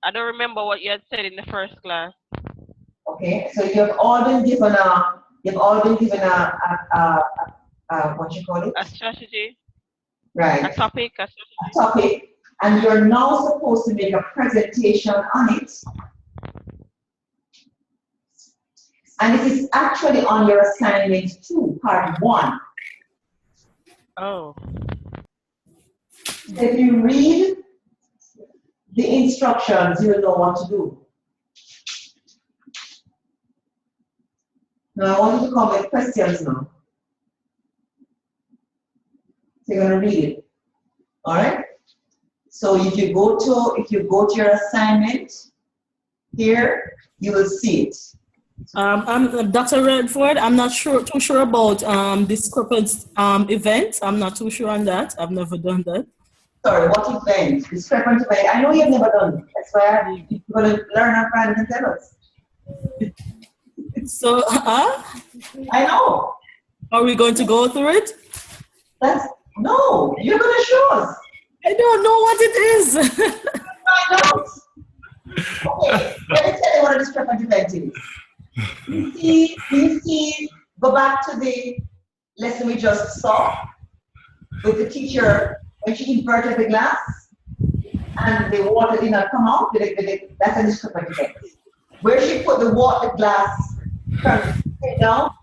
[SPEAKER 1] I don't remember what you had said in the first class.
[SPEAKER 2] Okay, so you've all been given a what you call it?
[SPEAKER 1] A strategy.
[SPEAKER 2] Right.
[SPEAKER 1] A topic. A strategy.
[SPEAKER 2] A topic, and you're now supposed to make a presentation on it. And it is actually on your assignment 2, part 1.
[SPEAKER 1] Oh.
[SPEAKER 2] If you read the instructions, you will know what to do. Now I want you to come with questions now. So you're going to read it. All right? So if you go to your assignment here, you will see it.
[SPEAKER 12] I'm Dr. Rainford. I'm not too sure about discrepant event. I'm not too sure on that. I've never done that.
[SPEAKER 2] Sorry, what event? Discrepant event. I know you've never done it. That's why you're going to learn our friends and tell us.
[SPEAKER 12] So,
[SPEAKER 2] I know.
[SPEAKER 12] Are we going to go through it?
[SPEAKER 2] No, you're going to show us.
[SPEAKER 12] I don't know what it is.
[SPEAKER 2] Find out. Okay, let me tell you what a discrepant event is. You see, go back to the lesson we just saw with the teacher when she inverted the glass and the water did not come out. That's a discrepant event. Where she put the glass turned down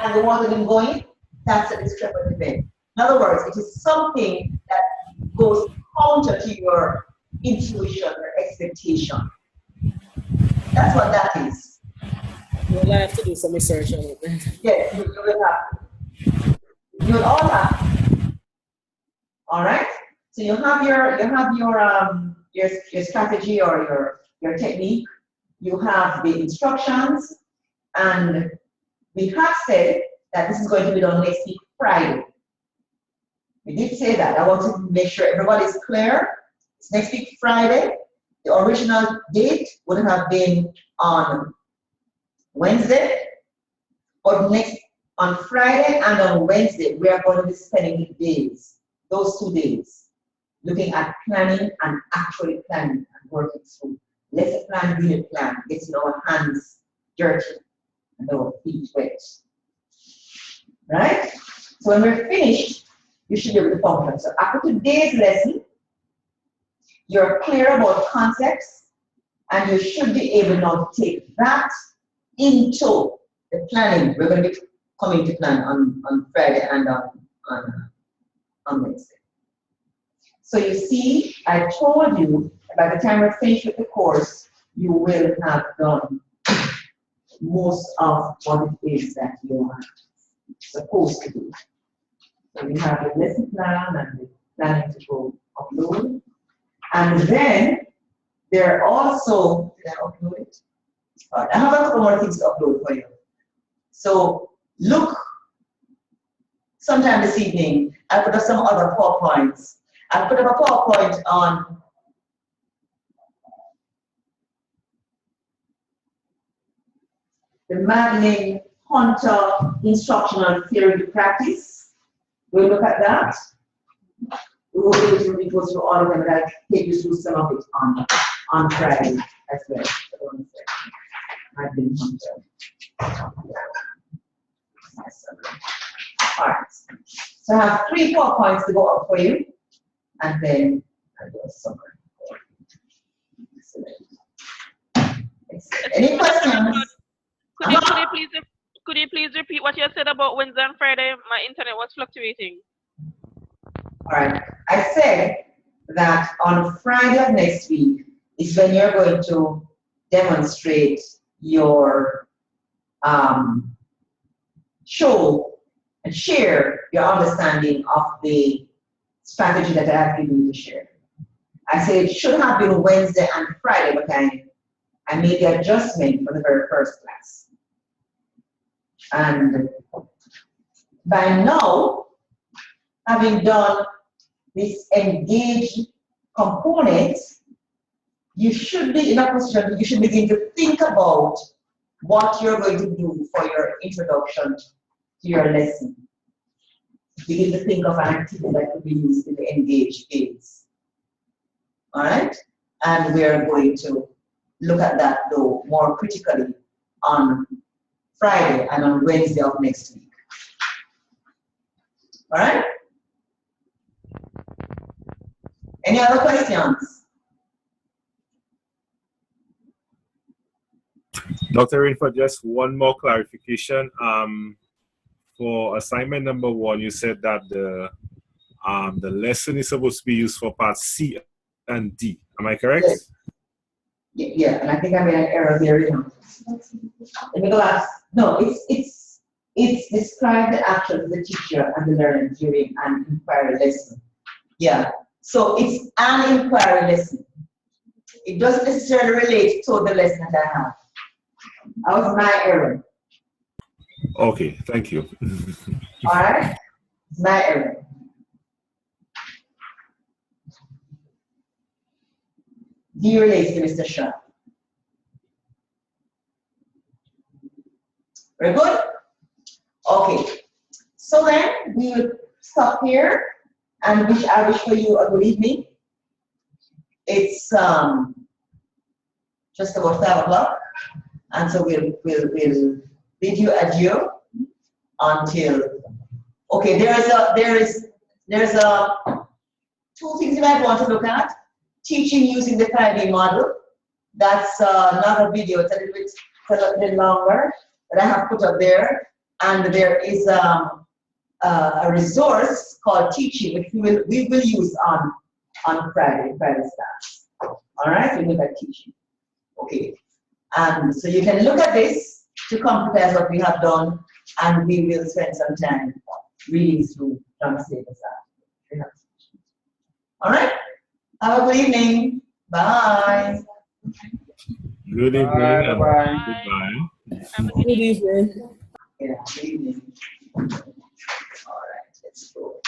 [SPEAKER 2] and the water didn't go in, that's a discrepant event. In other words, it is something that goes counter to your intuition or expectation. That's what that is.
[SPEAKER 12] We'll have to do some research on it.
[SPEAKER 2] Yes, you will have to. You will all have to. All right. So you have your strategy or your technique. You have the instructions, and we have said that this is going to be done next week, Friday. We did say that. I want to make sure everybody is clear It's next week, Friday. The original date would have been on Wednesday, but on Friday and on Wednesday, we are going to be spending days, those 2 days, looking at planning and actually planning and working through. Lesson plan, unit plan, getting our hands dirty and our feet wet. Right? So when we're finished, you should be able to function. So after today's lesson, you're clear about concepts, and you should be able now to take that into the planning. We're going to be coming to plan on Friday and on Wednesday. So you see, I told you by the time we're finished with the course, you will have done most of what it is that you are supposed to do. So we have the lesson plan and the planning to go upload. And then there are also, did I upload it? All right, I have a couple more things to upload for you. So look, sometime this evening, I put up some other PowerPoints. I put up a PowerPoint on the Madeline Hunter Instructional Theory to Practice. We'll look at that. We will be able to go through all of them, but I'll take you through some of it on Friday as well. Madeline Hunter. All right. So I have 3 PowerPoints to go up for you, and then I'll do a summary. Excellent. Any questions?
[SPEAKER 1] Could you please repeat what you said about Wednesday and Friday? My internet was fluctuating.
[SPEAKER 2] All right. I said that on Friday of next week is when you're going to demonstrate your show and share your understanding of the strategy that I have given you to share. I said it should have been Wednesday and Friday, but I made the adjustment for the very first class. And by now, having done this engaged component, you should be in a position, you should begin to think about what you're going to do for your introduction to your lesson. Begin to think of an activity that could be used in the engaged phase. All right? And we're going to look at that, though, more critically on Friday and on Wednesday of next week. All right? Any other questions?
[SPEAKER 5] Dr. Rainford, just one more clarification. For assignment number 1, you said that the lesson is supposed to be used for parts C and D. Am I correct?
[SPEAKER 2] Yes. Yeah, and I think I made an error there. You know. Let me go ask. No, it's describe the action of the teacher and the learner during an inquiry lesson. Yeah. So it's an inquiry lesson. It doesn't necessarily relate to the lesson that I have. That was my error.
[SPEAKER 5] Okay, thank you.
[SPEAKER 2] All right? It's my error. D relates to Mr. Shah. Very good? Okay. So then we will stop here and I wish for you a good evening. It's just about 5 o'clock. And so we'll bid you adieu until, okay, there's 2 things you might want to look at. Teaching using the 5D model. That's another video. It's a little bit longer that I have put up there. And there is a resource called Teaching, which we will use on Friday's class. All right, we look at Teaching. Okay. And so you can look at this to compare what we have done, and we will spend some time reading through translate this out. All right? Have a good evening. Bye.
[SPEAKER 5] Good evening.
[SPEAKER 11] Bye.
[SPEAKER 5] Goodbye.
[SPEAKER 12] Good evening.
[SPEAKER 2] Yeah, good evening. All right, let's go.